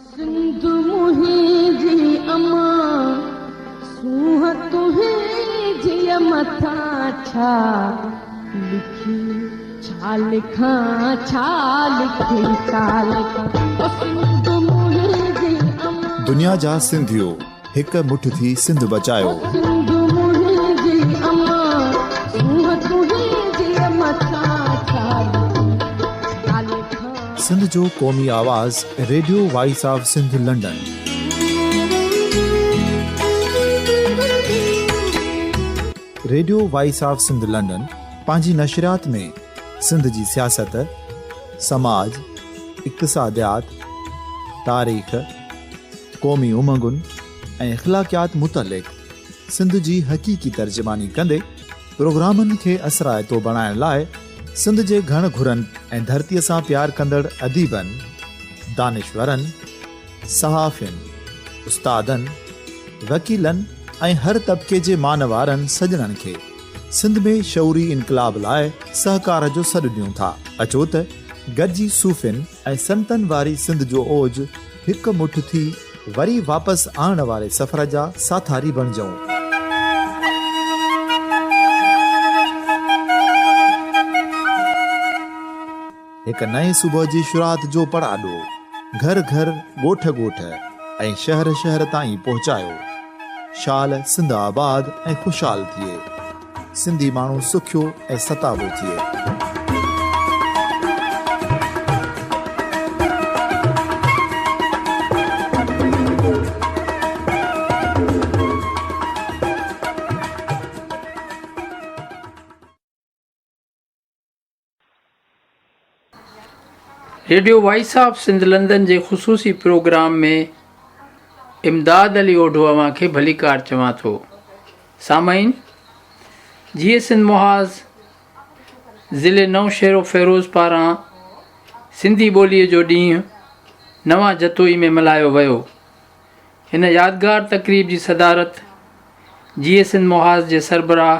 सिंध मुंहिंजी अमा सूंह तुंहिंजी मथां छा लिखी छा लिखां छा लिखी छा लिखां सिंध मुंहिंजी अमा दुनिया जा सिंधियो हिक मुठ थी सिंध बचायो। सिंध मुंहिंजी अमा सूंह तुंहिंजी मथां छा लिखां सिंध जो क़ौमी आवाज़ radio voice of Sindh London. Radio voice of Sindh London पंहिंजी नशरियात में सिंध जी सियासत, समाज, इक़्तिसादियात, तारीख़, क़ौमी उमंगुनि ऐं अख़लाक़ियात मुतलिक़ सिंध जी हक़ीक़ी तर्जुमानी कंदे प्रोग्रामनि खे असराइतो बणाइण लाइ सिंध जे घण घुरनि ऐं धरतीअ सां प्यार कंदड़ अदीबनि, दानिशवरनि, सहाफ़ियुनि, उस्तादनि, वकीलनि ऐं हर तबिके जे मानवारनि सजणनि खे सिंध में शऊरी इनक़लाब लाइ सहकार जो सॾु ॾियूं था। अचो त गॾिजी सूफ़ियुनि ऐं संतनि वारी सिंध जो ओज हिकु मुठ थी वरी वापसि आणण वारे सफ़र जा साथारी बणिजऊं। हिकु नए सुबुह जी शुरूआत जो पड़ाॾो घर घर, ॻोठ ॻोठ ऐं शहर शहर ताईं पहुचायो। शाल सिंध आबाद ऐं ख़ुशहाल थिए, सिंधी माण्हू सुखियो ऐं सताबो थिए। Radio voice of Sindh London जे ख़ुसूसी प्रोग्राम में इमदाद अली ओढो अव्हां खे भली कार चवां थो। सामाईन, जीअं सिंध मुहाज़ ज़िले नौशहरो फ़ैरोज़ पारां सिंधी ॿोलीअ जो ॾींहुं नवां जतोई में मल्हायो वियो। हिन यादगार तक़रीब जी सदारत जीअं सिंध मुहाज़ जे सरबराह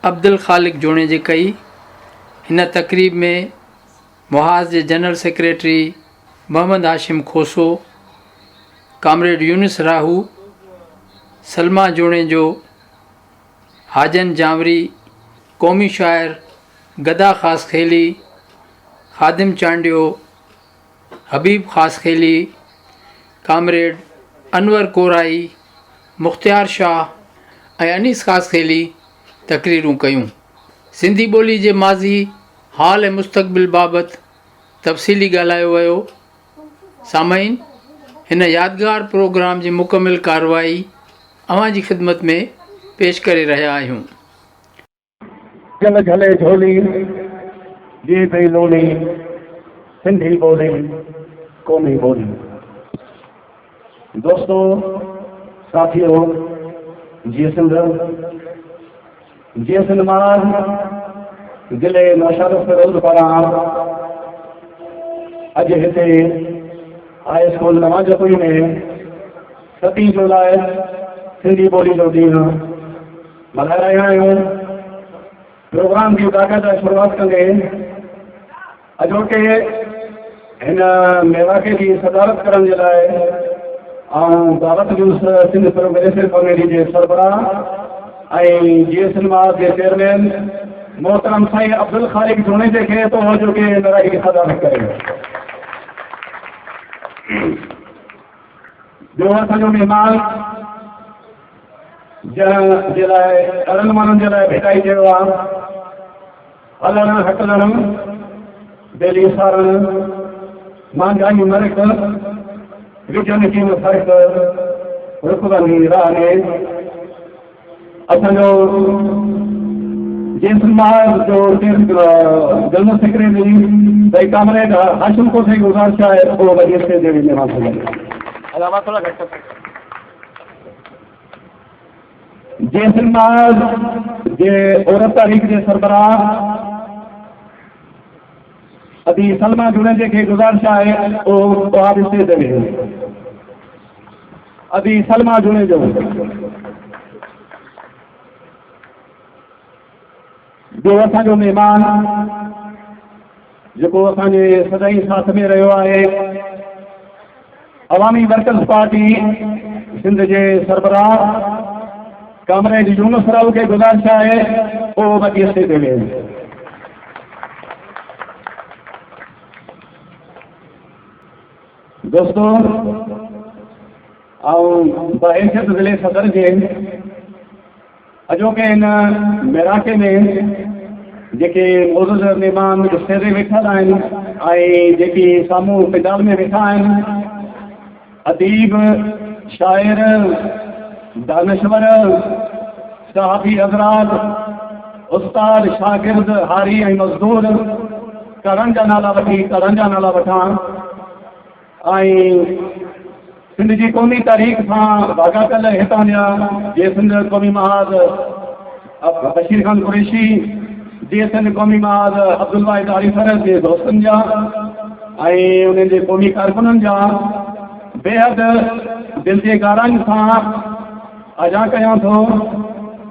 अब्दुल ख़ालिक जोणे जे कई। हिन तक़रीब में मुहाज़ जे general secretary Mohammad Hashim Khoso, comrade Younis Rahu, Salma Jone जो, हाजन जामरी, क़ौमी शाइर गदा ख़ास खेली, ख़ादिम चांडियो, हबीब ख़ास खेली, कामरेड अनवर कोराई, मुख़्तियार शाह ऐं अनीस ख़ास खेली तक़रीरूं कयूं। सिंधी ॿोली जे माज़ी, हाल ऐं मुस्तक़बिल बाबति तफ़सीली ॻाल्हायो वियो। सामाईन, हिन यादगार प्रोग्राम जी मुकमिल कार्रवाई अव्हां जी ख़िदमत में पेश करे रहिया आहियूं। जल झले झोली जी पई लोली, सिंधी ॿोली क़ौमी ॿोली। दोस्तों, साथियों, जीअं सिंध मां ज़िले नौशहरो फ़ैरोज़ पारां अॼु हिते हाई स्कूल नवां जतोई में 7 जुलाई सिंधी ॿोली जो ॾींहुं मल्हाए रहिया आहियूं। प्रोग्राम जी बाक़ाइदा शुरूआत कंदे अॼोके हिन मेवाके जी सदारत करण जे लाइ ऐं दावत जूस सिंध प्रोग्रेसिव कमेटी जे सरबराह ऐं जीअं सिंध मां जे चेयरमैन मोहतरम साईं अब्दुल ख़ालिक जोणे जे खे तो जो के मेवाके की सदारत करे। ॿियो असांजो महिमान जे लाइ ॾाढनि माण्हुनि जे लाइ भेटाई कयो आहे। हलण हकलण, बेली सारण, महांगाई मरक, विजन की फ़र्क़, रुकवनी राह में असांजो जिस समाज जो जनरल सेक्रेटरी भाई कामरेड हाशिम को से गुजारिश है वो वजह से जो मेहमान हो जाए अलावा थोड़ा घट जिस समाज जे औरत तारीख के सरबराह अभी सलमा जुड़े जे के गुजारिश है वो आप इससे देवे अभी सलमा जुड़े जो जो असांजो महिमान जेको असांजे सदाई साथ में रहियो आहे अवामी वर्कर्स पार्टी सिंध जे सरबराह कामरेड यूनुस राव के गुज़ारिश है वो वॾी स्टेज ते वेही। दोस्तों बहैसियत ज़िले सदर जे अॼोके हिन मेराके में जेके मौजूद महिमान स्टेज ते वेठल आहिनि ऐं जेकी साम्हूं पंडाल में वेठा आहिनि अदीब शाइर दानश्वर सहाफ़ी हज़रात उस्ताद शागिर्द हारी ऐं मज़दूर करनि जा नाला वठां ऐं सिंध जी क़ौमी तारीख़ सां वाक़ाफ़िल हितां जा जीअं सिंध क़ौमी महाज बशीर ख़ान कुरैशी, जीअं सिंध क़ौमी महाज अब्दुल वाहिद आरिफ़र जे दोस्तनि जा ऐं उन्हनि जे क़ौमी कारकुननि जा बेहद दिलि जे गाराइनि सां अजा कयां थो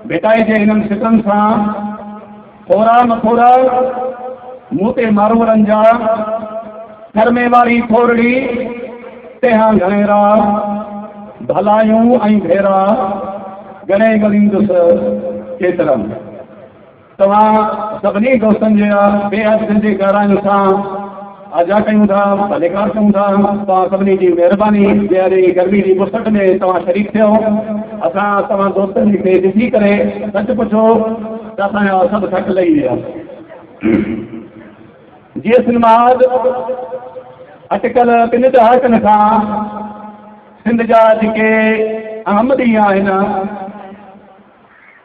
भेटाई जे हिननि सिकनि सां थोरा मथोरा मूं ते मारूरनि जा घर में वारी थोरड़ी तेहां घणेरा भलायूं ऐं भेरा घणे ॻरींदुसि केतिरनि। तव्हां सभिनी दोस्तनि जे बेहद दिलि जे गाराइनि सां आजा कयूं था, भलेकार कयूं था। तव्हां सभिनी जी महिरबानी जहिड़ी गर्मी जी बुसट में तव्हां शरीक थियो। असां तव्हां दोस्तनि खे ॾिसी करे सच पुछो त असांजा सभु थक लही विया। जीअं सिनेमाज अटकल 3 दहाकनि खां सिंध जा जेके अहम ॾींहं आहिनि,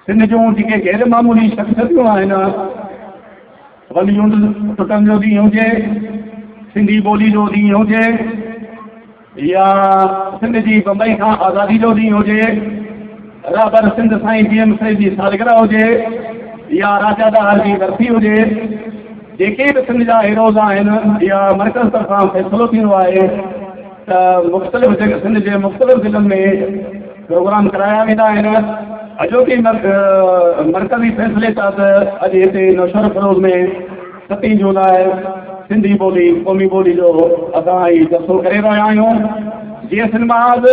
सिंध जूं जेके गैर मामूली शख़्सियतूं आहिनि, वलियूं टुटनि जो ॾींहुं हुजे, सिंधी ॿोली जो ॾींहुं हुजे, या सिंध जी बम्बई खां आज़ादी जो ॾींहुं हुजे, राबर सिंध साईं जी जी सालगिरह हुजे, या राजा दार जी बरसी हुजे, जेके बि सिंध जा हीरोज़ आहिनि या मर्कज़ तरफ़ां फ़ैसिलो थींदो आहे त मुख़्तलिफ़ सिंध जे मुख़्तलिफ़ ज़िलनि में प्रोग्राम कराया वेंदा आहिनि। अॼोके मर्कज़ी फ़ैसिले तहत अॼु हिते नौशहर फिरोज़ में 7 जुलाई सिंधी ॿोली क़ौमी ॿोली जो असां ई जलसो करे रहिया आहियूं। जीअं सिनेमाज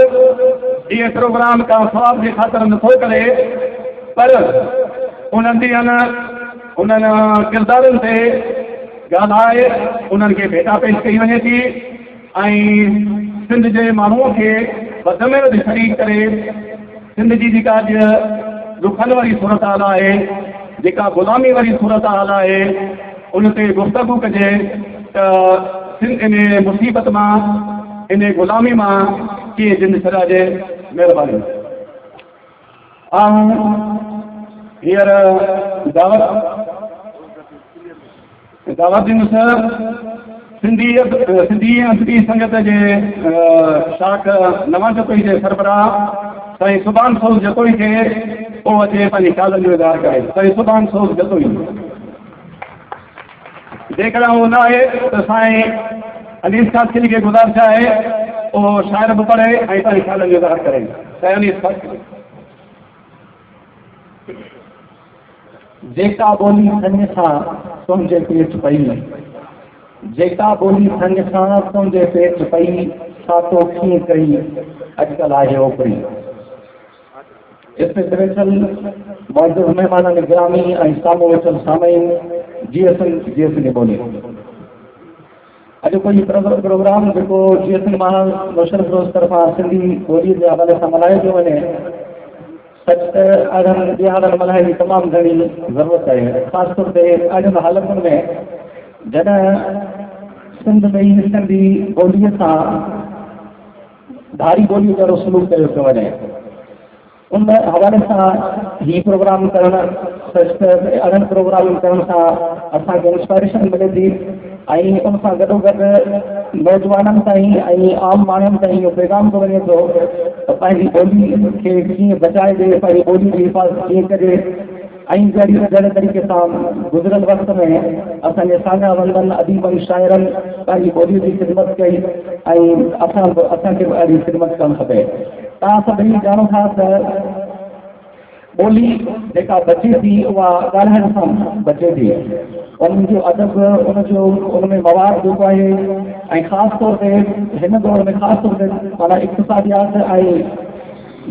इहे प्रोग्राम का सवाब जे ख़ातिर नथो करे, पर उन्हनि किरदारनि ते ॻाल्हाए उन्हनि खे भेटा पेश कई वञे थी ऐं सिंध जे माण्हूअ खे वध में वधि शरीक करे सिंध जी जेका दुखनि वारी सूरत हाल आहे, जेका ग़ुलामी वारी सूरत हाल आहे, उन ते गुफ़्तगू कजे त सिंध इन मुसीबत मां, इन ग़ुलामी मां कीअं जिंद छॾाइजे। महिरबानी। हींअर दावत ॾींदुसि सिंधी अदबी संगत जे शाख नवां जतोई जे सरबराह साईं सुभान सोज़ जतोई खे पोइ अचे पंहिंजी ख़्यालनि जो इज़हार करे। साईं सुभान सोज़ जतोई जेकॾहिं उहो न आहे त साईं अनीस कासिनी खे गुज़ारिश आहे उहो शाइर बि पढ़े ऐं पंहिंजी ख़्यालनि जो इज़हार करे। साईं अनीस कासिनी। जेका ॿोली संग सां तुंहिंजे पेट पई, जेका ॿोली संग सां तुंहिंजे पेट पई, सातो कीअं कई अॼुकल्ह आहे ओपरी। स्पेशल मौजूद महिमाननि ग्रामी ऐं साम्हूं वेठल सामाईन जीएसएन ॿोली। अॼु कोई प्रोग्राम जेको जीएसएन महाल नौशहर फिरोज़ तरफ़ां सिंधी ॿोलीअ जे हवाले सां मल्हायो थो वञे, सच त अहिड़नि ॾियारनि मल्हाइण जी तमामु घणी ज़रूरत आहे, ख़ासि तौर ते अहिड़नि हालतुनि में जॾहिं सिंध में ई सिंधी ॿोलीअ सां धारी ॿोलीअ वारो सलूक कयो थो वञे। उन हवाले सां ही प्रोग्राम करणु, सच त अहिड़नि प्रोग्राम करण सां असांखे इंस्पायरेशन मिले थी ऐं उन सां गॾोगॾु नौजवाननि ताईं ऐं आम माण्हुनि ताईं इहो पैगाम थो वञे थो त पंहिंजी ॿोली खे कीअं बचाइजे, पंहिंजी ॿोली जी हिफ़ाज़त कीअं कजे। ऐं जहिड़े तरीक़े सां गुज़िरियल वक़्त में असांजे साॻा वंदन अदीबनि शाइरनि पंहिंजी ॿोलीअ जी ख़िदमत कई ऐं असांखे बि अहिड़ी ख़िदमत करणु खपे। तव्हां सभई ॼाणो था त ॿोली जेका बचे थी उहा ॻाल्हाइण सां बचे थी। उन्हनि जो अदब, उन में मवाद जेको आहे, ऐं ख़ासि तौर ते हिन दौर में ख़ासि तौर ते माना इक़्तिसादियात ऐं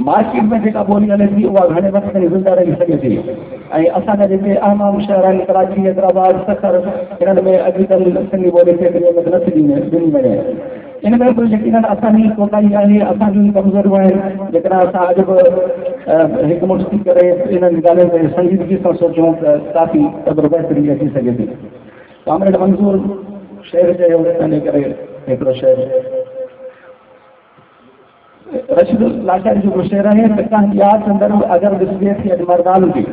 मार्केट में जेका ॿोली हले थी उहा घणे वक़्त ताईं ज़िंदा रही सघे थी। ऐं असांजा जेके अहम शहर आहिनि, कराची, हैदराबाद, सखर, हिननि में अॼुकल्ह सिंधी ॿोली खे नथी ॾिनी वञे। इन में बि यकीनन असांजी कोताही आहे, असांजी कमज़ोरियूं आहिनि। जेकॾहिं असां अॼु बि हिकु मुठ थी करे इन्हनि ॻाल्हियुनि ते संजीदगी सां सोचूं त काफ़ी क़दुरु बहितरी अची सघे थी। कामरेड मंज़ूर शेर चयो तंहिंजे करे हिकिड़ो शेर रशीद लाचारी जो शेर आहे त कंहिं यादि अंदरि अगरि ॾिसजे थी अॼु मर्दान जी,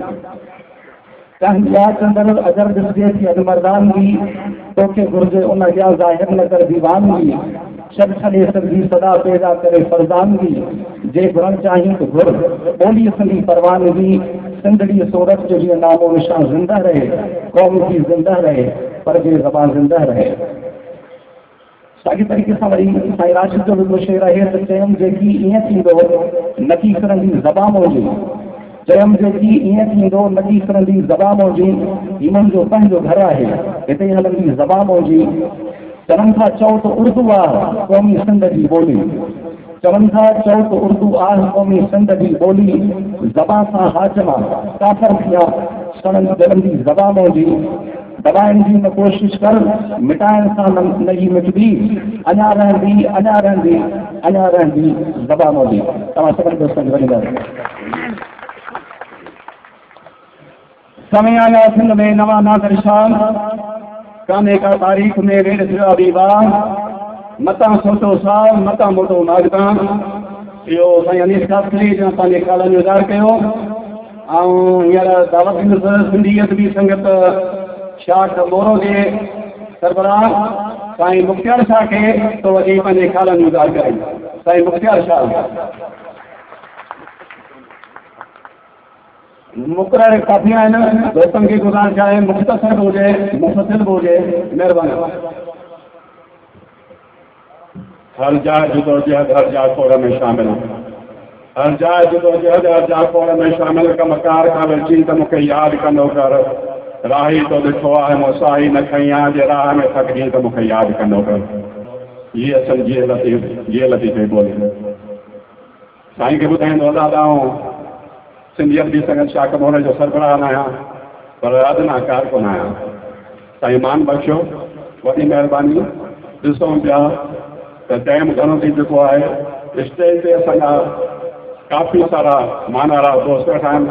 कंहिं यादि अंदरि अगरि ॾिसजे थी अॼु मर्दान जी, तोखे घुर्जे उन जा ज़ाहिर न कर दीवानगी, छॾ छॾे सघी सदा पैदा करे फरज़ानगी, जे घुरण चाहीं त घुर ॿोली सिंधी परवानगी, सिंधड़ी सूरत जो जीअं नामो निशान ज़िंदा रहे, क़ौम जी ज़िंदा रहे, पर जे ज़बान ज़िंदा रहे। साॻी तरीक़े सां वरी साईं राशिद जो हिकिड़ो शेर आहे त चयमि जेकी ईअं थींदो नकी फिरंदी ज़बान हुजे, चयमि जेकी ईअं थींदो नकी फिरंदी ज़बान हुजे, ईमन जो पंहिंजो घर आहे, हिते हलंदी ज़बान हुजे। चवनि था चओ त उर्दू आहे क़ौमी सिंध जी ॿोली, चवनि था चओ त उर्दू आहे क़ौमी सिंध जी ॿोली, ज़बान सां हाजमा काफ़र थिया सड़न जलंदी ज़बान हुजे। दबाइण जी न कोशिश कर, मिटाइण सां न ई मिटदी, अञा रहंदी अञा रहंदी अञा रहंदी ज़बान हुजे। तव्हां सभिनी दोस्तनि वरी समय आया सिंध में नवा नाज़र शान, काने का तारीख़ में वेड़ थियो दीवान, मता सोचो साल मता मोटो नागदान। इहो साईं अनीस शास्त्री जो पंहिंजे ख़्यालनि जो इज़हार कयो। ऐं हींअर दावत ॾिनसि सिंधी अदबी संगत शाह मोरो जे सरबराह साईं मुख़्तियार शाह खे तो वञी पंहिंजे ख़्यालनि जो इज़हार करे। साईं मुख़्तियार शाह मुक़रर काफ़ी आहिनि, दोस्तनि खे गुज़ारिश आहे मुख़्तसर बि हुजे, मुफ़सिल बि हुजे, महिरबानी। हर जाइ जुदोजहद हर जा खोड़ में शामिल, हर जाइ जुदोजहद हर जा खोड़ में शामिल, कमकार खां वेठी त मूंखे यादि कंदो कर, राही तो ॾिठो आहे मुसाही न खईं आहे, जे राह में थकिजी त मूंखे यादि कंदो कर। ये असल जीअं लतीफ़े ॿोली साईं खे ॿुधाईंदो दादा सिंधी अदबी संगत शाह कमोरे जो सरबराह आहियां, पर अदना कारकुन आहियां। साईं मान बख़्शियो, वॾी महिरबानी। ॾिसूं पिया त टाइम घणो थी चुको आहे, स्टेज ते असांजा काफ़ी सारा मानारा दोस्त वेठा आहिनि,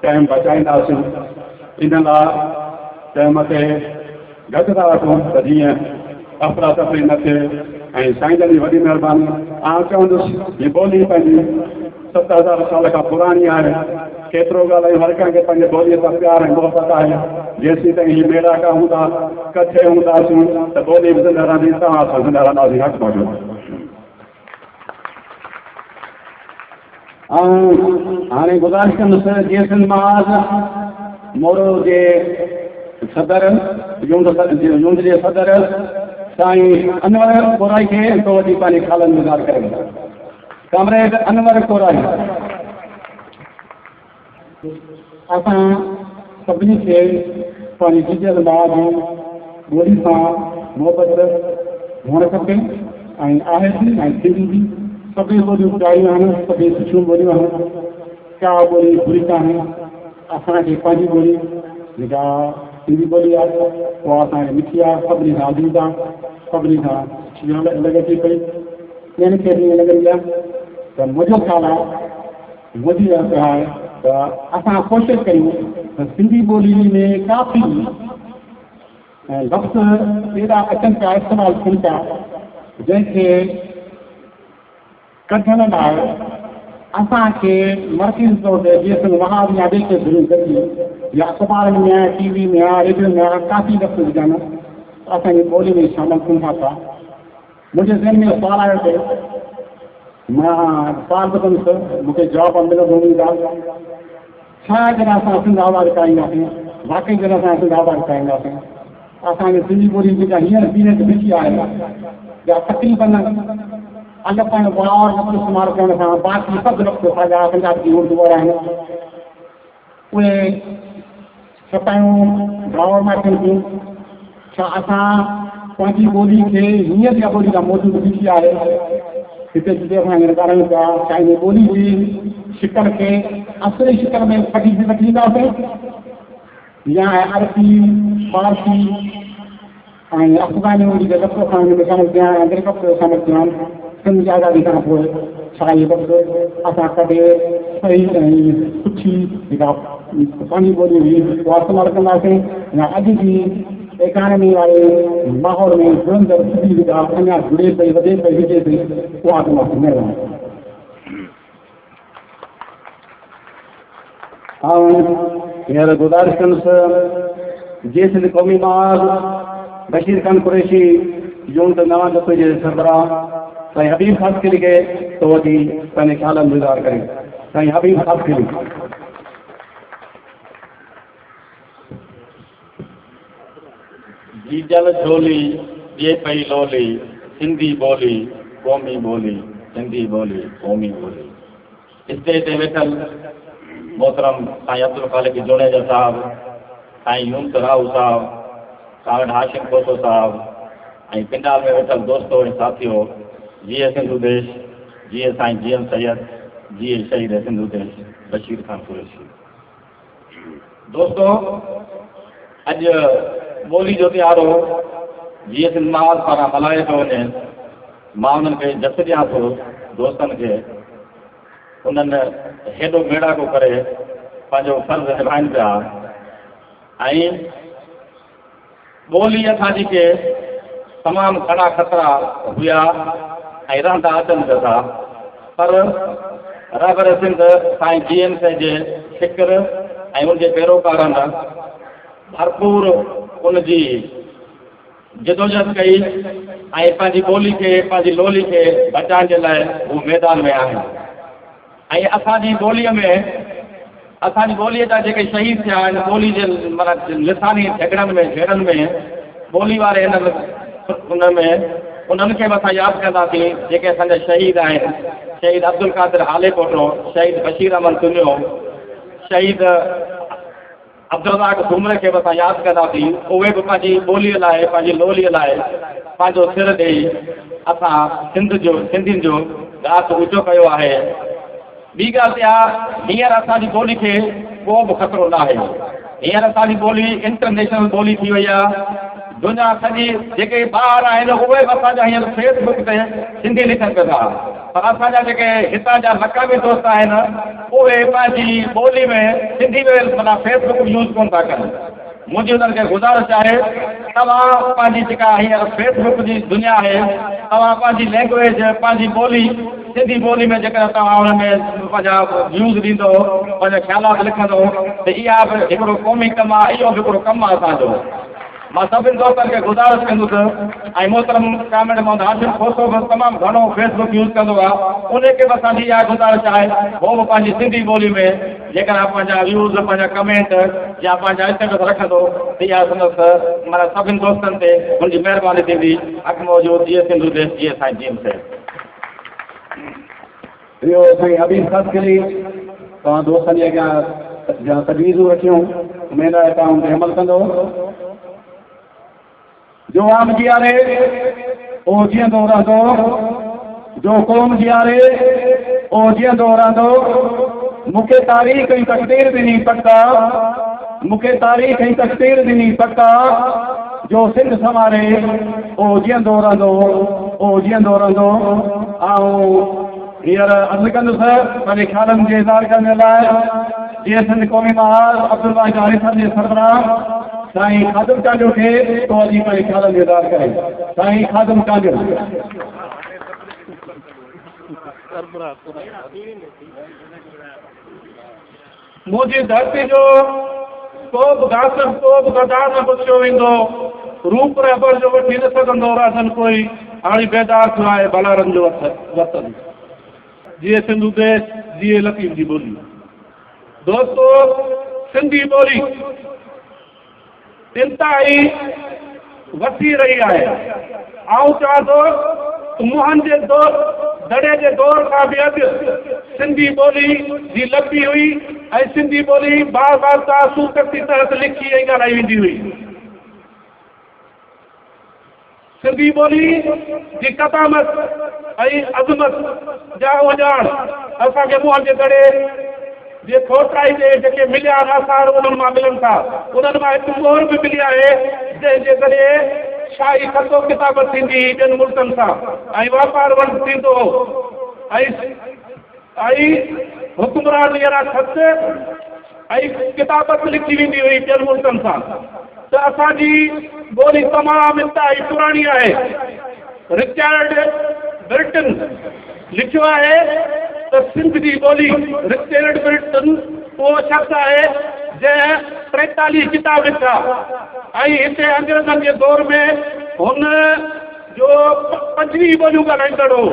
टाइम बचाईंदासीं। इन लाइ टाइम ते घटि था वठूं त जीअं अफ़रा तफ़री न थिए, ऐं साईं जन जी वॾी महिरबानी। आउं चवंदुसि हीअ ॿोली पंहिंजी 7000 साल खां पुराणी आहे, केतिरो ॻाल्हायूं, हर कंहिंखे पंहिंजे ॿोलीअ सां प्यार ऐं मोहबत आहे। जेसीं ताईं हीअ मेड़ाका हूंदा, कठे हूंदासीं त ॿोली बि ज़िंदा रहंदी, तव्हां सां ज़िंदा रहंदासीं। हक़ मौजूदु ऐं हाणे गुज़ारिश कंदुसि जीअं सिंध महाराज मोरो जे सदर यूंद जे सदर साईं अनवर कोराई खे तो वॾी पंहिंजे ख़्यालनि में इज़हार करे। कामरेड अनवर कोराई असां सभिनी खे पंहिंजी जिजल माउ ॿोली सां मोहबत हुअणु खपे ऐं आहे बि ऐं थींदी बि। सभई ॿोलियूं प्यारियूं आहिनि, सभई सुठियूं ॿोलियूं आहिनि, का ॿोली बुरी कान्हे। असांखे पंहिंजी ॿोली जेका सिंधी ॿोली आहे उहा असांखे मिठी आहे, सभिनी खां अजीब आहे, सभिनी खां सुठी लॻे थी पई, ॿियनि खे बि लॻंदी आहे। त मुंहिंजो ख़्यालु आहे, मुंहिंजी आहे त असां कोशिशि कयूं त सिंधी ॿोली में काफ़ी लफ़्ज़ एॾा अचनि पिया, इस्तेमालु थियनि पिया, जंहिंखे कढण लाइ असांखे मर्कज़ी तौर ते जीअं वहाब या ॿिए खे घुरी या अख़बारनि में, टीवी में, रेडियो में काफ़ी लफ़्ज़ हुजनि असांजी ॿोली में शामिलु थियनि था पिया। मुंहिंजे ज़हन में सुवालु आयो पियो, मां सुवालु बि कंदुसि, मूंखे जवाबु मिलंदो उमेद आहे। छा जॾहिं असां सिंध आवाज़ कराईंदासीं, वाक़ई जॾहिं असां सिंध आवाज़ कराईंदासीं, असांजी सिंधी ॿोली जेका हींअर पीने ते मिठी आहे या तकरीबन अलॻि वार लफ़्ज़ इस्तेमालु करण सां बाक़ी सभु लफ़्ज़ असांजा पंजाब जी उर्दू वारा आहिनि, उहे सफ़ायूं गांव में थियनि थियूं। छा असां पंहिंजी ॿोली खे हीअं जा ॿोली का मौजूदु ॾिठी आहे हिते जिते असां हींअर ॻाल्हायूं पिया, छा हिन ॿोली जी शिकल खे असली शिकल में वठी ईंदासीं या अरबी फारसी ऐं अफ़गानी जे लफ़्ज़ खां हिन में सम्झंदा आहिनि, अंग्रेज़ लफ़्ज़ सम्झंदा आहिनि। सिंध जी आज़ादी खां पोइ छा इहे लफ़्ज़ असां कॾहिं सही ऐं सुठी जेका पंहिंजी ॿोली हुई उहा इस्तेमालु कंदासीं या अॼु जी इकानमी वारे माहौल में जुड़ंदड़ सिंधी जेका अञा जुड़े पई वधे पई हुजे पई उहा कंदासीं। महिरबानी। हींअर गुज़ारिश कंदुसि जीअं सिंध क़ौमी महाज बशीर खान कुरैशी यूनिट 9 दफ़े जे सरबराह साईं हबीब ख़ासकिली खे तो वठी पंहिंजे ख़्यालनि जो इज़हार करे। साईं हबीब ख़ासकिली। जीजल झोली ये पई लोली, सिंधी बोली क़ौमी बोली, सिंधी बोली क़ौमी बोली। स्टेज ते वेठल मोहतरम साईं अब्दुल खालिक जुनेजा साहब, साईं यूनुस राव साहब, सावड़ हाशिम कोतो साहब ऐं पिंडाल में वेठल दोस्तों ऐं साथियों, जीए सिंधु देश, जीए साईं जीएम सैयद, जीए शहीद सिंधु देश बशीर खान कुरैशी। दोस्तों, अॼु ॿोली जो त्योहारो जीअं सिंध महाज पारां मल्हायो पियो वञे, मां उन्हनि खे जस ॾियां थो दोस्तनि खे, उन्हनि हेॾो मेड़ाको करे पंहिंजो फर्ज़ निभाइनि पिया ऐं ॿोली असांजी के तमामु घणा ख़तरा हुया ऐं रहंदा अचनि पिया था, पर रहबर सिंध साईं जीएम जे फ़िक्र ऐं उनजे पैरोकारनि भरपूर उनजी जिदोजहद कई ऐं पंहिंजी ॿोली खे पंहिंजी लोली खे बचाइण जे लाइ हू मैदान में आहिनि। ऐं असांजी ॿोलीअ जा जेके शहीद थिया आहिनि, ॿोली जे माना लिसानी झगड़नि में झेड़नि में ॿोली वारे उन्हनि खे बि असां यादि कंदासीं जेके असांजा शहीद आहिनि। शहीद अब्दुल कादिर आले कोटो, शहीद बशीर अहमद तुनियो, शहीद अब्दुल रज़ाक घुमरे खे बि असां यादि कंदासीं। उहे बि पंहिंजी ॿोलीअ लाइ पंहिंजी लोलीअ लाइ पंहिंजो सिर ॾेई असां सिंधियुनि जो घाट ऊचो कयो आहे। ॿी ॻाल्हि इहा, हींअर असांजी ॿोली खे को बि ख़तरो न आहे। हींअर असांजी ॿोली इंटरनेशनल ॿोली थी वई आहे। दुनिया सॼी जेके ॿार आहिनि उहे बि असांजा हींअर फेसबुक ते सिंधी लिखनि पिया था, पर असांजा जेके हितां जा मक़ामी दोस्त आहिनि उहे पंहिंजी ॿोली में सिंधी में माना फेसबुक यूज़ कोन था कनि। मुंहिंजी उन्हनि खे गुज़ारिश आहे, तव्हां पंहिंजी जेका हींअर फेसबुक जी दुनिया आहे, तव्हां पंहिंजी लैंग्वेज पंहिंजी ॿोली सिंधी ॿोली में जेकर तव्हां हुन में पंहिंजा व्यूज़ ॾींदो, पंहिंजा ख़्यालात लिखंदो त इहा बि हिकिड़ो क़ौमी कमु आहे, इहो बि हिकिड़ो कमु आहे असांजो। मां सभिनी दोस्तनि खे गुज़ारिश कंदुसि ऐं मोहतरम कामेड मोहम्मद हाशिम खोसो बि तमामु घणो फेसबुक यूज़ कंदो आहे, उनखे बि असांजी इहा गुज़ारिश आहे उहो बि पंहिंजी सिंधी ॿोली में जेकर पंहिंजा व्यूज़ पंहिंजा कमेंट या पंहिंजा स्टेटस रखंदो त इहा संदसि माना सभिनी दोस्तनि ते हुनजी महिरबानी थींदी। अॻु मौजूदु जीअं सिंधु देश जीअं साईं जीएम से इहो साईं हबीब ख़ासकिली तव्हां दोस्तनि जे अॻियां तजवीज़ूं रखियूं, उमेद आहे तव्हां उन ते अमल कंदो। जो आम जियारे उहो जीअंदो रहंदो, जो क़ौम जियारे उहो जीअंदो रहंदो। मूंखे तारीख़ ऐं तक़दीर ॾिनी पका, मूंखे तारीख़ ऐं तक़दीर ॾिनी पका, जो सिंध संवारे उहो जीअंदो रहंदो, उहो जीअंदो रहंदो। ऐं हींअर अर्ज़ु कंदुसि पंहिंजे ख़्यालनि जे इज़हार करण लाइ जीअं सिंध क़ौमी महाज अब्दुल वाहिद आली साहब जे सरबराह साईं खादिम कांजो खे तो अॼु पंहिंजे ख़्यालनि जो इज़हार करे। साईं खादिम कांजो। मुंहिंजी धरती जो को बि घासर को बि गदा न पुछियो वेंदो, रूप रहबर जो वठी न सघंदो राजन कोई, हाणे बेदार थियो आहे बलारन जो वतन। जीअं सिंधु देश, जीअं लतीफ़ जी ॿोली। दोस्तो, सिंधी ॿोली इंतिहाई वसी रही आहे। आउं चवां थो मुंहिंजे दड़े जे दौर खां बि अॼु सिंधी ॿोली जी लपी हुई ऐं सिंधी ॿोली बार बार तासूकती तहत लिखी ऐं ॻाल्हाई वेंदी हुई। सिंधी ॿोली जी क़दामत ऐं अज़मत जा उजाण असांखे मुंहं जे दड़े जे थोटाई जे जेके मिलिया आसार उन्हनि मां मिलनि था। उन्हनि मां हिकु मोहर बि मिली आहे जंहिंजे ज़रिए शाही खतो किताबत थींदी ॿियनि मुल्कनि सां ऐं वापार वंड थींदो ऐं हुकुमरान जहिड़ा खत ऐं किताबत लिखी वेंदी हुई ॿियनि मुल्कनि सां। त असांजी ॿोली तमामु इंतिहाई पुराणी आहे। रिचर्ड ब्रिटन लिखियो आहे त सिंध जी ॿोली, रिचर्ड ब्रिटन उहो शख़्स आहे जंहिं 43 किताब लिखा ऐं हिते अंग्रेज़नि जे दौर में हुन जो 25 ॿोलियूं ॻाल्हाईंदड़ हो,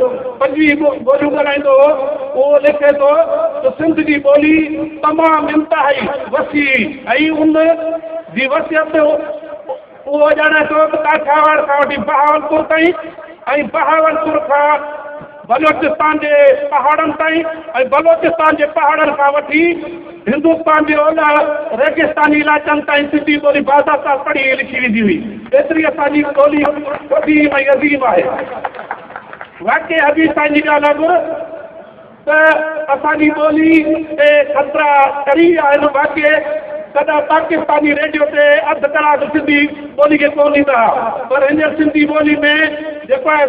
25 ॿोलियूं ॻाल्हाईंदो हो। उहो लिखे थो त सिंध जी ॿोली तमामु इंतिहाई वसी ऐं उन जी वसियत उहो ॼाणे थो त काठियावाड़ खां वठी बहावलपुर ताईं ऐं बहावलपुर खां बलोचिस्तान जे पहाड़नि ताईं ऐं बलोचिस्तान जे पहाड़नि खां वठी हिंदुस्तान जे ओलह रेगिस्तानी इलाइक़नि ताईं सिंधी ॿोली बाज़ाब्ता पढ़ी लिखी वेंदी हुई। एतिरी असांजी ॿोली क़दीम ऐं अज़ीम आहे। वाक़ई हबीब साईं जी ॻाल्हि आहे त असांजी ॿोली ते ख़तरा करी आहिनि। वाक़ई कॾहिं पाकिस्तानी रेडियो ते अधु कलाक सिंधी ॿोली खे कोन ईंदा, पर हींअर सिंधी ॿोली में जेको आहे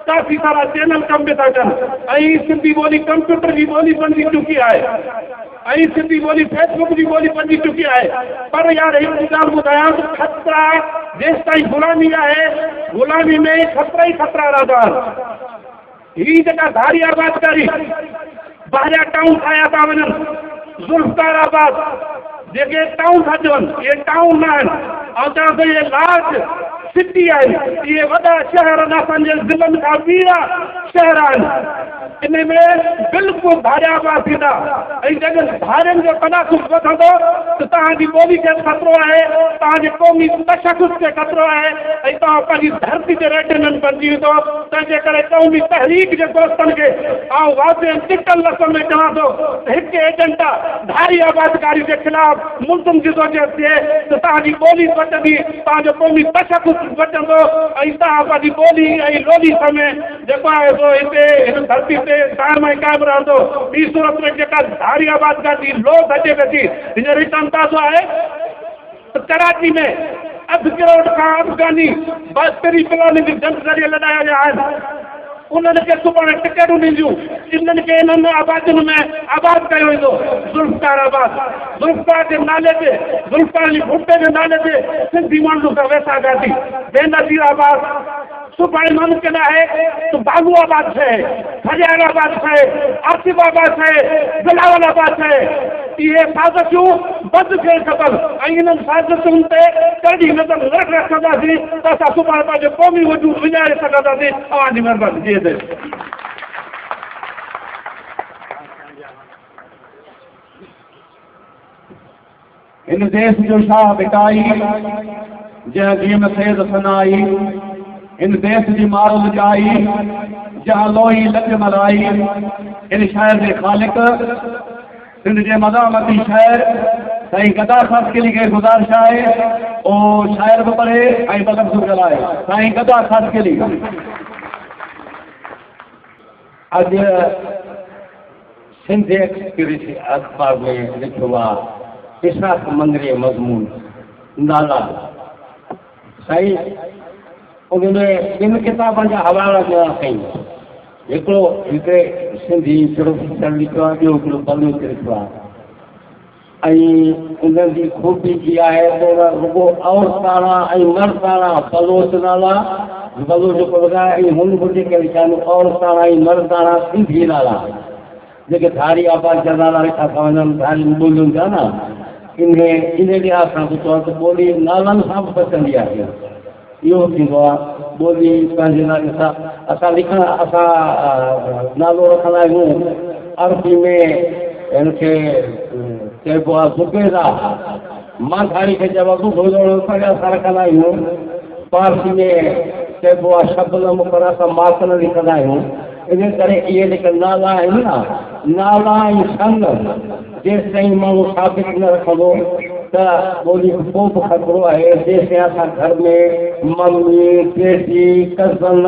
काफ़ी सारा चैनल कम बि था कनि ऐं सिंधी ॿोली कंप्यूटर जी ॿोली बणिजी चुकी आहे ऐं सिंधी ॿोली फेसबुक जी ॿोली बणिजी चुकी आहे। पर यार हिकु ॻाल्हि ॿुधायां त ख़तरा जेसि ताईं गुलामी आहे, गुलामी में ख़तरा ई ख़तरा रहंदा आहिनि। हीअ जेका धारी आबादकारी ॿाहिरियां टाउन ठाहिया था वञनि, ज़ुल्फ़कार आबाद जेके टाउन था चवनि, इहे टाउन न आहिनि ऐं चवंदा इहे लार्ज सिटी आहिनि। इहे वॾा शहर आहिनि, असांजे ज़िलनि खां ॿीहर शहर आहिनि। इन में बिल्कुलु धारिया आबाद थींदा ऐं जॾहिं धारियुनि जो तनासुब वधंदो त तव्हांजी ॿोली खे ख़तरो आहे, तव्हांजे क़ौमी तशख़ुस खे ख़तरो आहे ऐं तव्हां पंहिंजी धरती ते रेटिननि बणिजी वेंदो। तंहिंजे करे क़ौमी तहरीक जे दोस्तनि खे ऐं वाज़े डिजिटल लफ़्ज़ में चवां थो त हिकु एजेंडा धारी आबादकारी जे ख़िलाफ़ मुल्ज़िम जिदोजहद थिए त तव्हांजी ॿोली बचंदी, तव्हांजो क़ौमी तशख़ुस बचंदो ऐं तव्हां पंहिंजी ॿोली ऐं लोली समेत जेको आहे सो हिते हिन धरती ते कायम ऐं क़ाइमु रहंदो। ॿी सूरत में जेका धारी आबादकारी लोभ अचे पई थी, हींअर हिकु अंदाज़ो आहे त कराची में 1.5 करोड़ खां अफ़गानी बस्तरी प्लान जी जंग ज़रिए लॾाया विया आहिनि। उन्हनि खे सुभाणे टिकेटूं ॾींदियूं, इन्हनि खे इन्हनि आबादियुनि में आबाद कयो वेंदो। ज़ुल्फ़कार आबाद, ज़ुल्फ़कार जे नाले ते, ज़ुल्फ़कार जी भुटे जे नाले ते सिंधी माण्हू सां वेसा गाती। बेनज़ीर आबाद सुभाणे मुमकिन आहे त बाबू आबाद ठहे, खजान आबाद ठहे, आसिफ आबाद ठहे, बिलावल आबाद ठहे। इहे साज़िशूं बंदि थियणु खपनि ऐं इन्हनि साज़िशुनि ते कॾहिं नज़र न रखंदासीं त असां सुभाणे पंहिंजो क़ौमी वजूद विञाए सघंदासीं। तव्हांजी महिरबानी। जी इन देश जो शाह बिकाई जंहिं जीअं सैद सनाई, इन देश जी मारो लजाई जहाँ लोही लज मलाई। इन शायर जे ख़ालिक सिंध जे मज़ामती शायर साईं गदा ख़ास के लिए गुज़ारिश आहे ओ शायर बि पढ़े ऐं ॿ लफ़्ज़ ॻाल्हाए। साईं गदा ख़ास के लिए अॼु सिंध एक्सप्रेस अख़बार में लिखियो आहे इशराक मंदिर मज़मून नाला। साईं उनमें 2 किताबनि जा हवाला ॾिना कई। हिकिड़ो हिकिड़े सिंधी प्रोफेसर लिखियो आहे, ॿियो हिकिड़ो बलूच लिखियो आहे। ऐं उन्हनि जी खूबी इहा आहे त रुॻो औरताणा ऐं मर्दाणा बलोच नाला, बलोच जेको ॿुधाए ऐं हुन बि जेके लिखिया आहिनि औरताणा ऐं मर्दाणा सिंधी नाला, जेके धारी आबाद जा नाला लिखा था वञनि धारी ॿोलियुनि जा न। इन लिहाज़ सां बि चवां त ॿोली नालनि सां बि बचंदी आहे। इहो थींदो आहे ॿोली पंहिंजे नाले सां असां नालो रखंदा आहियूं। अरबी में हिनखे चइबो आहे ज़ुबैदा, मां धारी खे चइबो आहे असां रखंदा आहियूं। पारसी में चइबो आहे शबनम पर असां मातन लिखंदा आहियूं। इन करे इहे जेके नाला आहिनि न, नाला ऐं संग जेसि ताईं माण्हू साबित न रखंदो त ॿोली को बि ख़तरो आहे। जेसिताईं असां घर में मम्मी टेटी कज़न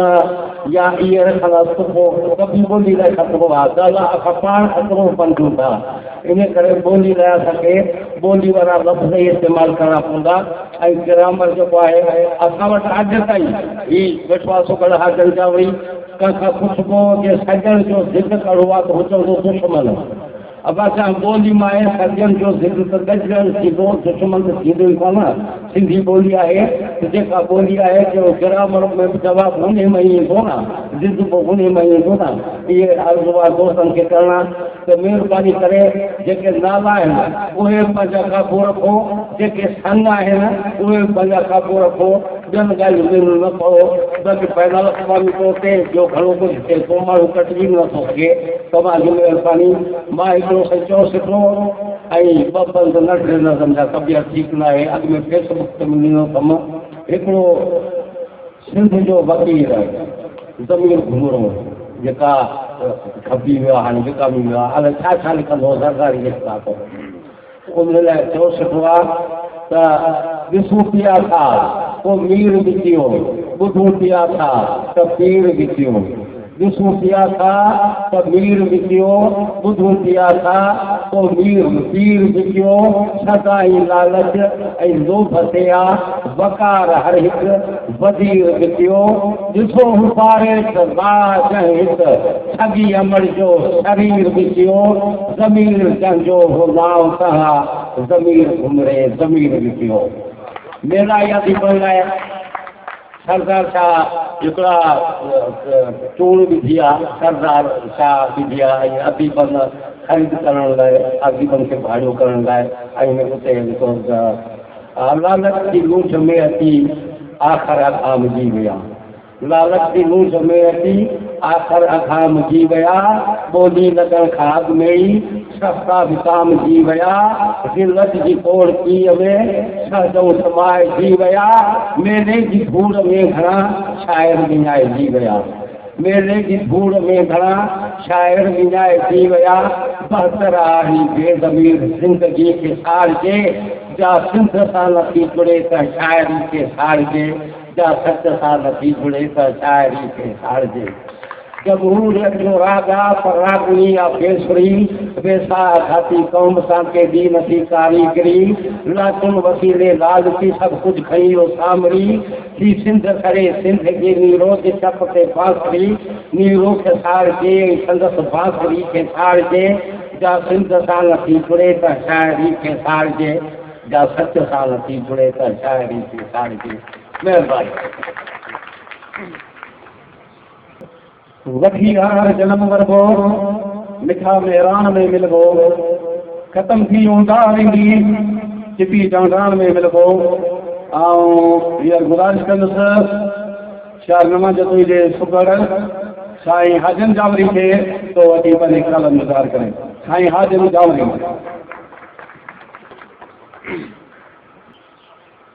या इहे रखंदासीं त पोइ कभी ॿोली लाइ ख़तरो आहे। ॻाल्हि आहे असां पाण ख़तरो पंधूं था। इन करे ॿोली लाइ असांखे ॿोली वारा लफ़्ज़ ई इस्तेमालु करणा पवंदा। ऐं ग्रामर जेको आहे असां वटि अॼु ताईं ही विश्वासो कड़ हाजन जा वई कंहिंखां पुछिबो जे सजण जो ज़िक्र करिणो आहे त हू चवंदो दुश्मन। अब असां ॿोली मां आहे सजण जो ज़िक्र त गजण थींदो, दुश्मन त थींदो ई कोन। सिंधी ॿोली आहे त जेका ॿोली आहे जो ग्रामर में बि जवाबु हुन में ई ईंदो न, ज़िद बि हुन में ई ईंदो न। इहे अर्ज़ु आहे दोस्तनि खे करणा त महिरबानी करे जेके नाला आहिनि उहे पंहिंजा क़ाबू रखो, जेके सन आहिनि उहे पंहिंजा क़ाबू रखो, ॿियनि ॻाल्हियुनि में न पओ। बाक़ी पैनल अक़वामी तौर ते जो घणो कुझु थिए थो माण्हू कटिजी नथो सघे। तव्हांजी महिरबानी। मां हिकिड़ो सचो सिखो ऐं ॿ बंद न ॾिना सम्झा तबियत ठीकु न आहे। अॻु में फेसबुक ते मिलियो कमु हिकिड़ो सिंध जो वकील ज़मीर घुमरो जेका खपी वियो आहे, हाणे विकामी वियो आहे, हाणे छा छा लिखंदो सरकारी लिखंदा पोइ उन लाइ चओ सुठो आहे त ॾिसूं पिया था पोइ मीर बि थियो, ॿुधूं पिया था त पीर बि थियो। ॾिसूं पिया था त मीर बि थियो, ॿुधूं पिया था पोइ पीर बि थियो। सदाई लालच ऐं लोभ ते आहे वकार हर हिकु वज़ीर बि थियो। ॾिसो हुपारे त राज हिकु ठगी अमर जो शरीर बि थियो। ज़मीर जंहिंजो हो नाव तव्हां ज़मीर घुमरे ज़मीर बि थियो। मेरा यादी पढ़ण लाइ सरदार शाह हिकिड़ा चूड़ बि थी आहे, सरदार शाह बि थी आहे ऐं अदीबन ख़रीद करण लाइ, अदीबन खे भाड़ियो करण लाइ। ऐं उते लालच जी लूच में अची आख़िर अखाम जी विया, लालच जी लूच में अची आख़िर अखाम जी विया। ॿोली लॻण खां अॻु में ई सस्ता विकाम जी विया। ज़िलत जी कोड़ कीअ में सहजो समाए जी विया। मेले जी धूड़ में घणा शाइर विञाइजी विया, मेले जी धूड़ में घणा शाइर विञाइजी विया। बहतराही बेज़मीर ज़िंदगी खे साड़जे, जा सिंध सां नथी जुड़े त शाइरी खे साड़जे, जा सच सां नथी जुड़े त शाइरी खे साड़जे। जबूर जो राजा पर रागनी या बेसुरी बेसा खाती कौम सां के दी नथी कारीगरी। लाचुन वसीले लालची सभु कुझु खई हो सामरी। थी सिंध करे सिंध जी नीरो जे चप ते बांसुरी, नीरो खे साड़जे संदसि बांसुरी खे साड़जे। जा सिंध सां नथी जुड़े त शाइरी खे साड़जे, जा सच सां नथी जुड़े त शाइरी खे साड़जे। महिरबानी। वठी हार जनम वरबो मिठा मेरान में मिलबो, ख़तम थी हूंदा वेंदी चिटी चौंडाण में मिलबो। ऐं हीअ गुज़ारिश कंदुसि शाह नवाज़ जतोई जे सुगड़ साईं हाजन जावरी खे तो वठी पंहिंजे ख़्याल गुज़ार करे। साईं हाजन जावरी।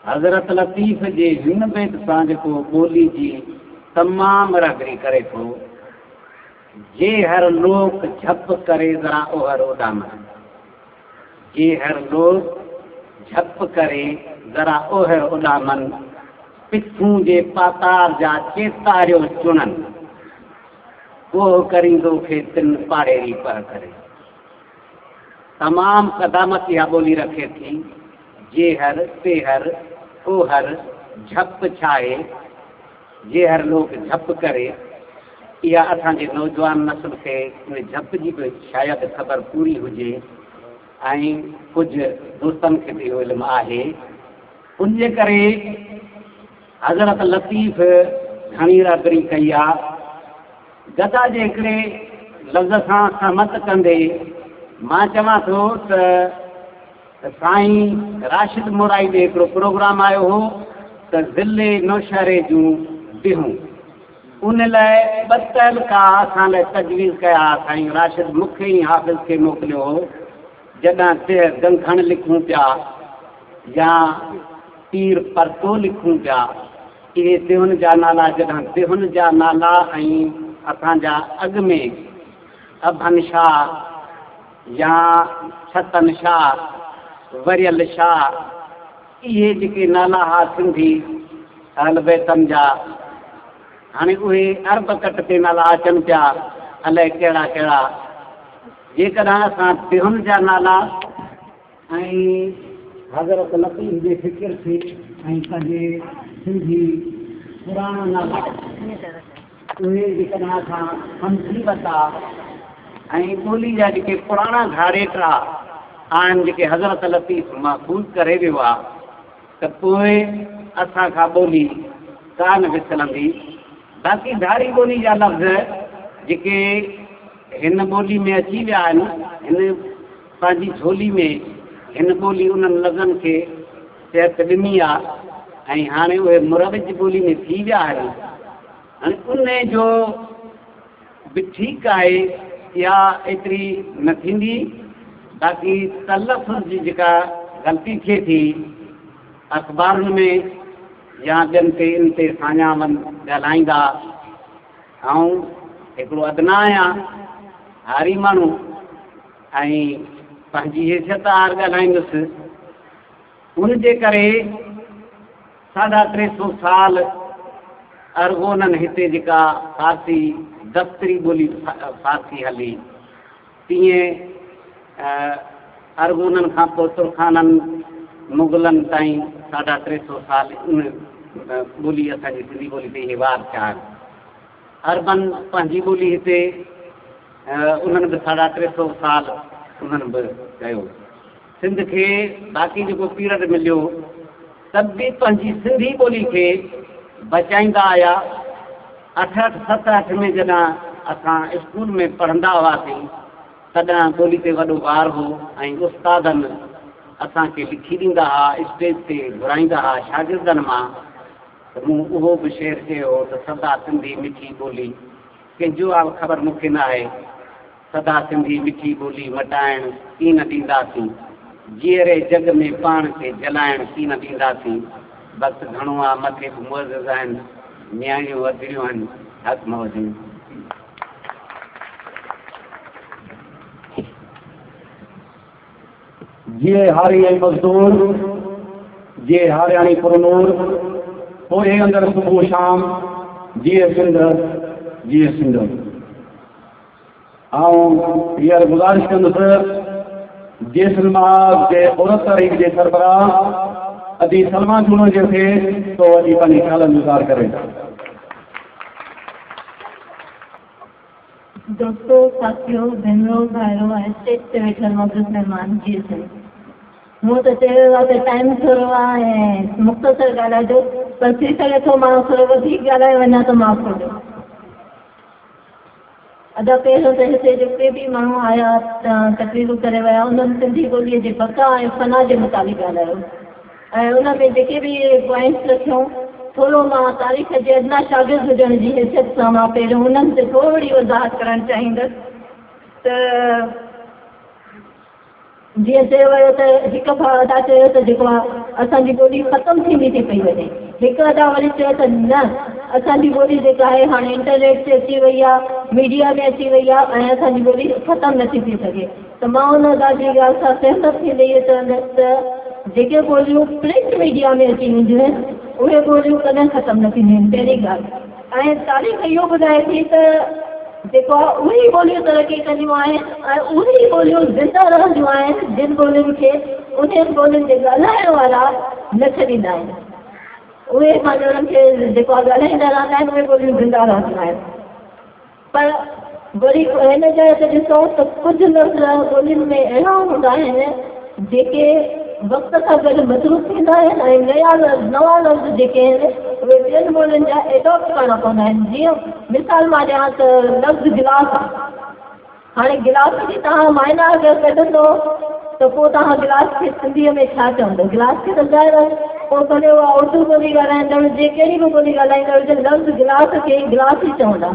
हज़रत लतीफ़ जे हिन बैत सां जेको ॿोली जी तमामु रागरी करे थो, जे हर लोक झप करे ज़रा ओहर उॾामन, जे हर लोक झप करे ज़रा ओहर उॾामन। पिथूं जे पातार जा चेतारियो चुणन, उहो करींदो खे तिन पाड़ेरी पर करे। तमामु क़दामत इहा ॿोली रखे थी। जे हर तेहर ओहर झप छाए, जे हर लोक झप करे। इहा असांजे नौजवान नस्ल खे उन झप जी बि शायदि ख़बर पूरी हुजे ऐं कुझु दोस्तनि खे बि इहो इल्मु आहे। उनजे करे हज़रत लतीफ़ घणी रागरी कई आहे। गदा जे हिकिड़े लफ़्ज़ सां सहमत कंदे मां चवां थो त साईं राशिद मोराई जो हिकिड़ो प्रोग्राम आयो हो त ज़िले नौशहरे जूं बिहूं, उन लाइ ॿ तहलका असां लाइ तजवीज़ कया। साईं राशिद मूंखे ई हाफ़िज़ खे मोकिलियो हो। जॾहिं ते गंखण लिखूं पिया या तीर परतो लिखूं पिया, इहे तिहुन जा नाला जॾहिं तिहुन जा नाला ऐं असांजा अॻु में अभन शाह या छतन शाह वरियल शाह इहे जेके नाला हुआ सिंधी अहल बैतनि जा हाणे उहे अरब कट ते नाला अचनि पिया अलाए कहिड़ा कहिड़ा जेकॾहिं असां तिहुन जा नाला ऐं हज़रत लतीफ़ जे फ़िकिर थी ऐं सॼे सिंधी पुराणा नाला उहे जेकॾहिं असां सम्झी वरिता ऐं ॿोली जा जेके पुराणा घारेटा आहिनि जेके हज़रत लतीफ़ महफ़ूज़ करे वियो आहे त पोइ असां खां ॿोली कान विसरंदी। बाक़ी धारी ॿोली जा लफ़्ज़ जेके हिन ॿोली में अची विया आहिनि हिन पंहिंजी झोली में हिन ॿोली उन्हनि लफ़्ज़नि खे सिहत ॾिनी आहे ऐं हाणे उहे मुरविज ॿोली में थी विया आहिनि। हाणे उन जो बि ठीकु आहे या एतिरी न थींदी। बाक़ी तलफ़ुज़ जी जेका ग़लती थिए थी अख़बारुनि में या ॿियनि ते इन ते साञावन ॻाल्हाईंदा ऐं हिकिड़ो अदना आहियां हारी माण्हू ऐं पंहिंजी हैसियत हार ॻाल्हाईंदुसि उनजे करे 350 साल अरगोननि हिते जेका फारसी दफ़्तरी ॿोली फारसी हली तीअं अरगोननि खां पोइ तुर्खाननि मुग़लनि ताईं 350 साल उन ॿोली असांजी सिंधी ॿोली ते इहे वार थिया आहिनि। अरबन पंहिंजी ॿोली हिते उन्हनि बि 350 साल उन्हनि बि कयो। सिंध खे बाक़ी जेको पीरियड मिलियो तब बि पंहिंजी सिंधी ॿोली खे बचाईंदा आया। 88 में जॾहिं असां स्कूल में पढ़ंदा हुआसीं तॾहिं ॿोली ते वॾो वार हो ऐं उस्तादनि असांखे लिखी ॾींदा हुआ स्टेज ते घुराईंदा हुआ शागिर्दनि मां त मूं उहो बि शेर चयो हो त सदा सिंधी मिठी ॿोली कंहिंजो आहे ख़बर मूंखे न आहे। सदा सिंधी मिठी ॿोली मटाइण की न ॾींदासीं जीअरे जग में पाण खे जलाइण की न ॾींदासीं। बसि घणो आहे मथे बि मुअज़्ज़िज़ आहिनि न्याणियूं वधिरियूं आहिनि हक़ मौजूं। जिए हारी ऐं मज़दूर जिए हारियाणी पुरनूर पोइ अंदर सुबुह शाम जिए सिंध जिए सिंध। ऐं हींअर गुज़ारिश कंदुसि जैसलमार जे औरत तारीख़ जे सरबराह अदी सलमा चूनो जे थे तो अॼु पंहिंजी ख़्यालनि गुज़ार करे। दोस्तों साथियों भेनरों भाइरों ऐं स्टेज ते वेठल मौजूद महिमान जी मूं त चयो आहे त टाइम थोरो आहे ऐं मुख़्तसर ॻाल्हाइजो पर थी सघे थो मां थोरो वधीक ॻाल्हाए वञा त माफ़ कजो। अदा पहिरियों त हिते जेके बि माण्हू आया तकरीरूं करे विया उन्हनि सिंधी ॿोलीअ जे बका ऐं फना जे मुताबिक़ ॻाल्हायो ऐं उन में जेके बि पॉइंट्स रखियूं थोरो मां तारीख़ जे अदना शागिर्द हुजण जी हैसियत सां मां पहिरियों उन्हनि ते थोरी वज़ाहत करणु चाहींदसि त जीअं चयो वियो त हिकु अदा चयो त जेको आहे असांजी ॿोली ख़तमु थींदी थी पई वञे। हिकु अदा वरी चयो त न असांजी ॿोली जेका आहे हाणे इंटरनेट ते अची वई आहे मीडिया में अची वई आहे ऐं असांजी ॿोली ख़तमु नथी थी सघे। त मां उन अदा जी ॻाल्हि सां सहमत थींदे इहे चवंदसि त जेके ॿोलियूं प्रिंट मीडिया में अची वेंदियूं आहिनि उहे ॿोलियूं कॾहिं ख़तमु न थींदियूं आहिनि पहिरीं ॻाल्हि। ऐं तारीख़ इहो ॿुधाए थी त जेको आहे उहे ॿोलियूं तरक़ी कंदियूं आहिनि ऐं उहे ॿोलियूं ज़िंदा रहंदियूं आहिनि जिन ॿोलियुनि खे उन्हनि ॿोलियुनि जे ॻाल्हाइण वारा न छॾींदा आहिनि। उहे पंहिंजे उन्हनि खे जेको आहे ॻाल्हाईंदा रहंदा आहिनि उहे ॿोलियूं ज़िंदा रहंदियूं आहिनि। पर वरी हिन जाइ ते ॾिसो त कुझु लफ़्ज़ ॿोलियुनि में अहिड़ा हूंदा आहिनि जेके वक़्त सां गॾु मज़रूफ़ थींदा आहिनि ऐं नवां लफ़्ज़ जेके आहिनि उहे ॿियनि ॿोलियुनि जा एडॉप्ट करणा पवंदा आहिनि। जीअं मिसाल मां ॾियां त लफ़्ज़ गिलास आहे। हाणे गिलास जी तव्हां माइना अगरि कढंदो त पोइ तव्हां गिलास खे सिंधीअ में छा चवंदो? गिलास खे त ज़ाहिर पोइ भले उहा उर्दू ॿोली ॻाल्हाईंदड़ जे कहिड़ी बि ॿोली ॻाल्हाईंदड़ हुजे लफ़्ज़ गिलास खे गिलास ई चवंदा।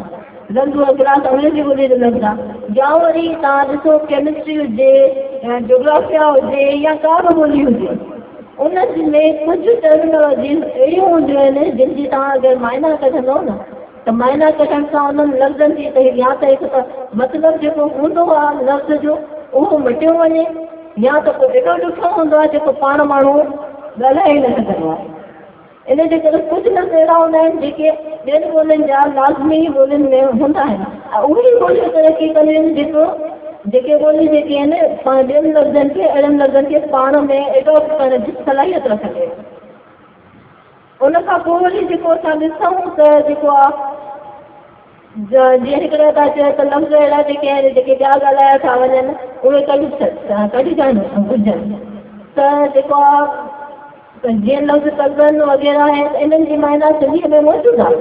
लफ़्ज़ उहा गिलास अंग्रेज़ी ॿोली जो लफ़्ज़ आहे। या वरी तव्हां ॾिसो केमिस्ट्री हुजे या जोग्राफिया हुजे या का बि ॿोली हुजे उन में कुझु टर्मिनोलॉजीज़ अहिड़ियूं हूंदियूं आहिनि जिन जी तव्हां अगरि माइना कढंदो न त माइना कढण सां उन्हनि लफ़्ज़नि जी त या त हिकु त मतिलबु जेको हूंदो आहे लफ़्ज़ जो उहो मिटियो वञे, या त पोइ एॾो ॾुखो हूंदो आहे जेको पाण माण्हू ॻाल्हाए न सघंदो आहे। इन जे करे कुझु लफ़्ज़ अहिड़ा हूंदा आहिनि जेके ॿियनि ॿोलियुनि जा लाज़मी ॿोलियुनि में हूंदा आहिनि ऐं उहे ॿोलियूं तरक़ी कंदियूं आहिनि जेके ॿोलियूं जेके आहिनि पाण ॿियनि लफ़्ज़नि खे अहिड़नि लफ़्ज़नि खे पाण में एॾो सलाहियत रखंदियूं आहिनि। उन खां पोइ वरी जेको असां ॾिसूं त जेको आहे जीअं हिकिड़े था चयो त लफ़्ज़ अहिड़ा जेके आहिनि जेके ॿिया ॻाल्हाया था वञनि उहे कढी कढिजनि घुरिजनि। त जेको आहे जीअं लफ़्ज़ कज़न वग़ैरह आहिनि इन्हनि जी माइना सिंधीअ में मौजूदु आहे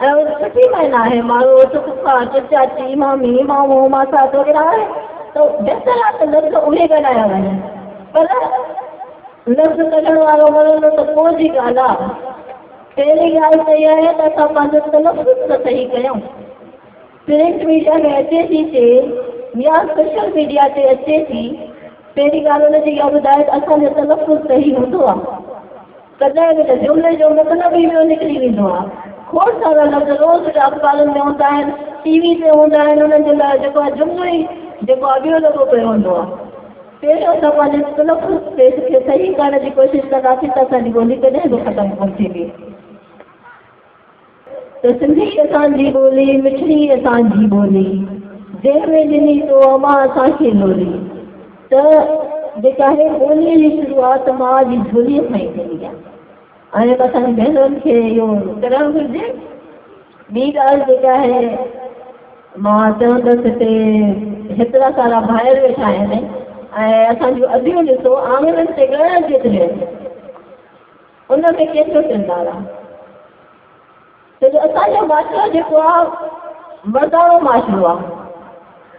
ऐं सुठी माइना आहे। माण्हू फुफा चाची मामी मामो मासा वग़ैरह आहे त बहितर आहे त लफ़्ज़ उहे ॻाल्हाया वञनि। पर लफ़्ज़ कढण वारो वणंदो त पोइ जी ॻाल्हि आहे। पहिरीं ॻाल्हि त इहा आहे त असां पंहिंजो तलफ़ुज़ त सही कयूं। प्रिंट मीडिया में अचे थी या सोशल मीडिया ते अचे थी, पहिरीं ॻाल्हि हुनजी इहा ॿुधाए त असांजो तलफ़ुज़ सही हूंदो आहे। कॾहिं बि त जुमिले जो मतिलबु ई ॿियो निकिरी वेंदो आहे। खोड़ सारा लफ़्ज़ रोज़ अख़बारुनि में हूंदा आहिनि, टीवी ते हूंदा आहिनि, हुननि जे लाइ जेको आहे जुमिलो ई जेको आहे ॿियो लॻो पियो हूंदो आहे। पहिरियों असां पंहिंजे तलफ़ुज़ खे सही करण जी कोशिशि कंदासीं त असांजी ॿोली कॾहिं बि ख़तमु कोन थींदी। त सिंधी असांजी ॿोली मिठड़ी असांजी ॿोली, जंहिंमें ॾिनी तो अमां असांखे लोली। त जेका आहे ॿोलीअ जी शुरूआत मां जी झोलीअ खां ई थींदी आहे ऐं असांजी भेनरुनि खे इहो करणु घुरिजे। ॿी ॻाल्हि जेका आहे मां चवंदसि हिते हेतिरा सारा ॿाहिरि वेठा आहिनि ऐं असांजूं अदियूं ॾिसो आंगननि ते ॻणण जेतिरियूं आहिनि, उन में केतिरो किरदारु आहे। छो जो असांजो माशरो जेको आहे मर्दाणो माशरो आहे।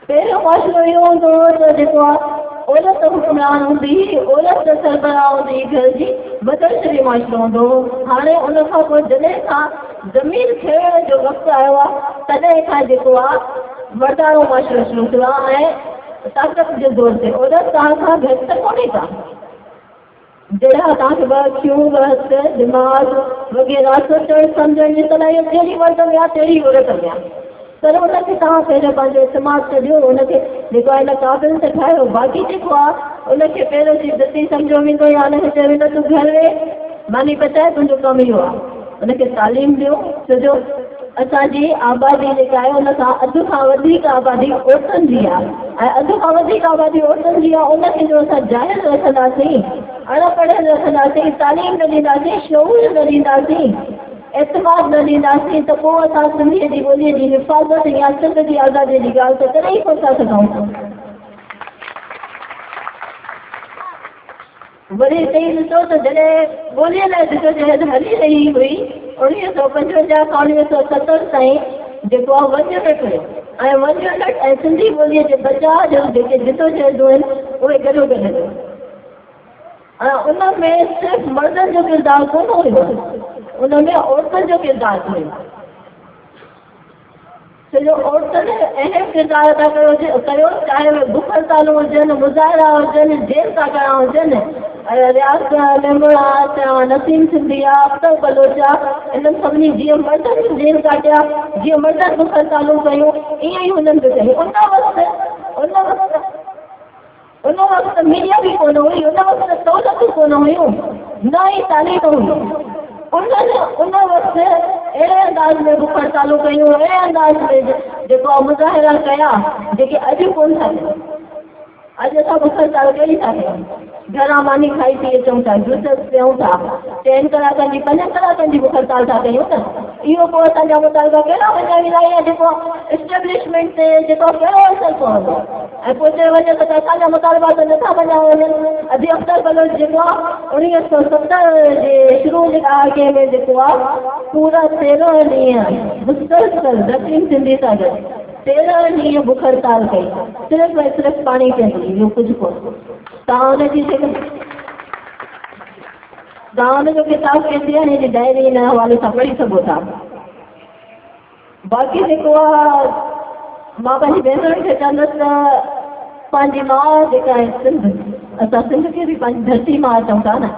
पहिरियों माशरो इहो हूंदो हो त जेको आहे औरत हुक्मरान हूंदी, औरत सरबराह हूंदी घर जी, बदलशरी माशरो हूंदो हो। हाणे उन खां पोइ जॾहिं खां ज़मीन खेड़ण जो वक़्तु आयो आहे तॾहिं खां जेको आहे मर्दाणो माशरो शुरू थियो आहे ऐं ताक़त जे ज़ोर ते औरत तव्हां खां घटि त कोन्हे का। जहिड़ा तव्हांखे ॿ अखियूं ॿ हथ दिमाग़ वग़ैरह सोचण सम्झण जी सलाहियत जहिड़ी मर्द में आहे तहिड़ी औरत में आहे। पर उनखे तव्हां पहिरियों पंहिंजो इस्तेमालु करियो, उनखे जेको आहे हिन क़ाबिल ते ठाहियो। बाक़ी जेको आहे उनखे पहिरियों जी दती सम्झो वेंदो या उनखे चयो वेंदो तूं घर वेह मानी पचाए, तुंहिंजो कमु इहो आहे। उनखे तालीम ॾियो, छो जो असांजी आबादी जेका आहे उन खां अधु खां वधीक आबादी औरतुनि जी आहे ऐं अधु खां वधीक आबादी औरतुनि जी आहे। उनखे जो असां जाहिल रखंदासीं, अणपढ़ियल रखंदासीं, तालीम न ॾींदासीं, शऊर न ॾींदासीं, एतमाद न ॾींदासीं त पोइ असां सिंधीअ जी ॿोलीअ जी हिफ़ाज़त या सिंध जी आज़ादीअ जी ॻाल्हि त करे ई कोन था सघूं। वरी चई ॾिसो त जॾहिं ॿोलीअ लाइ जदोजहद हली रही हुई 1955 खां 1970 ताईं जेको आहे वंजट कयो ऐं वंजट ऐं सिंधी ॿोलीअ जे बचाव जो जेके जदोजहदूं आहिनि उहे गॾो गॾु आहिनि ऐं उन में सिर्फ़ु मर्दनि जो किरदारु कोन हुयो, उन में औरतुनि जो किरदारु हुयो। छो जो औरतुनि अहम किरदारु अदा कयो, चाहे उहे बुख हड़तालूं हुजनि, मुज़ाहिरा हुजनि, जेल था करणा हुजनि, रियाज़ मेमोरा नसीम सिंधिया, अख्तर बलोचा, इन्हनि सभिनी जीअं मर्दनि जेल काटिया, जीअं मर्दनि बुख हड़तालूं कयूं, ईअं ई हुननि बि कयूं। उन वक़्तु मीडिया बि कोन हुई, उन वक़्तु सहूलियतूं कोन हुयूं, न ई तालीम हुई। उन वक़्तु अहिड़े अंदाज़ में बुख हड़तालूं कयूं, अहिड़े अंदाज़ में जेको आहे मुज़ाहिरा कया जेके अॼु कोन था कयूं। अॼु असां बुख हड़ताल कहिड़ी था कयूं, घरां मानी खाई थी अचूं था, जूस पियूं था, 3 कलाकनि जी 5 कलाकनि जी बुख हड़ताल था कयूं न। इहो पोइ असांजा मुतालबा कहिड़ा वञा विलाई आहे जेको एस्टेब्लिशमेंट ते जेको कहिड़ो असरु पवंदो ऐं पोइ चयो वञे त असांजा मुतालबा त नथा वञा वञनि। अॼु अख्तर बलोच जेको आहे 1970 जे शुरू जे ॾहाके में जेको आहे पूरा 13 ॾींहं मुस्तक़िल दक्षिण सिंधी सां गॾु 13 ॾींहं बुख हड़ताल कई, सिर्फ़ु ऐं सिर्फ़ु पाणी पीअंदी, इहो कुझु कोन। तव्हां हुनजी तव्हां हुनजो किताबु कंदी आहे हिनजी डायरी हिन हवाले सां पढ़ी सघो था। बाक़ी जेको आहे मां पंहिंजी भेनरुनि खे चवंदसि त पंहिंजी माउ जेका आहे सिंध, असां सिंध खे बि पंहिंजी धरती मां अचूं था न,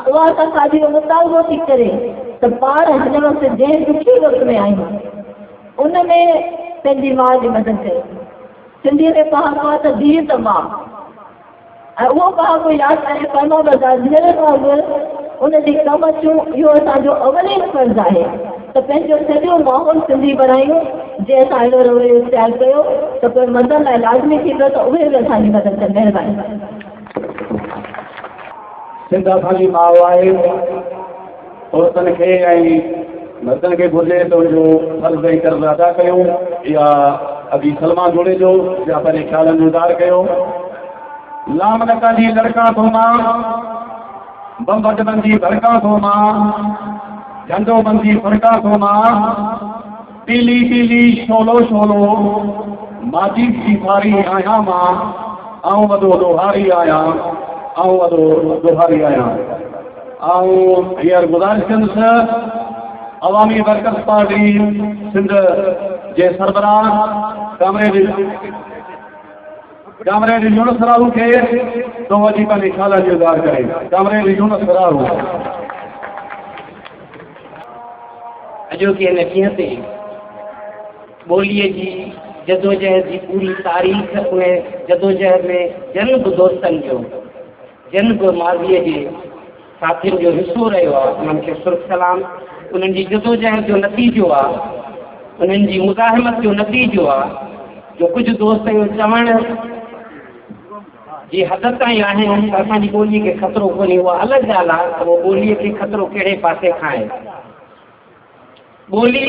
उहा असां साॼी जो मुतालबो थी करे त पाण हिन वक़्तु जंहिं दुखी वक़्त में आहियूं उन में पंहिंजी माउ जी मदद कई। सिंधीअ में कहावत आहे त धीअ त माउ, ऐं उहो कहावतो यादि करे परमा बाज़ार धीअर खां बि उनजी कमु अचूं, इहो असांजो अवलीन फर्ज़ आहे त पंहिंजो सॼो माहौल सिंधी बणायूं। जे असां अहिड़ो रवैयो इख़्तियार कयो त पोइ मदद लाइ लाज़मी थींदो त उहे बि असांजी मदद कनि। महिरबानी। सिंध असांजी माउ आहे, औरतुनि खे ऐं मर्दनि खे घुर्जे त हुनजो फर्ज़ ऐं कर्ज़ अदा कयूं। या अभी सलमा जोड़े जो या पंहिंजे ख़्यालनि जो इज़हार कयो। लाम नका जी लड़का थो मां, बम बटन जी भड़का थो मां, झंडो बंदी फड़का थो मां, पीली पीली शोलो शोलो माजीद जी सारी आहियां मां, आऊं वॾो लोहारी आहियां, आऊं वॾो लोहारी आहियां। ऐं हींअर गुज़ारिश कंदुसि अवामी वर्कर्स पार्टी सिंध जे सरबराह कामरेड यूनुस राहू खे तो वधी पंहिंजे ख़्याल जो इज़हार करे। कामरेड यूनुस राहू। अॼोके हिन ॾींहं ते ॿोलीअ जी जदोजहद जी पूरी तारीख़, उन जदोजहद में जनब दोस्तनि जो, जनब माज़ीअ जे साथियुनि जो हिसो रहियो आहे, उन्हनि खे सुर्ख सलाम। उन्हनि जी जदोजहद जो नतीजो आहे, उन्हनि जी मुज़ाहिमत जो नतीजो आहे जो कुझु दोस्त इहो चवण जी हद ताईं आहिनि त असांजी ॿोलीअ खे ख़तरो कोन्हे। उहा अलॻि ॻाल्हि आहे त उहो ॿोलीअ खे ख़तरो कहिड़े पासे खां आहे। ॿोली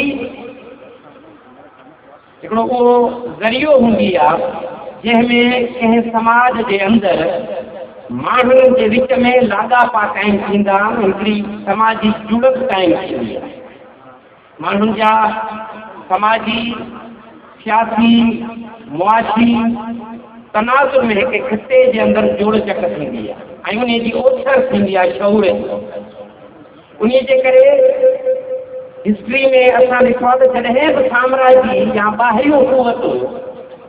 हिकिड़ो उहो ज़रियो हूंदी आहे जंहिंमें कंहिं समाज जे अंदरि माण्हुनि जे विच में लाॻापा क़ाइमु थींदा, हिकिड़ी समाजी जुड़त क़ाइमु थींदी आहे। माण्हुनि जा समाजी, सियासी, मुआशी तनाज़ुर में हिकु खिते जे अंदरि जोड़ चक थींदी आहे ऐं उन जी ओछर थींदी आहे शऊर जी। उन जे करे हिस्ट्री में असां ॾिठो आहे त जॾहिं बि साम्राजी या ॿाहिरियूं क़ुवतूं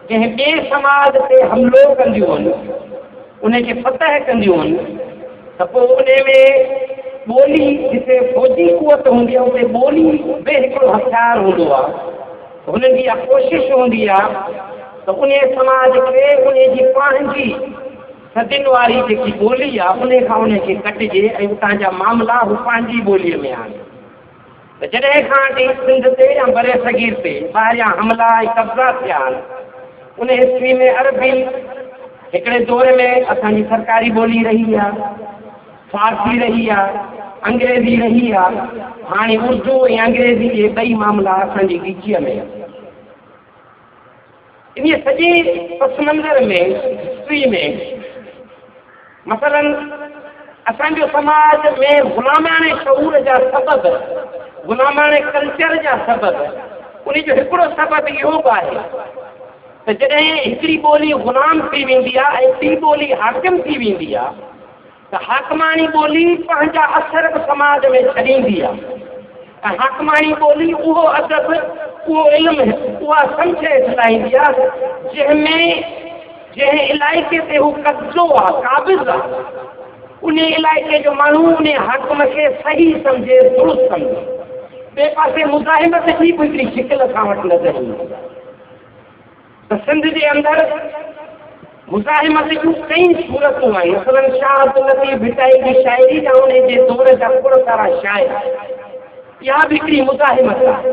कंहिं ॿिए समाज ते हमिलो कंदियूं आहिनि, उनखे फतह कंदियूं आहिनि, त पोइ उन में ॿोली जिते फ़ौजी क़ुवत हूंदी आहे उते ॿोली बि हिकिड़ो हथियार हूंदो आहे। हुननि जी इहा कोशिशि हूंदी आहे त उन समाज खे उन जी पंहिंजी सदियुनि वारी जेकी ॿोली आहे उन खां उनखे कटिजे ऐं उतां जा मामला हू पंहिंजी ॿोलीअ में आहिनि। त जॾहिं खां वठी सिंध ते या बरे सगीर ते ॿाहिरियां हमला ऐं कब्ज़ा थिया आहिनि, उन हिस्ट्री में अरबी हिकिड़े दौर में असांजी सरकारी ॿोली रही आहे, फारसी रही आहे, अंग्रेज़ी रही आहे। हाणे उर्दू ऐं अंग्रेज़ी जे ॿई मामला असांजी ॻिचीअ में आहिनि। इन सॼे पस मंज़र में हिस्ट्री में मसलन असांजो समाज में ग़ुलामाणे शऊर जा सबब, ग़ुलामाणे कल्चर जा सबब, उन जो हिकिड़ो सबब इहो बि आहे त जॾहिं हिकिड़ी ॿोली ग़ुलाम थी वेंदी आहे ऐं ॿी ॿोली हाकिम थी वेंदी आहे त हाकमाणी ॿोली पंहिंजा असर बि समाज में छॾींदी आहे ऐं हाकमाणी ॿोली उहो अदब, उहो इल्मु, उहा सम्झ लाहींदी आहे जंहिं इलाइक़े ते हू कब्ज़ो आहे, क़ाबिज़ आहे। उन इलाइक़े जो माण्हू उन हाकम खे सही सम्झे, दुरुस्त सम्झे। ॿिए पासे मुज़ाहिमत जी बि हिकिड़ी शिकिल सां वटि नज़र ईंदी आहे। त सिंध जे अंदरि मुज़ाहिमत जूं कई सूरतूं आहिनि। मसलन शाह अब्दुल लतीफ़ भिटाई जी शाइरी जा उन जे दौर जा खोड़ सारा शाइर, इहा बि हिकिड़ी मुज़ाहिमत आहे।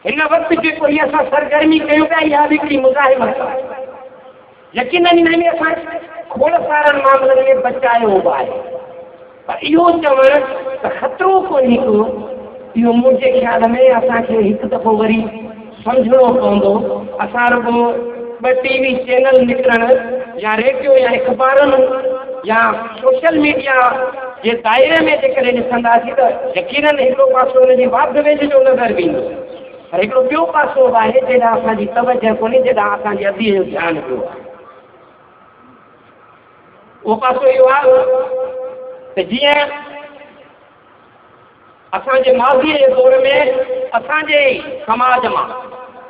हिन वक़्तु जेको इहा असां सरगर्मी कयूं पिया, इहा बि हिकिड़ी मुज़ाहिमत आहे। यकीननि हिन में असां खोड़ सारनि मामलनि में बचायो बि आहे, पर इहो चवणु त ख़तरो कोन्हे को, इहो मुंहिंजे ख़्याल में असांखे हिकु दफ़ो वरी सम्झणो पवंदो। असां रुॻो ॿ टीवी चैनल निकिरणु या रेडियो या अख़बारुनि या सोशल मीडिया जे दायरे में जेकॾहिं ॾिसंदासीं त यकीननि हिकिड़ो पासो हुनजी वाध वेझ जो नज़र बि ईंदो, पर हिकिड़ो ॿियो पासो बि आहे जेॾां असांजी तवजह कोन्हे, जेॾां असांजे अदीअ जो ध्यानु पियो आहे। उहो पासो इहो आहे त जीअं असांजे माज़ीअ जे दौर में असांजे समाज मां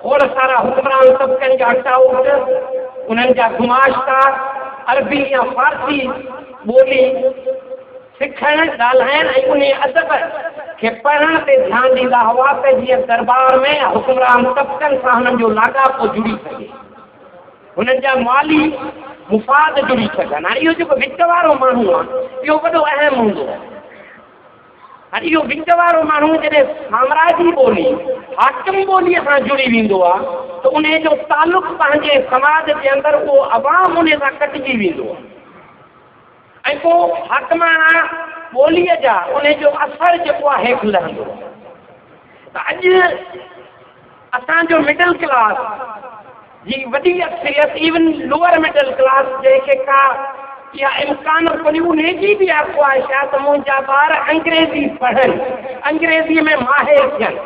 खोड़ सारा हुक्मरान तबक़नि जा टाउट, उन्हनि जा गुमाश्ता अरबी या फारसी ॿोली सिखणु, ॻाल्हाइणु ऐं उन अदब खे पढ़ण ते ध्यानु ॾींदा हुआ त जीअं दरबार में हुकुमरान तबक़नि सां हुननि जो लाॻापो जुड़ी सघे, हुननि जा माली मुफ़ाद जुड़ी सघनि। हाणे इहो जेको विच वारो माण्हू आहे इहो वॾो अहम हूंदो आहे। हाणे इहो विच वारो माण्हू जॾहिं साम्राजी ॿोली हाकिम ॿोलीअ सां जुड़ी वेंदो आहे त उन जो तालुक़ु पंहिंजे समाज जे अंदरि उहो अवाम उन सां कटिजी वेंदो आहे ऐं पोइ हाकिमाना ॿोलीअ जा उन जो असरु जेको आहे हेठि लहंदो आहे। त अॼु असांजो मिडल क्लास जी वॾी अक्सरियत इवन लोअर मिडल क्लास जंहिंखे का या इम्कान कोन्हे उनजी बि ख़्वाहिश आहे त मुंहिंजा ॿार अंग्रेज़ी पढ़नि, अंग्रेज़ीअ में माहिर थियनि।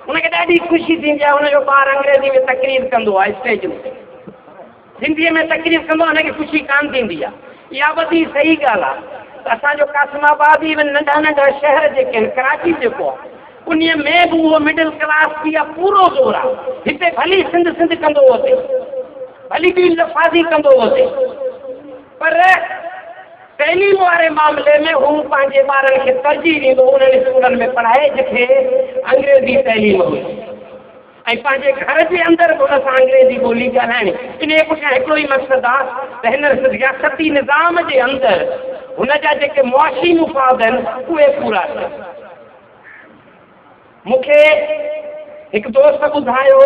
उनखे ॾाढी ख़ुशी थींदी आहे, हुनजो ॿार अंग्रेज़ी में तकरीर कंदो आहे स्टेज में, सिंधीअ में तकरीर कंदो आहे, हुनखे ख़ुशी कान थींदी आहे। इहा वॾी सही ॻाल्हि आहे। त असांजो कासिमाबाद इवन नंढा नंढा शहर जेके आहिनि, कराची जेको आहे उन में बि उहो मिडल क्लास बि आहे, पूरो ज़ोर आहे। हिते भली सिंध कंदो हुओ, भली बि लफ़ाज़ी कंदो हुओ, पर तइलीम वारे मामले में हू पंहिंजे ॿारनि खे तरजीह ॾींदो उन्हनि स्कूलनि में पढ़ाए जिथे अंग्रेज़ी तइलीम हुई ऐं पंहिंजे घर जे अंदरि बि हुन सां अंग्रेज़ी ॿोली ॻाल्हाइणी। इन जे पुठियां हिकिड़ो ई मक़सदु आहे त हिन रियासती निज़ाम जे अंदरि हुन जा जेके मुआशी मुफ़ाद आहिनि उहे पूरा थियनि। मूंखे हिकु दोस्त ॿुधायो,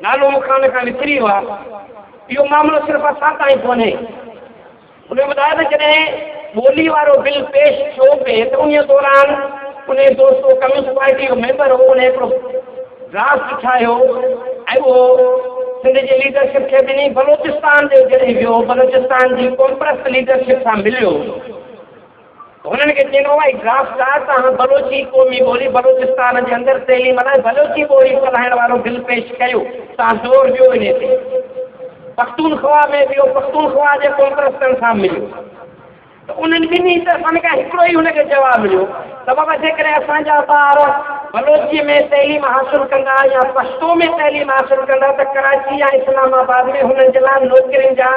नालो मूंखां हुन खां विसरी वियो आहे, इहो मामिलो सिर्फ़ु असां ताईं कोन्हे। उन ॿुधायो त जॾहिं ॿोली वारो बिल पेश थियो पिए त उन दौरान उन दोस्त कम्यूनिस्ट पार्टी जो मेंबर हो, उन हिकिड़ो ड्राफ्ट ठाहियो ऐं उहो सिंध जे लीडरशिप खे ॾिनी। बलोचिस्तान जो जॾहिं वियो, बलोचिस्तान जी कॉम्प्रेस लीडरशिप सां मिलियो, हुननि खे चइनो भाई ड्राफ्ट आहे, तव्हां बलोची क़ौमी ॿोली बलोचिस्तान जे अंदरि तइलीम लाइ बलोची ॿोली पढ़ाइण वारो बिल पेश कयो, तव्हां ज़ोर ॾियो इन ते। पख्तूनख्वा में वियो, पख्तूनख्वा जे कॉम्प्रेसनि सां मिलियो, त उन्हनि ॿिन्ही तरफ़नि खां हिकिड़ो ई हुनखे जवाबु मिलियो त बाबा जेकॾहिं असांजा ॿार बलोचीअ में तइलीम हासिलु कंदा या पश्तो में तइलीम हासिलु कंदा त कराची या इस्लामाबाद में हुननि जे लाइ नौकिरियुनि जा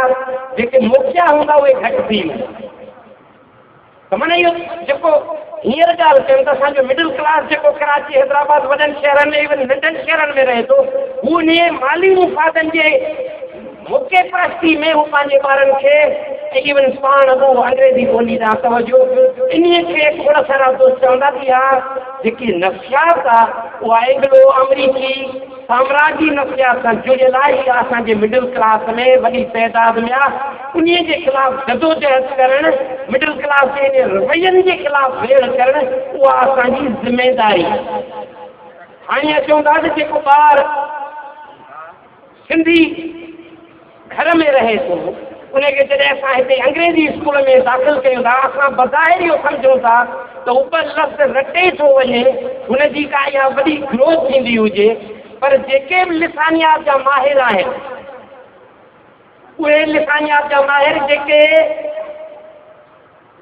जेके मौक़िया हूंदा उहे घटि थी वेंदा। त माना इहो जेको हींअर ॻाल्हि कयूं त असांजो मिडल क्लास जेको कराची हैदराबाद वॾनि शहरनि में इवन नंढनि शहरनि में रहे थो, हू इन माली मुफ़ादनि जे मौक़े परस्ती में हू पंहिंजे ॿारनि खे इवन पाण उहो अंग्रेज़ी ॿोली ॾांहुं तवजो इन खे खोड़ सारा दोस्त चवंदा कि हा जेकी नफ़्सियात आहे उहा एंग्लो अमरीकी साम्राजी नफ़्सियात सां जुड़ियल आहे। इहा असांजे मिडल क्लास में वॾी तइदाद में आहे। उन जे ख़िलाफ़ जदोजहद करणु, मिडल क्लास जे रवैयनि जे ख़िलाफ़ वेड़ करणु, उहा असांजी ज़िमेदारी। हाणे अचूं था त जेको ॿार सिंधी घर में रहे थो उनखे जॾहिं असां हिते अंग्रेज़ी स्कूल में दाख़िल कयूं था, असां बज़ाहिर इहो सम्झूं था त ऊपर लफ़्ज़ रटे थो वञे, हुनजी का इहा वॾी ग्रोथ थींदी हुजे, पर जेके बि लिसानियात जा माहिर आहिनि उहे लिसानियात जा माहिर जेके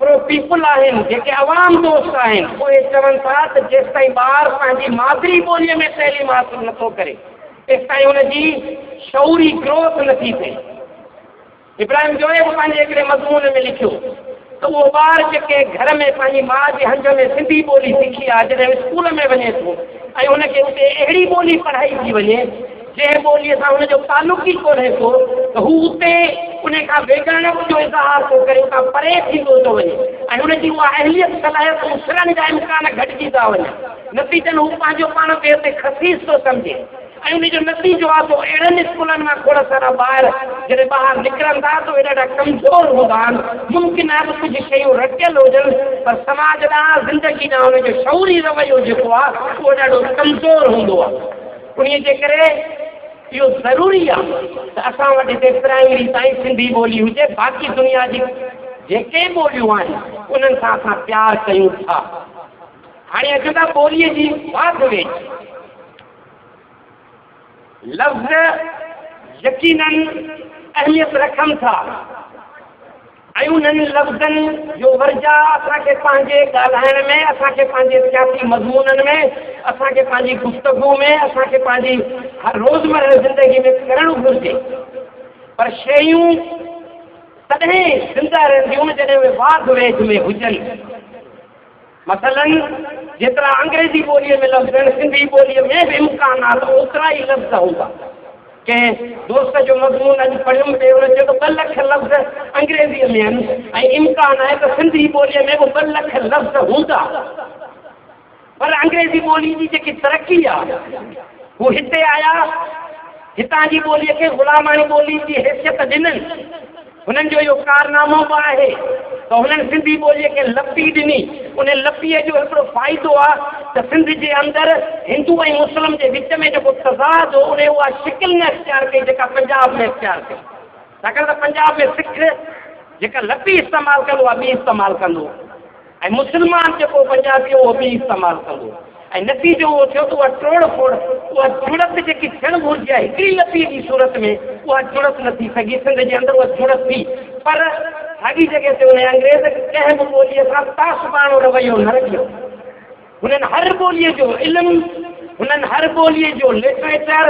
प्रो पीपुल आहिनि, जेके अवाम दोस्त आहिनि, उहे चवनि था त जेसि ताईं ॿार पंहिंजी मादरी ॿोलीअ में तइलीम हासिलु नथो करे तेसि ताईं हुनजी शऊरी ग्रोथ नथी थिए। इब्राहिम जोए बि पंहिंजे हिकिड़े मज़मून में लिखियो त उहो ॿार जेके घर में पंहिंजी माउ जे हंज में सिंधी ॿोली सिखी आहे, जॾहिं स्कूल में वञे थो ऐं हुनखे उते अहिड़ी ॿोली पढ़ाई थी वञे जंहिं ॿोलीअ सां हुनजो तालुक़ु ई कोन्हे को, त हू उते उन खां वेगण जो इज़हार थो करे, उतां परे थींदो थो वञे ऐं हुनजी उहा अहलियत सलाहियत उछड़ण जा इम्कान घटिजी था वञनि। नतीजनि हू पंहिंजो पाण खे उते खसीस थो सम्झे ऐं उनजो नतीजो आहे त अहिड़नि स्कूलनि मां खोड़ सारा ॿार जॾहिं ॿाहिरि निकिरनि था त उहे ॾाढा कमज़ोर हूंदा आहिनि। मुमकिन आहे त कुझु शयूं रटियल हुजनि, पर समाज ॾांहुं ज़िंदगी ॾांहुं हुनजो शऊरी रवैयो जेको आहे उहो ॾाढो कमज़ोर हूंदो आहे। उन जे करे इहो ज़रूरी आहे त असां वटि हिते प्राइमरी ताईं सिंधी ॿोली हुजे, बाक़ी दुनिया जी जेके ॿोलियूं आहिनि उन्हनि सां असां प्यार कयूं था। हाणे अचूं था ॿोलीअ जी वाध वेझ। लफ़्ज़ यकीनन अहमियत रखनि था ऐं उन्हनि लफ़्ज़नि जो वर्जा असांखे पंहिंजे ॻाल्हाइण में, असांखे पंहिंजे सियासी मज़मूननि में, असांखे पंहिंजी गुफ़्तगू में, असांखे पंहिंजी हर रोज़मर्रा ज़िंदगी में करणु घुरिजे। पर शयूं तॾहिं ज़िंदा रहंदियूं जॾहिं उहे वाध वेझ में हुजनि। मसलन जेतिरा अंग्रेजी ॿोलीअ में लफ़्ज़ आहिनि, सिंधी ॿोलीअ में बि इम्कान आहे त ओतिरा ई लफ़्ज़ हूंदा। कंहिं दोस्त जो मज़मून अॼु पढ़ियुमि पियो, हुन चयो त 2 लख लफ़्ज़ अंग्रेज़ीअ में आहिनि ऐं इम्कान आहे त सिंधी ॿोलीअ में बि 2 लख लफ़्ज़ हूंदा। पर अंग्रेज़ी ॿोली जी जेकी तरक़ी आहे हू हिते आया, हितां जी ॿोलीअ खे ग़ुलामाणी ॿोली जी हैसियत ॾिननि। हुननि जो इहो कारनामो बि आहे त हुननि सिंधी ॿोलीअ खे लपी ॾिनी। उन लपीअ जो हिकिड़ो फ़ाइदो आहे त सिंध जे अंदरि हिंदू ऐं मुस्लिम जे विच में जेको तज़ाद हो उन उहा शिकिल न इख़्तियार कई जेका पंजाब में इख़्तियार कई। छाकाणि त पंजाब में सिख जेका लपी इस्तेमालु कंदो आहे ॿी इस्तेमालु कंदो, ऐं मुस्लमान जेको पंजाबी उहो बि इस्तेमालु कंदो, ऐं नतीजो उहो थियो त उहा तोड़ फोड़, उहा जुड़त जेकी थियणु घुरिजे आहे हिकिड़ी लपी जी सूरत में उहा जुड़त न थी सघी। सिंध जे अंदरि उहा जुड़त थी, पर साॻी जॻह ते उन अंग्रेज़ कंहिं बि ॿोलीअ सां तासबाणो रवैयो न रखियो। हुननि हर ॿोलीअ जो इल्मु, हुननि हर ॿोलीअ जो लिटरेचर,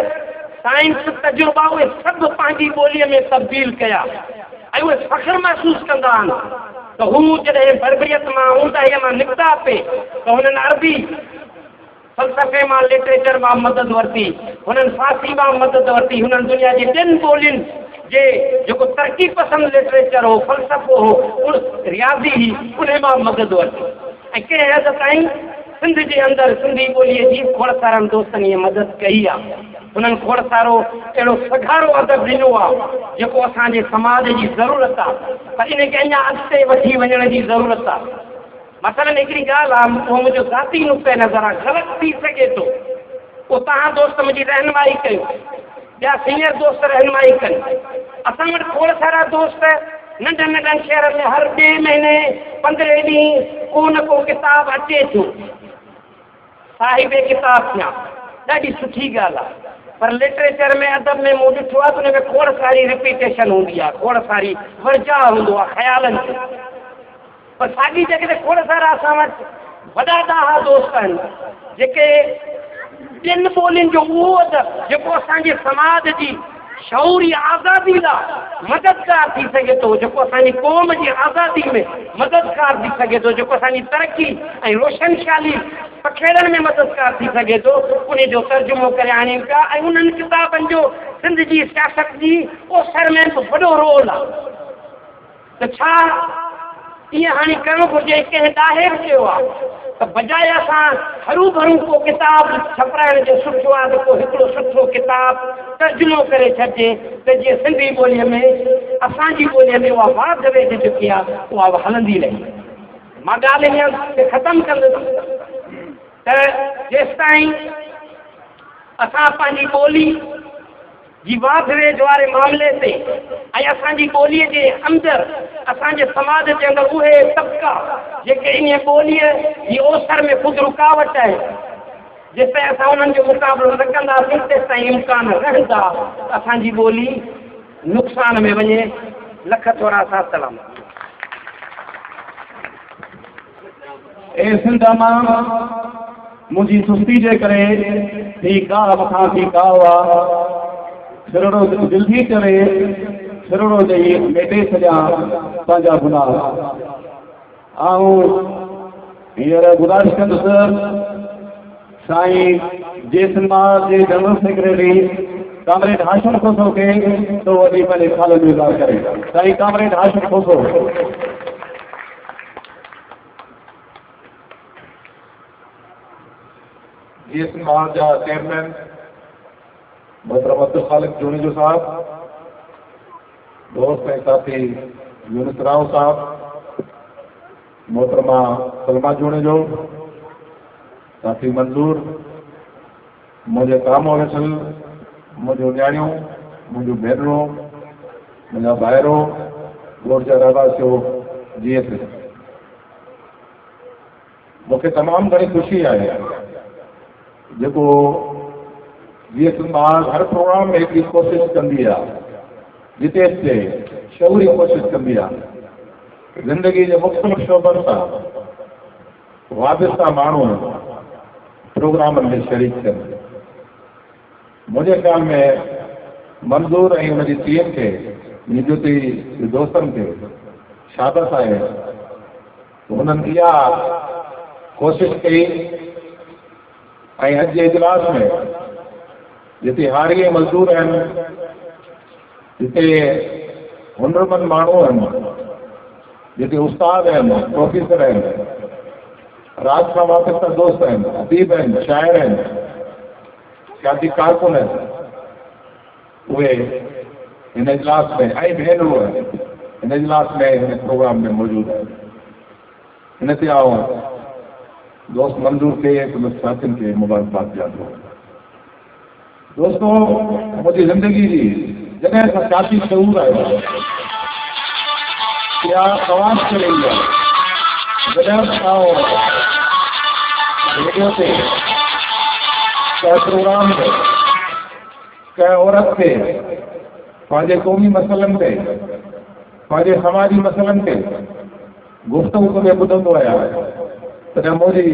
साइंस, तजुर्बा उहे सभु पंहिंजी ॿोलीअ में तब्दील कया ऐं उहे फ़ख्रु महसूसु कंदा आहिनि त हू जॾहिं बर्बरियत मां ऊंदाहीअ मां निकिता पे त हुननि अरबी फ़लसफ़े मां, लिटरेचर मां मदद वरिती, हुननि फ़ारसी मां मदद वरिती, हुननि दुनिया जी 2 ॿोलियुनि जे जेको तरक़ी पसंदि लिटरेचर हो, फ़लसफ़ो हो, रियाज़ी ही, उन मां मदद वरिती। ऐं कंहिं हद ताईं सिंध जे अंदरि सिंधी ॿोलीअ जी खोड़सारनि दोस्तनि इहा मदद कई आहे। हुननि खोड़सारो अहिड़ो सघारो अदब ॾिनो आहे जेको असांजे समाज जी ज़रूरत आहे, पर इनखे अञा अॻिते वठी वञण जी ज़रूरत आहे। मसलन हिकिड़ी ॻाल्हि आहे, उहो मुंहिंजो ज़ाती नुक़्ते नज़र आहे, ग़लति थी सघे थो, पोइ तव्हां दोस्त मुंहिंजी रहनुमाई कयो, ॿिया सीनियर दोस्त रहनुमाई कनि। असां वटि खोड़ सारा दोस्त नंढनि नंढनि शहरनि में हर 2 महीने 15 ॾींहं को न को किताब अचे थो, साहिबे किताब थिया, ॾाढी सुठी ॻाल्हि आहे। पर लिटरेचर में, अदब में मूं ॾिठो आहे त हुन में खोड़ सारी रिपीटेशन हूंदी आहे, खोड़ सारी वर्जा हूंदो आहे ख़्यालनि ते। पर साॻी जॻह ते खोड़ सारा असां वटि वॾा ॾाहा दोस्त आहिनि जेके 2 ॿोलियुनि जो उहो अदब जेको असांजे समाज जी शऊरी आज़ादी लाइ मददगार थी सघे थो, जेको असांजी क़ौम जी आज़ादी में मददगार थी सघे थो, जेको असांजी तरक़ी ऐं रोशनशाली पखेड़नि में मददगार थी सघे थो, उन जो तर्जुमो करे आणीनि पिया। ऐं उन्हनि किताबनि जो सिंध जी सियासत जी ओसर में बि वॾो रोल आहे। त छा ईअं हाणे करणु घुरिजे? कंहिं ॾाहे बि चयो आहे त बजाए असां हरू भरू को किताब छपाइण जो सुठो आहे त को हिकिड़ो सुठो किताब तर्जुमो करे छॾिजे त जीअं सिंधी ॿोलीअ में, असांजी ॿोलीअ में उहा वाध वेझ जेकी आहे उहा हलंदी रहे। मां ॻाल्हि हीअं ख़तमु कंदुसि त जेसि ताईं असां पंहिंजी ॿोली जी वाध वेझ वारे मामले ते ऐं असांजी ॿोलीअ जे अंदरि, असांजे समाज जे अंदरि उहे तबिका जेके इन ॿोलीअ जी ओसर में ख़ुदि रुकावट आहे, जेसि ताईं असां उन्हनि जो मुक़ाबिलो न कंदासीं तेसि ताईं इम्कान रहंदा असांजी ॿोली नुक़सान में वञे। लख थोरा सा सलाम। ए सिंध मां मुंहिंजी सुस्ती जे करे ही का मथां थी का हुआ फिरड़ो दिल थी करे फिरड़ो ॾेई मेटे छॾियां पंहिंजा गुनाह। हींअर गुज़ारिश कंदुसि साईं जेसिन मां जे general secretary comrade Hashim Khoso खे तो वॾी पंहिंजे ख़ाल में इज़ार करे। साईं कामरेड हाशिम खोसो। जेसिन मां जा चेयरमैन मोहतरम अब्दुल खालिक जोनीजो साहब, दोस्त ऐं साथी यूनुस राव साहब, मोहतरमा सलमा जोनीजो, साथी मंजूर, मुंहिंजे काम वेठल मुंहिंजो न्याणियूं, मुंहिंजूं भेनरूं, मुंहिंजा ॿाहिरो ॻोठ जा रहवासियो, जीअं मूंखे तमामु घणी ख़ुशी आहे जेको जीअं मां हर प्रोग्राम में हिकिड़ी कोशिशि कंदी आहे, जिते हिते शौरी कोशिशि कंदी आहे ज़िंदगी जे मुख़्तलिफ़ शोबनि सां वाबिस्ता माण्हू प्रोग्रामनि में शरीक थियनि। मुंहिंजे ख़्याल में मंज़ूर ऐं हुनजी टीम खे, निजुती दोस्तनि खे शाबस आहे हुननि इहा कोशिश कई ऐं अॼु जे इजलास में जिते हारी मज़दूर आहिनि, जिते हुनरमंद माण्हू आहिनि, जिते उस्ताद आहिनि, प्रोफेसर आहिनि, राज खां वाक़िफ़ दोस्त आहिनि, अदीब आहिनि, शाइर आहिनि, सियासी कारकुन आहिनि, उहे हिन इजलास में ऐं भेनरूं हिन इजलास में हिन प्रोग्राम में मौजूदु आहिनि। हिन ते आउं दोस्त मंज़ूर खे साथियुनि खे मुबारकबाद ॾियां थो। दोस्तों, मुंहिंजी ज़िंदगी जी जॾहिं खां सियासी शऊर आहे या आवाज़ करे रही आहे, जॾहिं आउं रेडियो ते कंहिं प्रोग्राम ते कंहिं औरत खे पंहिंजे क़ौमी मसइलनि ते, पंहिंजे समाजी मसइलनि ते गुफ़्तगू करे ॿुधंदो आहियां, तॾहिं मुंहिंजी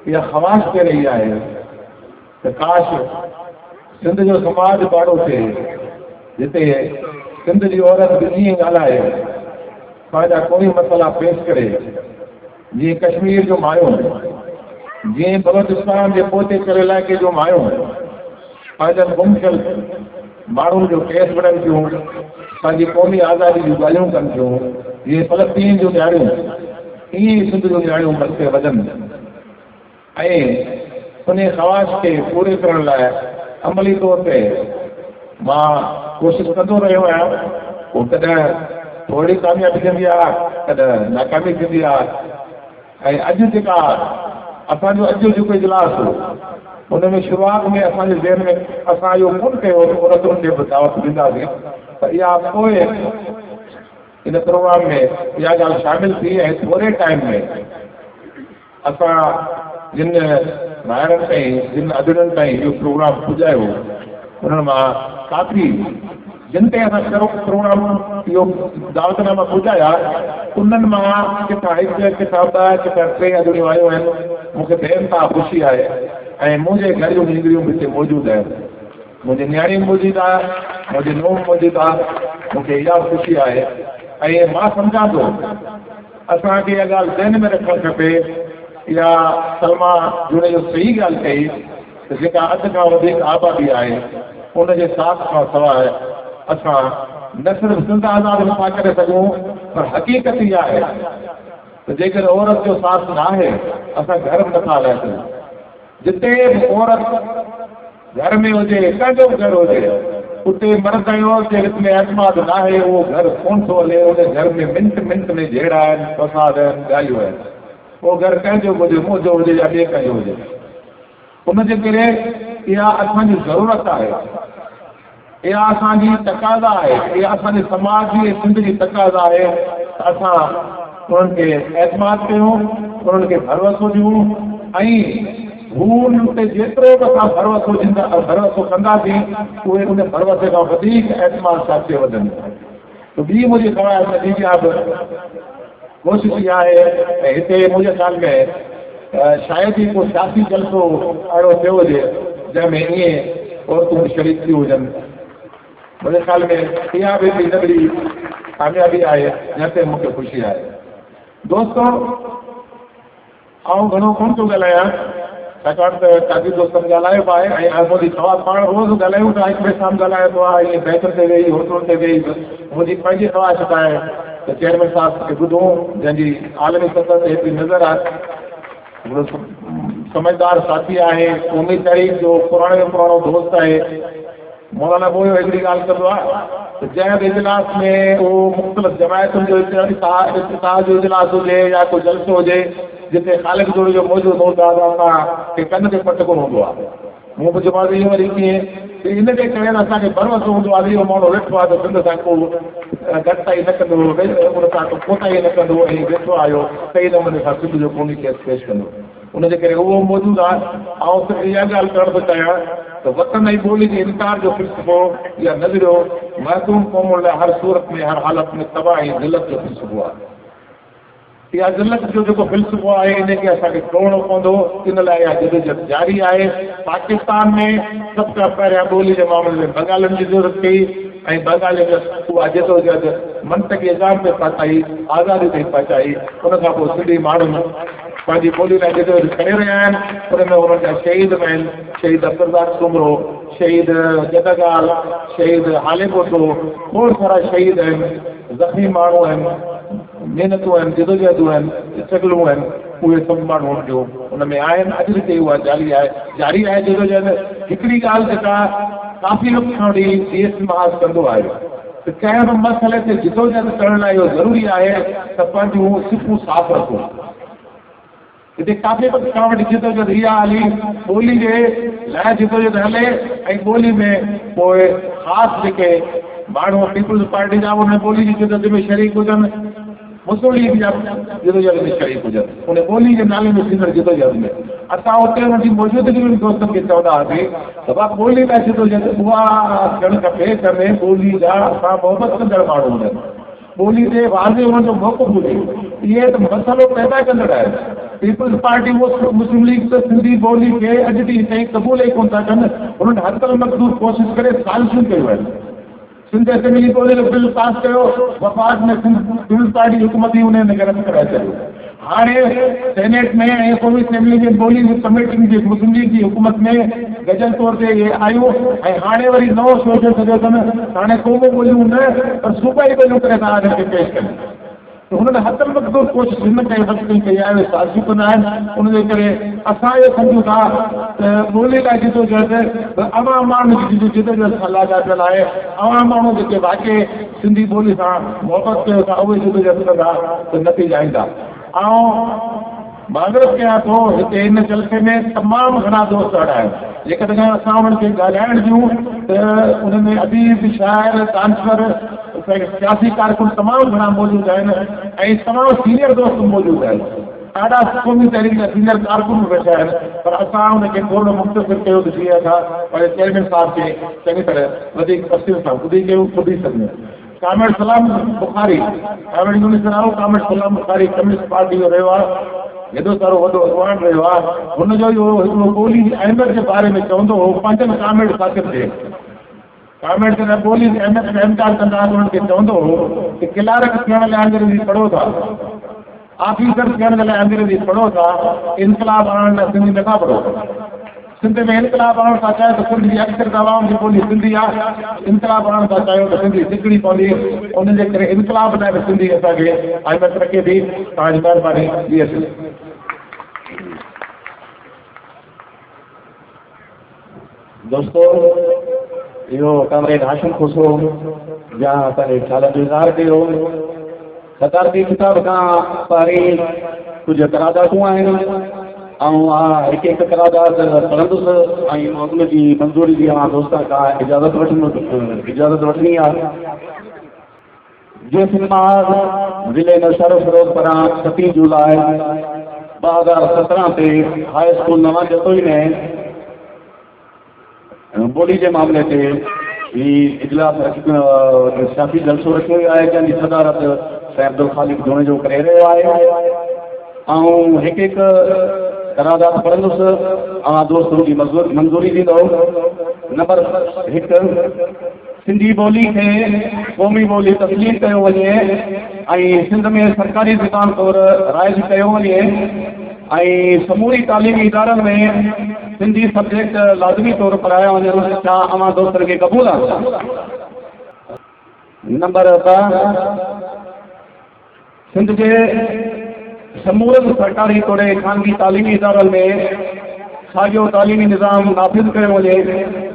इहा ख़वाहिश थी रही आहे त काश सिंध जो समाज ॾाढो थिए जिते सिंध जी औरत बि ईअं ॻाल्हाए, पंहिंजा क़ौमी मसइला पेश करे, जीअं कश्मीर जो मायूं, जीअं बलोचिस्तान जे पोते करे इलाइक़े जो मायूं पंहिंजनि गुम थियल माण्हुनि जो केस वठनि थियूं, पंहिंजी क़ौमी आज़ादी जूं ॻाल्हियूं कनि थियूं, जीअं फ़लस्तीन जूं न्याणियूं, ईअं ई सिंध जूं न्याणियूं मथे वधनि। ऐं उन ख़वाहिश खे पूरे करण लाइ अमली तौर ते मां कोशिशि कंदो रहियो आहियां। पोइ कॾहिं थोरी कामयाबी थींदी आहे, कॾहिं नाकामी थींदी आहे। ऐं अॼु जेका असांजो अॼु जेको इजलास हो, उन में शुरूआति में असांजे ज़हन में असां इहो कोन कयो औरतुनि खे बि दावत ॾींदासीं, त इहा पोइ इन प्रोग्राम में इहा ॻाल्हि शामिल थी। ऐं थोरे टाइम में असां जिन ॿाहिरनि ताईं, जिन अदड़नि ताईं इहो प्रोग्राम पुॼायो, उन्हनि मां काफ़ी जिन ते असां प्रोग्राम इहो दावतनामा पुॼाया, उन्हनि मां किथां हिकु, किथां ॿ, किथां 3 अदड़ियूं आयूं आहिनि। मूंखे बेनता ख़ुशी आहे ऐं मुंहिंजे घर जूं नींगरियूं बि हिते मौजूदु आहिनि, मुंहिंजी न्याणी मौजूदु आहे, मुंहिंजी नूंहुं मौजूदु आहे। मूंखे इहा ख़ुशी आहे ऐं मां सम्झां थो असांखे इहा ॻाल्हि ज़हन में रखणु खपे। इहा सलमा जुड़े जो सही ॻाल्हि कई त जेका अध खां वधीक आबादी आहे, उनजे साथ खां सवाइ असां न सिर्फ़ु सिंध आज़ाद नथा करे सघूं, पर हक़ीक़त इहा आहे त जेकर औरत जो साथ न आहे, असां घर में नथा हलाए सघूं। जिते बि औरत घर में हुजे, कंहिंजो बि घर हुजे, उते मर्द ऐं औरत जे विच में एतमाद न आहे, उहो घर कोन थो हले। उन घर में मिंट मिंट में जहिड़ा आहिनि, फसाद आहिनि, ॻाल्हियूं आहिनि। उहो घर कंहिंजो बि हुजे, मुंहिंजो हुजे या ॿिए कंहिंजो हुजे। उनजे करे इहा असांजी ज़रूरत आहे, इहा असांजी तक़ाज़ा आहे, इहा असांजे समाज जी सिंध जी तक़ाज़ा आहे त असां उन्हनि खे एतमाद कयूं, उन्हनि खे भरवसो ॾियूं ऐं हू ते जेतिरो बि असां भरवसो कंदासीं, उहे उन भरवसे खां वधीक एतमाद सां अॻिते वधनि। त ॿी मुंहिंजी ख़वाहिश नदी जी बि कोशिशि इहा आहे ऐं हिते मुंहिंजे ख़्याल में शायदि ई को सियासी जलसो अहिड़ो थियो हुजे जंहिंमें ईअं औरतूं शरीक थियूं हुजनि। मुंहिंजे ख़्याल में इहा बि हिकिड़ी कामयाबी आहे जंहिं ते मूंखे ख़ुशी आहे। दोस्तो, आउं घणो कोन थो ॻाल्हायां, छाकाणि त काफ़ी दोस्तनि ॻाल्हायो बि आहे ऐं मुंहिंजी ख़वाहिश, पाण रोज़ ॻाल्हायूं था, हिक ॿिए सां ॻाल्हाइबो आहे, ईअं बैंकुनि ते वेही, होटलुनि ते वेही। मुंहिंजी पंहिंजी ख़वाहिश आहे त चेयरमैन साहब खे ॿुधूं, जंहिंजी आलमी सतह ते हेतिरी नज़र आहे, समझदार साथी आहे, क़ौमी तारीख़ जो पुराणे में पुराणो दोस्त आहे। मौलाना बोयो हिकिड़ी ॻाल्हि कंदो आहे त जंहिं बि इजलास में उहो मुख़्तलिफ़ जमायतुनि जो इतिहाद जो इजलास हुजे या को जलसो हुजे जिते ख़ालिक जोड़ी जो मौजूदु हूंदो आहे, त असांखे कन ते पट कोन हूंदो आहे। मूं बि जवाब इहो वरी कीअं इनजे करे असांखे भरवसो हूंदो आहे, इहो माण्हू वेठो आहे त सिंध सां को घटिताई न कंदो, उन सां को कोताही न कंदो ऐं वेठो आहियो सही नमूने सां सिंध जो क़ौमी केस पेश कंदो। उनजे करे उहो मौजूदु आहे। ऐं सिर्फ़ु इहा ॻाल्हि करणु थो चाहियां त वतन ऐं ॿोली जे इनकार जो फ़िलसफ़ो या नज़रियो महसूम क़ौमुनि लाइ हर सूरत में, हर हालत में तबाही ऐं ज़िलत जो फ़िलसफ़ो आहे। इहा ज़िलत जो जेको फ़िलसफ़ो आहे, इनखे असांखे तोड़णो पवंदो। इन लाइ इहा जदोजहद जारी आहे। पाकिस्तान में सभ खां पहिरियां ॿोली जे मामले में बंगालियुनि जी ज़रूरत कई, ऐं बंगाली में उहा जदोजहद मंतकी निज़ाम में पहुचाई, आज़ादी ताईं पहुचाई। उन खां पोइ सिंधी माण्हू पंहिंजी ॿोली लाइ जदोजहद करे रहिया आहिनि। उन में उन्हनि जा शहीद बि आहिनि, शहीद अब्दुल कुमरो, शहीद जदगाल, शहीद हाले कोठो, खोड़ सारा शहीद आहिनि, ज़ख़्मी माण्हू आहिनि, महिनतूं आहिनि, जदोजहदूं आहिनि, स्ट्रगलूं आहिनि, उहे सभु माण्हू जो उन में आहिनि। अॼु हिते उहा जारी आहे जदोजहद। हिकिड़ी ॻाल्हि जेका काफ़ी वक़्त खां वठी देश महाज कंदो आहे त कंहिं बि मसइले ते जदोजहद करण लाइ इहो ज़रूरी आहे त पंहिंजूं सिपूं साफ़ रखो। हिते काफ़ी वक़्त खां वठी जदोजहद इहा हली, ॿोली जे लाइ जदोजहद हले ऐं ॿोली में पोइ ख़ासि जेके माण्हू पीपुल्स पार्टी जा उन ॿोली जी जदोजहद में शरीक हुजनि, मुस्लिम लीग जा जदोजहद में शरीक हुजनि, उन ॿोली जे नाले में थींदड़ जदोजहद में। असां उते हुनजी मौजूदगी में दोस्तनि खे चवंदा हुआसीं त भाउ ॿोली लाइ जदोजहद उहा थियणु खपे जंहिंमें ॿोली जा असां मोहबत कंदड़ माण्हू हुजनि, ॿोली ते वाज़े हुअण जो मौक़ो हुजे। इहे त मसइलो पैदा कंदड़ आहे। पीपुल्स पार्टी मुस्लिम लीग त सिंधी ॿोली खे अॼु ॾींहुं ताईं क़बूल ई कोन था कनि। उन्हनि हर मक़दूर कोशिशि करे साज़िशूं कयूं आहिनि। सिंध असेंबली ॿोली जो बिल पास कयो, वफ़ाक़ में पीपुल्स पार्टी हुकूमत ई उन में गलत कराए छॾियो। हाणे सेनेट में ऐं क़ौमी असेंबली जे ॿोली कमेटी जी मुस्लिम लीग जी हुकूमत में गजल तौर ते इहे आयूं ऐं हाणे वरी नओं सोचे सघियो अथनि हाणे क़ौमी ॿोलियूं न पर सूबाई ॿोलियूं करे तव्हां हिनखे पेश कनि। त हुननि हथ मक़दूर कोशिशि हिन कई वक़्तु कई आहे, साज़िशूं कंदा आहिनि। उनजे करे असां इहो सम्झूं था त ॿोली लाइ जदोजहद अवाम माण्हू जी जदोजहद सां लाॻापियल आहे। अवाम माण्हू जेके वाक़ई सिंधी ॿोली सां मोहबत कयो था उहे जदोजहद कंदा त नतीजा ईंदा। माज़रत कयां थो, हिते हिन जलसे में तमामु घणा दोस्त आहिनि। जेकॾहिं असां उन्हनि खे ॻाल्हाइण ॾियूं त उन में अदीब, शाइर, दानश्वर, सियासी कारकुन तमामु घणा मौजूदु आहिनि ऐं तमामु सीनियर दोस्त मौजूदु आहिनि। ॾाढा क़ौमी तहरीक जा सीनियर कारकुन वेठा आहिनि, पर असां उनखे थोरो मुख़्तसिर कयो त जीअं असां पंहिंजे चेयरमैन साहिब खे चङी तरह वधीक तफ़सील सां ॿुधी सघूं। कामिर सलाम बुखारी, कामिर यूनिस कामिर सलाम बुखारी कम्युनिस्ट पार्टी जो रहियो आहे, हेॾो सारो वॾो अॻवान रहियो आहे। हुनजो इहो हिकिड़ो ॿोली जी अहमियत जे बारे में चवंदो हो, पंजनि कामिर साकिर ते कामिर जॾहिं ॿोली जी अहमियत में इनकार कंदा हुननि खे चवंदो हो कि क्लार्क थियण लाइ अंग्रेज़ी पढ़ो था, ऑफिसर थियण लाइ अंग्रेज़ी पढ़ो था, इनकलाब आणण लाइ सिंधी नथा पढ़ो। सिंध में इनकलाब आणण था चाहियो त सिंध जी अक्सर दवाउनि जी ॿोली सिंधी आहे, इनकलाब आणण था चाहियो त सिंधी सिखणी पवंदी। उनजे करे इनकलाब लाइ बि सिंधी असांखे अहमियत रखे थी। तव्हांजी महिरबानी थी। दोस्तों, इहो कमरेड हाशिम खुसरो या असांजे ख़्याल जो इज़हार कयो। सदारती किताब खां पहिरीं कुझु करारदातूं आहिनि ऐं हिकु हिकु करारदात पढ़ंदुसि ऐं उनजी मंज़ूरी जी दोस्तनि खां इजाज़त वठणी आहे। जीअं सिंध महाज ज़िले नौशहर फिरोज़ पारां 27 जुलाई 2017 ते हाई स्कूल नवां जतोई में ॿोली जे मामले ते ही इजलास सियासी जलसो रखियो वियो आहे, जंहिंजी सदारत साईं अब्दुल ख़ालिक धोणे जो करे रहियो आहे। ऐं हिकु हिकु करारदात पढ़ंदुसि ऐं दोस्त हुनजी मंज़ूरी ॾींदो। नंबर 1, सिंधी ॿोली खे क़ौमी ॿोली तस्लीम कयो वञे ऐं सिंध में सरकारी ज़बान तौरु राइज कयो वञे ऐं समूरी तालीमी इदारनि में सिंधी सब्जेक्ट लाज़मी तौरु पढ़ाया वञनि। छा अवां दोस्तनि खे क़बूल आहे? नंबर 2, सिंध जे समूरनि सरकारी तौरु ख़ानगी तालीमी इदारनि में साॻियो तालीमी निज़ाम नाफ़िज़ कयो वञे।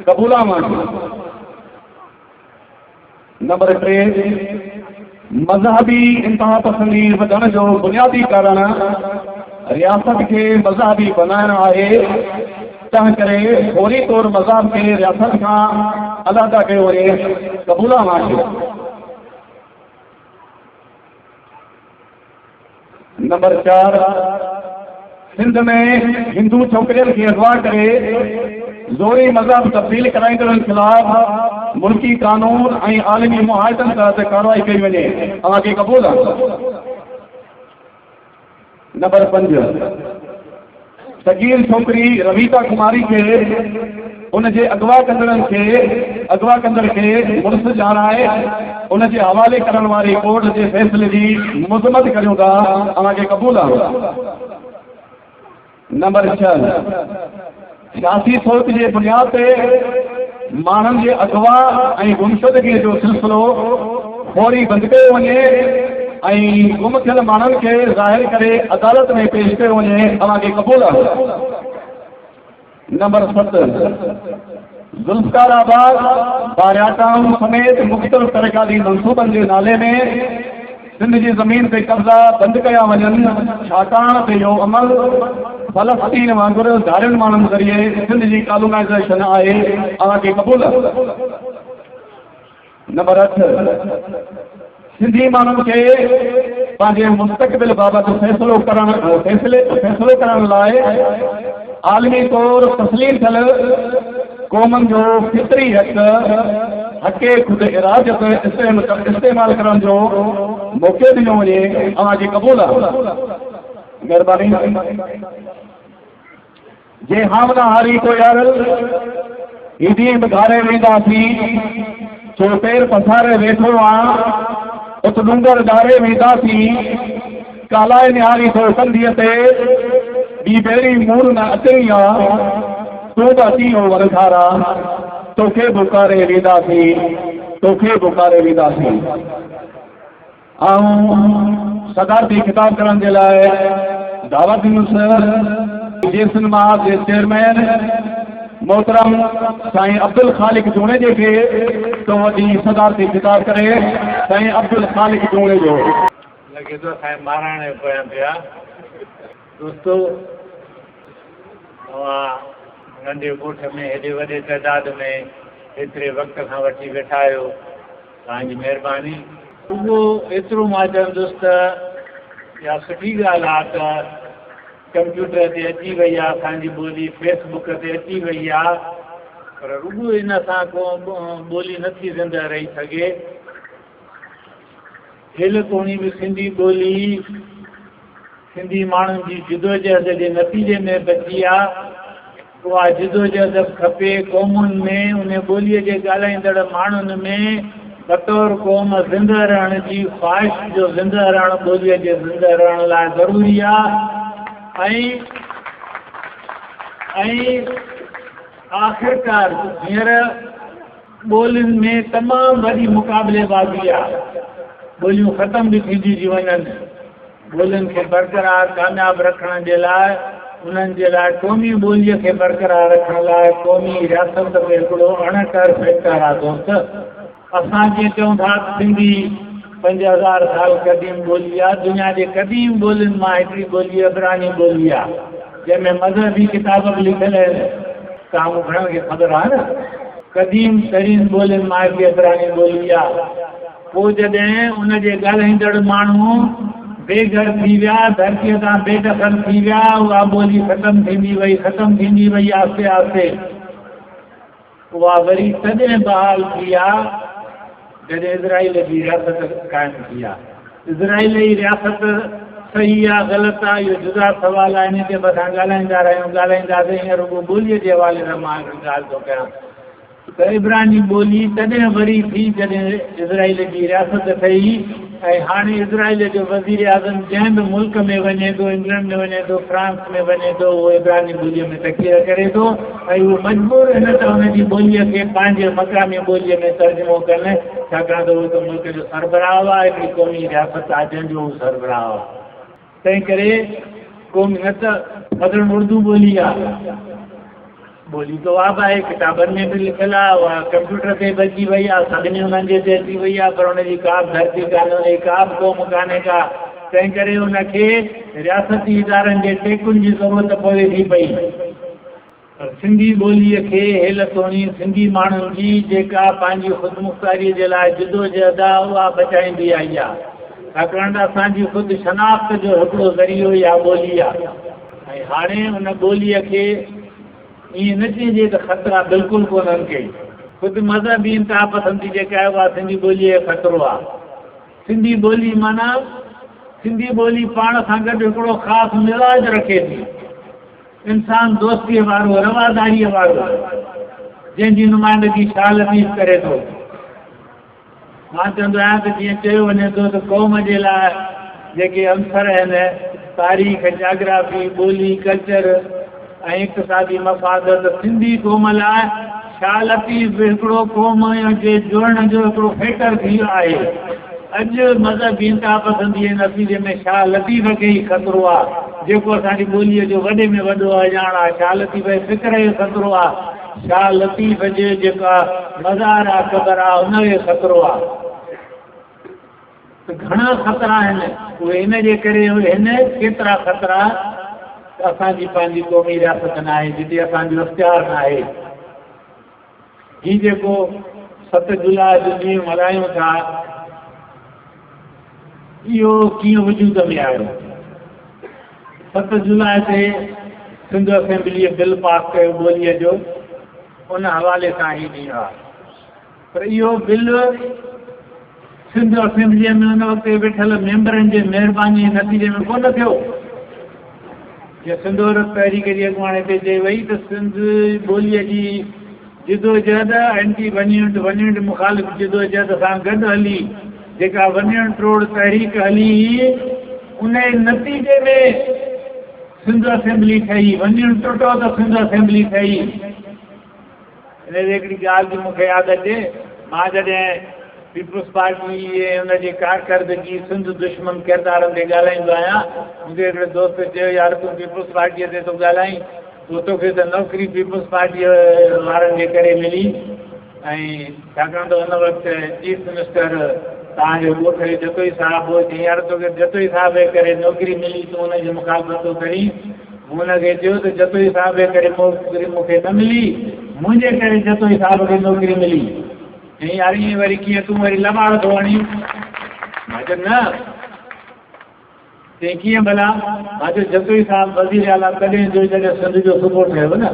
क़बूल आहे माण्हू? नंबर 3, मज़हबी इंतिहा पसंदी वधण जो बुनियादी कारण रियासत खे मज़हबी बनाइणु आहे, तंहिं करे फौरी तौरु मज़हब खे रियासत खां अलॻि कयो वञे। क़बूल आहे माण्हू? नंबर 4, सिंध में हिंदू छोकिरियुनि खे अगवा करे ज़ोरी मज़हब तब्दील कराईंदड़नि ख़िलाफ़ मुल्की कानून ऐं आलमी मुआहिदनि तहत कार्रवाई कई वञे। तव्हांखे क़बूल आहे? नंबर 5, सगीर छोकिरी रवीता कुमारी खे उनजे अगवा कंदड़ खे मुड़ुस ॼाणाए उनजे हवाले करण वारे कोर्ट जे फ़ैसिले जी मुज़म्मत करियूं था। अव्हांखे क़बूल आहे। नंबर 6, सियासी सोच जे बुनियाद ते माण्हुनि जे अगवा ऐं गुमशुदगीअ जो सिलसिलो फौरी बंदि कयो वञे ऐं गुम थियल माण्हुनि खे ज़ाहिर करे अदालत में पेश कयो वञे। अव्हांखे क़बूल आहे। नंबर 7, ज़ुल्फ़कार आबाद बारिया टाउन समेत मुख़्तलिफ़ तरक़ाती मंसूबनि जे नाले में सिंध जी ज़मीन ते कब्ज़ा बंदि कया वञनि, छाकाणि त इहो अमल फ़लस्तीन वांगुरु धारियुनि माण्हुनि ज़रिए सिंध जी कॉलोनाइज़ेशन आहे। अव्हांखे क़बूल आहे। नंबर 8, सिंधी माण्हुनि खे पंहिंजे मुस्तक़बिल बाबति फ़ैसिलो करण लाइ आलमी तौर तस्लीम थियल क़ौमनि जो फितरी हक़े ख़ुदि इरादत इस्तेमालु करण जो मौक़ो ॾिनो वञे। अव्हांखे क़बूल आहे। महिरबानी। जे हामना हारी को यारल हीअं घारे वेंदासीं, छो पेर पसारे वेठो आहे, उत डूंगर ॾारे वेंदासीं, कालाए निहारी थो कंधीअ ते, ॿी पहिरीं मूड़ न अचई आहे, तूं बि अची हो वरधारा, तोखे पुकारे वेंदासीं। ऐं सदारती ख़िताब करण जे लाइ दावत ॾिनुसि जेसिन महाज जे चेयरमैन मोहतरम साईं अब्दुल ख़ालिक जूणे जे खे तो वॾी सदारती ख़िताब करे। साईं अब्दुल ख़ालिक जूणे जो लॻे थो साईं महाराणे पोयां पिया। दोस्तो, तव्हां नंढे ॻोठ में हेॾे वॾे तइदाद में एतिरे वक़्त खां वठी वेठा आहियो, तव्हांजी महिरबानी। रुॻो एतिरो मां चवंदुसि त इहा सुठी ॻाल्हि आहे त कंप्यूटर ते अची वई आहे असांजी ॿोली, फेसबुक ते अची वई आहे, पर रुॻो इन सां को ॿोली नथी ज़िंदा रही सघे। हेल कोणी बि सिंधी ॿोली सिंधी माण्हुनि जी जिदोजहद जे नतीजे में बची आहे। उहा जिदोजहद खपे क़ौमुनि में, उन ॿोलीअ जे ॻाल्हाईंदड़ माण्हुनि में बतौर क़ौम ज़िंदा रहण जी ख़्वाहिश जो ज़िंदा रहण, ॿोलीअ जे ज़िंदा रहण लाइ ज़रूरी आहे। ऐं आख़िरकार हींअर ॿोलियुनि में तमामु वॾी मुक़ाबिलेबाज़ी आहे। ॿोलियूं ख़तम बि थींदियूं थी वञनि। ॿोलियुनि खे बरक़रार कामयाबु रखण जे लाइ, उन्हनि जे लाइ क़ौमी ॿोलीअ खे बरक़रार रखण लाइ क़ौमी रियासत में हिकिड़ो अणकर फैक्टर आहे। दोस्त, असां जीअं चऊं था सिंधी 5000 साल क़दीम ॿोली आहे, दुनिया जे क़दीम ॿोलियुनि मां हिकिड़ी ॿोली इब्रानी ॿोली आहे, जंहिंमें मज़हबी किताब बि लिखियल आहिनि। तव्हां घणनि खे ख़बर आहे न, क़दीम तरीन ॿोलियुनि मां हिकिड़ी इब्रानी ॿोली आहे। पोइ जॾहिं उनजे ॻाल्हाईंदड़ माण्हू बेघर थी विया, धरतीअ तां बेदख़ल थी विया, उहा ॿोली ख़तम थींदी वई आहिस्ते आहिस्ते। उहा वरी तॾहिं बहाल थी आहे जॾहिं इज़राइल जी रियासत क़ाइमु थी आहे। इज़राइल जी रियासत सही आहे ग़लति आहे इहो जुदा सवाल आहे, इन ते बि असां ॻाल्हाईंदासीं। हींअर रुॻो ॿोलीअ जे हवाले सां मां हिकिड़ी ॻाल्हि थो कयां त इब्रानी ॿोली तॾहिं वरी थी जॾहिं इज़राइल जी रियासत ठही। ऐं हाणे इज़राइल जो वज़ीर आज़म जंहिं बि मुल्क में वञे थो, इंग्लैंड में वञे थो, फ्रांस में वञे थो, उहो इब्रानी ॿोलीअ में तक़रीर करे थो ऐं उहो मजबूर हिन त हुनजी ॿोलीअ खे पंहिंजे मक़ामी ॿोलीअ में तर्जुमो कनि, छाकाणि त उहो त मुल्क जो सरबराह आहे, हिकिड़ी क़ौमी रियासत आहे जंहिंजो उहो सरबराह आहे। तंहिं करे क़ौमी न त मदन उर्दू ॿोली आहे, ॿोली तो आप आहे, किताबनि में बि लिखियलु आहे, उहा कंप्यूटर ते बि अची वई आहे, सभिनी उन्हनि जे ते अची वई आहे, पर हुनजी का बि धरती कान्हे, हुनजी का बि क़ौम कान्हे का। तंहिं करे हुनखे रियासती इदारनि जे टेकुनि जी ज़रूरत पवे थी पई। पर सिंधी ॿोलीअ खे हेल तोणी सिंधी माण्हुनि जी जेका पंहिंजी ख़ुदमुख़्तारीअ जे लाइ जिदोजहद आहे उहा बचाईंदी आई आहे, छाकाणि त असांजी ख़ुदि शनाख़्त जो हिकिड़ो ज़रियो इहा ॿोली आहे। ऐं हाणे हुन ॿोलीअ खे ईअं न चइजे त ख़तरा बिल्कुलु कोन्हनि के, ख़ुदि मज़हबी इंतिहा पसंदी जेका आहे उहा सिंधी ॿोलीअ जो ख़तरो आहे। सिंधी ॿोली माना सिंधी ॿोली पाण सां गॾु हिकिड़ो ख़ासि मिजाज रखे थी। इंसान दोस्तीअ वारो, रवादारीअ वारो, जंहिंजी नुमाइंदगी शा लतीफ़ करे थो। मां चवंदो आहियां त जीअं चयो वञे थो त क़ौम जे लाइ जेके अंसर आहिनि, तारीख़, जाग्राफी, ॿोली, कल्चर ऐं इक़्तिसादी मफ़ादत, सिंधी क़ौम लाइ शा लतीफ़ हिकिड़ो क़ौम जे जोड़ण जो हिकिड़ो फैक्टर थी वियो आहे। अॼु मज़हबी इंतिहा पसंदीअ जे नतीजे में शा लतीफ़ खे ई ख़तरो आहे, जेको असांजी ॿोलीअ जो वॾे में वॾो अजाण आहे। शा लतीफ़ जे फ़िक्र जो ख़तरो आहे, शा लतीफ़ जे जेका मज़ार आहे, क़दर आहे, उनजो ख़तरो आहे। त घणा ख़तरा आहिनि, उहे इन जे करे आहिनि, केतिरा ख़तरा असांजी पंहिंजी क़ौमी रियासत न आहे, जिते असांजो इख़्तियार न आहे। हीउ जेको 7 जुलाई जो ॾींहुं मल्हायूं था, इहो कीअं वजूद में आयो? 7 जुलाई ते सिंध असेंबलीअ बिल पास कयो ॿोलीअ जो, उन हवाले सां ई ॾींहुं आहे। पर इहो बिल सिंध असेंबलीअ में उन वक़्तु वेठल मेंबरनि जे महिरबानी नतीजे में कोन थियो। जीअं सिंधोरत तहरीक जी अॻुवाणी ते चई वई त सिंध ॿोलीअ जी जिदोजहद एंटी वञण मुखालिफ़ जिदोजहद सां गॾु हली, जेका वञण टोड़ तहरीक हली, उन नतीजे में सिंध असेंबली ठही। वञण टुटो त सिंध असेंबली ठही। इन हिकिड़ी ॻाल्हि जी मूंखे यादि अचे, मां जॾहिं पीपुल्स पार्टी ऐं हुनजी कारकर्दगी सिंध दुश्मन किरदारनि ते ॻाल्हाईंदो आहियां, मूंखे हिकिड़े दोस्त चयो, यार तूं पीपुल्स पार्टीअ ते थो ॻाल्हाईं, तोखे त नौकिरी पीपुल्स पार्टीअ वारनि जे करे मिली, ऐं छाकाणि त हुन वक़्तु चीफ मिनिस्टर तव्हांजो ॻोठ जो जतोई साहिबु हो। चई, यार तोखे जतोई साहिब जे करे नौकिरी मिली, तूं हुनजी मुखालफ़त थो करीं। हुनखे चयो त जतोई साहिब जे करे नौकिरी मूंखे न मिली, मुंहिंजे करे जतोई साहिब खे नौकिरी मिली। ऐं यार ईअं वरी कीअं, तूं वरी लबाड़ थो वणी? मां चयो न, चई कीअं भला? मां चयो जतोई साहिब वज़ीर आला तॾहिं जो जॾहिं सिंध जो सूबो ठहियो न।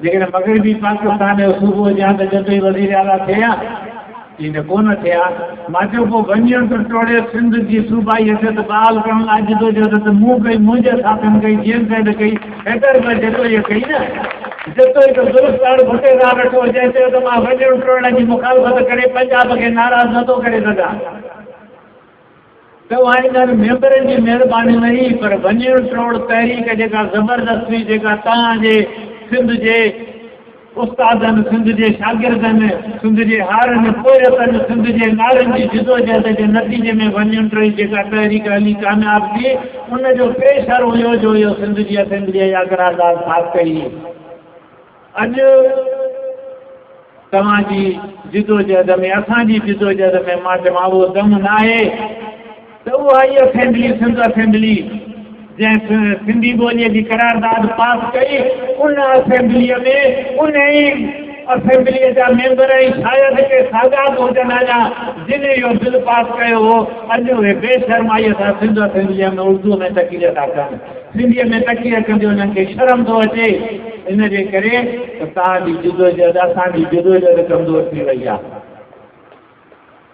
जेकॾहिं मग़रबी पाकिस्तान जो सूबो हुजां त जतोई वज़ीर आला थिया, ईअं कोन थिया। मां चयो पोइ वञण त टोड़े सिंध जी सूबाई हैसियत बहाल करण लाइ जिदोजहद त मूं कई, मुंहिंजे साथियुनि कई, जीअं गॾु कई, हैदर में जतोई कई न। जतोई त ज़ुल्फ़कार भुटेदार वेठो, जंहिं चयो त मां वञण टोड़ण जी मुखालफ़त करे पंजाब खे नाराज़ नथो करे सघां। त उहा हिननि मेंबरनि जी महिरबानी न हुई, पर वञण टोड़ तहरीक जेका ज़बरदस्त हुई, जेका तव्हांजे सिंध जे उस्तादनि, सिंध जे शागिर्दनि, सिंध जे हारनि पोयतनि, सिंध जे नारनि जी जिदोजहद जे नतीजे में वञण टोड़ जेका तहरीक हली कामयाब थी, उनजो प्रेशर हुयो जो इहो सिंध जी असेंबलीअ जा क़रारदाद पास कई। अॼु तव्हांजी जिदोजहद में, असांजी जिदोजहद में मां चवां उहो दम न आहे त उहा ई असेंबली, सिंध असेंबली जंहिं सिंधी ॿोलीअ जी क़रारदाद पास कई, उन असेंबलीअ में उन ई असेंबलीअ जा मेंबर ई शायदि के सागात हुजनि अञा, जिन इहो बिल पास कयो हो। अॼु उहे बेशर्माईअ सां सिंध असेंबलीअ में उर्दू में तक़रीर था कनि, सिंधीअ में तक़रीर कंदे उन्हनि खे शर्म थो अचे। इन जे करे तव्हांजी जिदोजहद, असांजी जिदोजहद कमज़ोर थी वई आहे।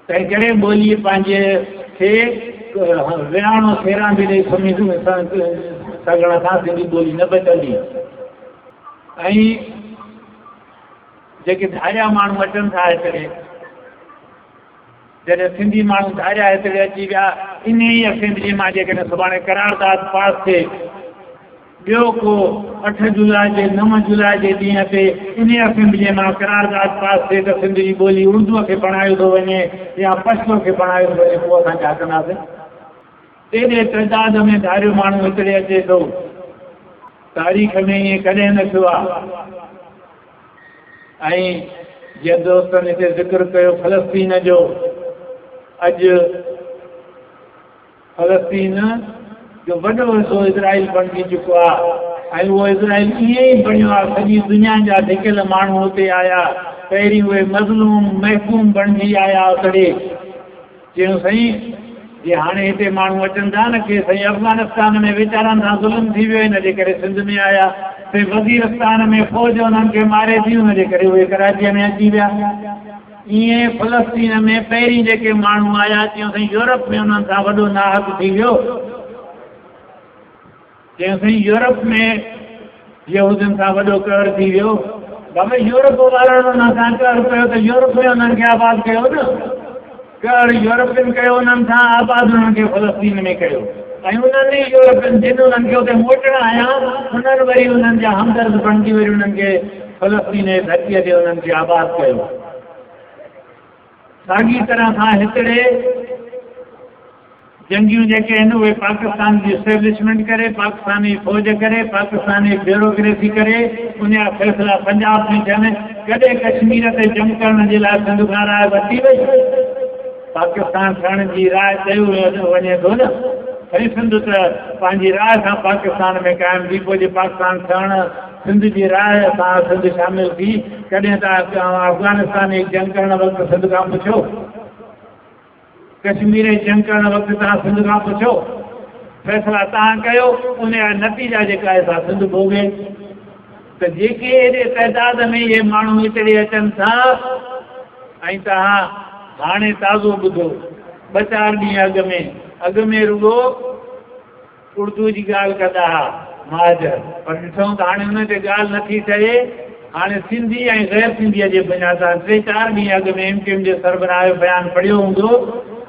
तंहिं करे ॿोली पंहिंजे खे विराणो फेरां बि ॾेई सुम्ही सघण सां सिंधी ॿोली न बचंदी। ऐं जेके धारिया माण्हू अचनि था हिते, जॾहिं सिंधी माण्हू धारिया हिते अची विया, इन ई असेंबली मां जेकॾहिं सुभाणे क़रारदाद पास थिए, ॿियो को 8 जुलाई जे 9 जुलाई जे ॾींहं ते इन असेंबलीअ मां क़रारदाद पास थिए त सिंध जी ॿोली उर्दूअ खे पढ़ायो थो वञे या पछतो खे पढ़ायो थो वञे, पोइ असां छा कंदासीं? तेॾे तइदाद में धारियो माण्हू हिते अचे थो, तारीख़ में ईअं कॾहिं न थियो आहे। ऐं जीअं दोस्तनि हिते ज़िक्र कयो फ़लस्तीन जो, अॼु फ़लस्तीन जो वॾो हिसो इज़राइल बणिजी चुको आहे, ऐं उहो इज़राइल ईअं ई बणियो आहे। सॼी दुनिया जा धिकियल माण्हू हुते आया, पहिरीं उहे मज़लूम महकूम बणिजी आया उते। चयूं साईं जीअं हाणे हिते माण्हू अचनि था न कि साईं अफ़गानिस्तान में वीचारनि सां ज़ुल्म थी वियो, हिन जे करे सिंध में आया, साईं वज़ीरस्तान में फ़ौज उन्हनि खे मारे थी, हुन जे करे उहे कराचीअ में अची विया। ईअं फ़लस्तीन में पहिरीं जेके माण्हू आया, चयूं साईं यूरोप में उन्हनि सां वॾो नाहक थी वियो। चयूं साईं यूरोप में यहूदियुनि सां वॾो कहर थी वियो। बाबा यूरोप वारनि हुन सां कहर कयो त यूरोप में हुननि खे आबाद कयो न, कहर यूरोपियन कयो हुननि सां, आबाद हुननि खे फ़लस्तीन में कयो। ऐं उन्हनि यूरोपियन जिन उन्हनि खे उते मोटणा आया उन्हनि वरी उन्हनि जा हमदर्द बणिजी वरी उन्हनि खे फ़लस्तीन जे धरतीअ ते उन्हनि खे आबाद कयो। साॻी तरह सां हिकिड़े जंगियूं जेके आहिनि उहे पाकिस्तान जी एस्टेब्लिशमेंट करे, पाकिस्तानी फ़ौज करे, पाकिस्तानी ब्यूरोक्रेसी करे उन जा फ़ैसिला पंजाब में थियनि। कॾहिं कश्मीर ते जंग करण जे लाइ सिंध खां राय वरिती वई, पाकिस्तान ठहण जी राय चयो वञे थो न, भई सिंध त पंहिंजी राय सां पाकिस्तान में क़ाइमु थी, पोइ जे पाकिस्तान ठहण सिंध जी राय सां सिंध शामिल थी। कॾहिं त अफ़गानिस्तान जी जंग करण वक़्तु सिंध खां पुछो, कश्मीर जी जंग करण वक़्तु तव्हां सिंध खां पुछो, फ़ैसिला तव्हां कयो, उन जा नतीजा जेका आहे सा सिंध भोगे। त जेके एॾे तइदाद में इहे माण्हू हिते अचनि था, ऐं तव्हां हाणे ताज़ो ॿुधो 2-4 ॾींहं अॻु में रुगो उर्दू जी ॻाल्हि कंदा हुआ महाजर, पर ॾिसूं त हाणे हुन ते ॻाल्हि नथी थिए। हाणे सिंधी ऐं गैर सिंधीअ जे बिना सां 3-4 ॾींहं अॻु में MKM जे सरबराह जो बयानु पढ़ियो हूंदो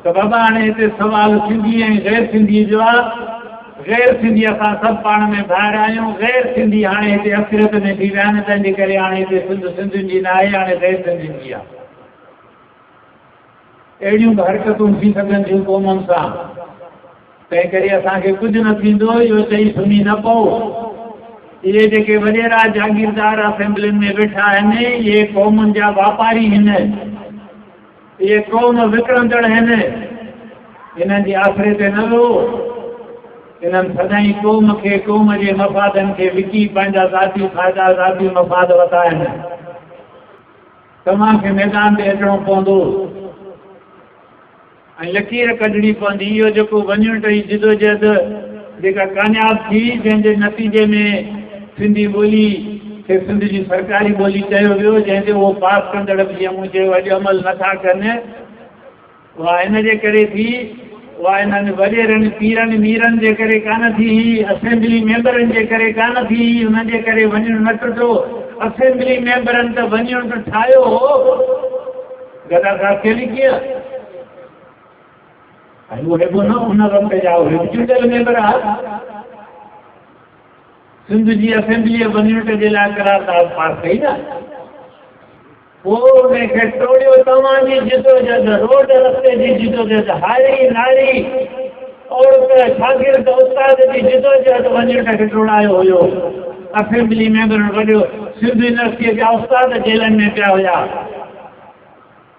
त बाबा हाणे हिते सुवाल सिंधी ऐं गैर सिंधी जो आहे। गैर सिंधी असां सभु पाण में ॿाहिरि आहियूं, गैर सिंधी हाणे हिते अक्सरियत में थी विया आहिनि, तंहिंजे करे हाणे हिते सिंधियुनि जी न आहे, हाणे गैर सिंधियुनि जी आहे। अहिड़ियूं बि हरकतूं थी सघनि थियूं क़ौमुनि सां, तंहिं करे असांखे कुझु न थींदो, इहो चई सुम्ही न पओ। इहे जेके वॾेरा जागीरदार असेंबलियुनि में वेठा आहिनि, इहे क़ौमुनि जा वापारी आहिनि, इहे क़ौम विकिणंदड़ आहिनि। इन्हनि जे आसिरे ते न वियो, इन्हनि सदाईं क़ौम खे, क़ौम जे मफ़ादनि खे विकी पंहिंजा ज़ाती फ़ाइदा, ज़ाती मफ़ाद वरिता आहिनि। तव्हांखे मैदान ते अचिणो पवंदो ऐं लकीर कढणी पवंदी। इहो जेको वञण टई जिदोजहद जेका कामयाब थी, जंहिंजे नतीजे में सिंधी ॿोली खे सिंध जी सरकारी ॿोली चयो वियो, जंहिंते उहो पास कंदड़ बि जीअं मूं चयो अॼु अमल नथा कनि, उहा इन जे करे थी, उहा इन्हनि वॾेरनि पीरनि मीरनि जे करे कान थी, असेंबली मेंबरनि जे करे कान थी, उन्हनि जे करे वञणु न टुटो। असेंबली मेंबरनि त वञणु त ठाहियो हो, गदा सां केली कीअं ऐं उहे बि न उन वक़्त जा चूंडियल मेंबर आहे। सिंध जी असेंबलीअ वञण जे लाइ करारदाद पास कई न, पोइ उनखे टोड़ियो तव्हांजी जिदोजहद, रोड रस्ते जी जिदोजहद, हारी नारी औरत शागिर्द उस्ताद जी जिदोजहद वञण खे टोड़ायो हुयो। असेंबली मेंबर वॾो सिंध यूनिवर्सिटीअ जा उस्ताद जेलनि में पिया हुया,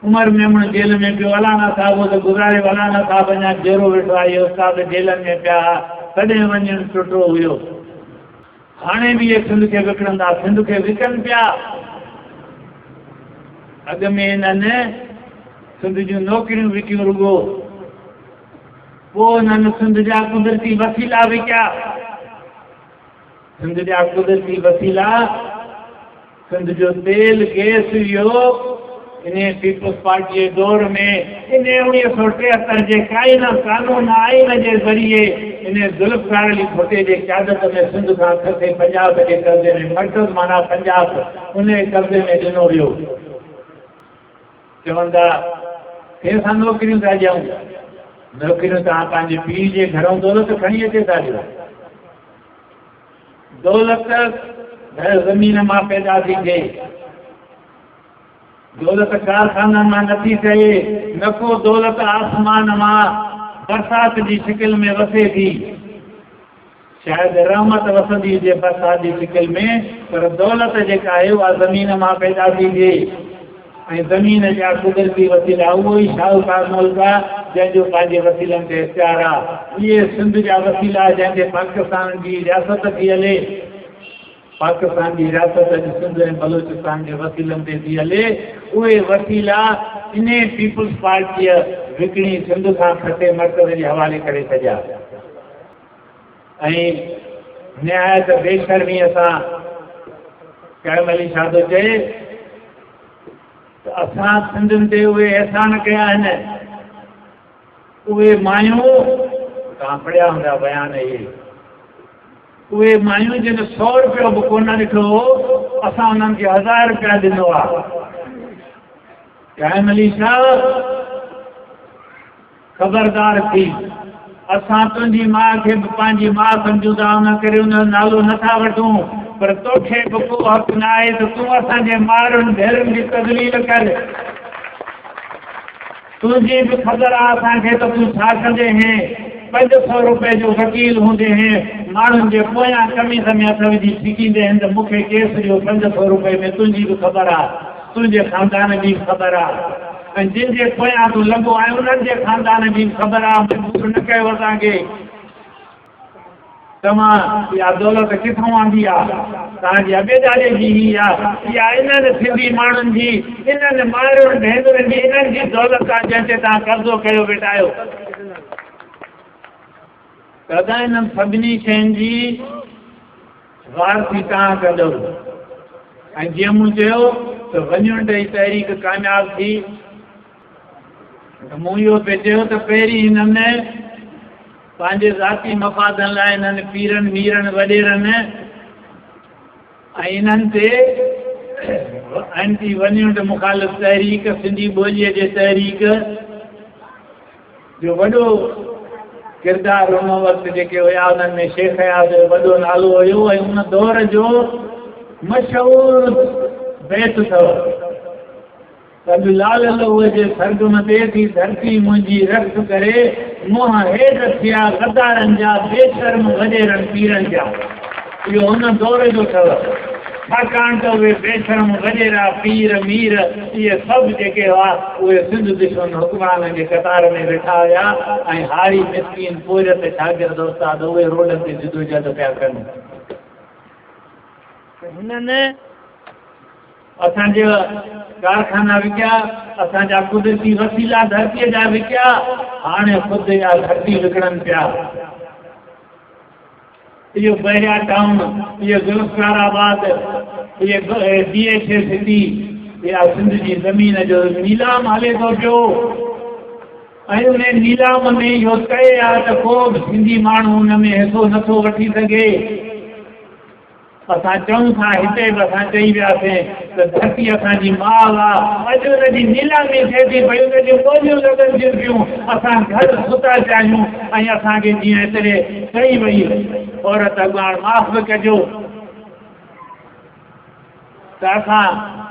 उमर मेमण जेल में पियो, अलाना साहब त गुज़ारे, अलाना साहब अञा जेरो वेठो आहे, इहे उस्ताद जेलनि में पिया, तॾहिं वञणु टुटो हुयो। हाणे बि इहे सिंध खे विकिणंदा, सिंध खे विकनि पिया। अॻु में इन्हनि सिंध जूं नौकिरियूं विकियूं रुगो, पोइ इन्हनि सिंध जा कुदरती वसीला विकिया। सिंध जा कुदरती वसीला, सिंध जो तेल गैस इहो इन पीपल्स पार्टी जे दौर में इन 1973 जे काइन कानून आइन जे ज़रिए इन ज़ुल्फ़कार अली भुट्टे जे क़यादत में सिंध खां खसे पंजाब जे कब्ज़े में, मर्कज़ माना पंजाब उन कब्ज़े में ॾिनो वियो। चवंदा कंहिंसां नौकिरियूं था ॾियूं, नौकिरियूं तव्हां पंहिंजे पीउ जे घरों दौलत खणी अचे था ॾियो। दौलत घर ज़मीन मां पैदा थी थिए, दौलत कारखाननि मां नथी थिए, न को दौलत आसमान मां बरसात जी शिकिल में वसे थी। शायदि रहमत वसंदी हुजे बरसात जी शिकिल में, पर दौलत जेका आहे उहा ज़मीन मां पैदा थी थिए। ऐं ज़मीन जा कुदरती वसीला उहो ई शाहूकार मुल्क आहे जंहिंजो पंहिंजे वसीलनि ते इख्तियार आहे। इहे सिंध जा वसीला जंहिंते पाकिस्तान जी रियासत थी हले, पाकिस्तान जी रियासत सिंध ऐं बलूचिस्तान जे वसीलनि ते थी हले, उहे वसीला इन पीपल्स पार्टीअ विकिणी सिंध खां खटे मर्कज़ जे हवाले करे छॾिया। ऐं निहायत बेशर्मीअ सां काइम अली शाह थो चए त असां सिंधियुनि ते उहे अहसान कया आहिनि, उहे मायूं तव्हां पढ़िया हूंदा बयान इहे, उहे मायूं जिन 100 रुपयो बि कोन ॾिठो असां उन्हनि खे 1000 रुपया ॾिनो आहे। काइम अली शाह ख़बरदार थी, असां तुंहिंजी माउ खे बि पंहिंजी माउ सम्झूं था, उन करे उनजो नालो नथा वठूं, पर तोखे बि को हक़ न आहे त तूं असांजे मारुनि भेरुनि जी तदलील कर। तुंहिंजी बि ख़बर आहे असांखे त तूं छा कंदे हैं। 500 रुपए जो वकील हूंदे हैं, माण्हुनि जे पोयां कमीज़ में हथ विझी छिकींदे आहिनि त मूंखे केस ॾियो 500 रुपए में। तुंहिंजी बि ख़बर आहे, तुंहिंजे ख़ानदान जी ख़बर आहे, ऐं जिन जे पोयां तूं लॻो आहे उन्हनि जे ख़ानदान जी ख़बर आहे। मजबूर न कयो असांखे। तव्हां इहा दौलत किथां आंदी आहे? तव्हांजी अबेदारे जी ई आहे। इहा इन्हनि सिंधी माण्हुनि जी, इन्हनि मारुनि भेनरुनि जी, इन्हनि जी दौलत आहे जंहिं ते तव्हां कब्ज़ो कयो वेठा आहियो। तॾहिं इन्हनि सभिनी शयुनि जी वारसी तव्हां कंदो। ऐं जीअं मूं चयो त वञण जी तहरीक कामयाब थी, मूं इहो पियो चयो त पहिरीं हिननि पंहिंजे ज़ाती मफ़ादनि लाइ इन्हनि पीरनि मीरनि वॾेरनि ऐं इन्हनि ते एंटी वञण मुखालिफ़ तहरीक, सिंधी ॿोलीअ जे तहरीक जो वॾो किरदारु उन वक़्तु जेके हुया उन्हनि में शेख हयात जो वॾो नालो हुयो। ऐं उन दौर जो मशहूरु बैत अथव, कभी लाल लोह जे सरगम ते थी धरती मुंहिंजी रख करे, मुंहं हेठि थिया गद्दारनि जा बेशर्म वॾेरनि पीरनि जा। इहो हुन दौर जो अथव। छाकाणि त उहे बेशर्म वॾेरा पीर मीर इहे सभु जेके हुआ उहे सिंध दुश्मन हुकमराननि जे कतार में वेठा हुया ऐं हारी मिसकीन पोरत शागिर्द उस्ताद उहे रोडनि ते जिदोजहद पिया कनि। हुननि असांजा कारखाना विकिया, असांजा कुदरती वसीला धरतीअ जा विकिया, हाणे ख़ुदि जा धरती विकिणनि पिया। इहो बहिरिया टाउन, इहो गुलस्काराबाद, इहो DHA सिटी, इहा सिंध जी ज़मीन जो नीलाम हले थो पियो। ऐं उन नीलाम में इहो तय आहे त को बि सिंधी माण्हू हुन में हिसो नथो वठी सघे। असां चऊं था, हिते बि असां चई वियासीं त धरती असांजी माल आहे। अॼु हुनजी नीलामी थिए थी पई, हुनजी ॿोलियूं लॻनि थियूं पियूं। असां घर सुता चाहियूं ऐं असांखे जीअं हिते चई वई औरत अॻुवाण माफ़ बि कजो त असां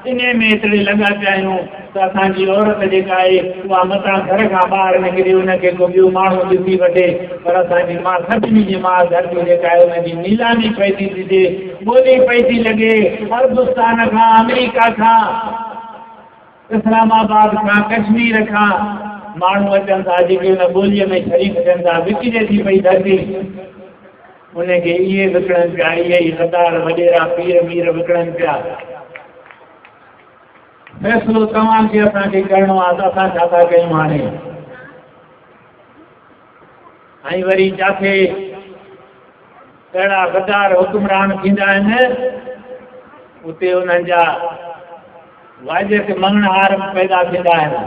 इन में एतिरे लॻा पिया आहियूं त असांजी औरत जेका आहे उहा मतां घर खां ॿाहिरि निकिरी उनखे को ॿियो माण्हू ॾिसी वठे, पर असांजी माउ सभिनी जी माउ धरती जेका आहे उनजी नीलामी पई थी थिए, ॿोली पई थी लॻे। अरबुस्तान खां, अमेरिका खां, इस्लामाबाद खां, कश्मीर खां माण्हू अचनि था जेके हुन ॿोलीअ में शरीक थियनि था। विकिणे थी पई धरती, उनखे इहे विकिणनि पिया, इहे ई गद्दार वॾेरा पीर मीर विकिणनि पिया। फ़ैसिलो तव्हांखे असांखे करिणो आहे त असां छा था कयूं हाणे? ऐं वरी जिथे अहिड़ा गद्दार हुकुमरान थींदा आहिनि उते उन्हनि जा वाजिद मंगणहार पैदा थींदा आहिनि।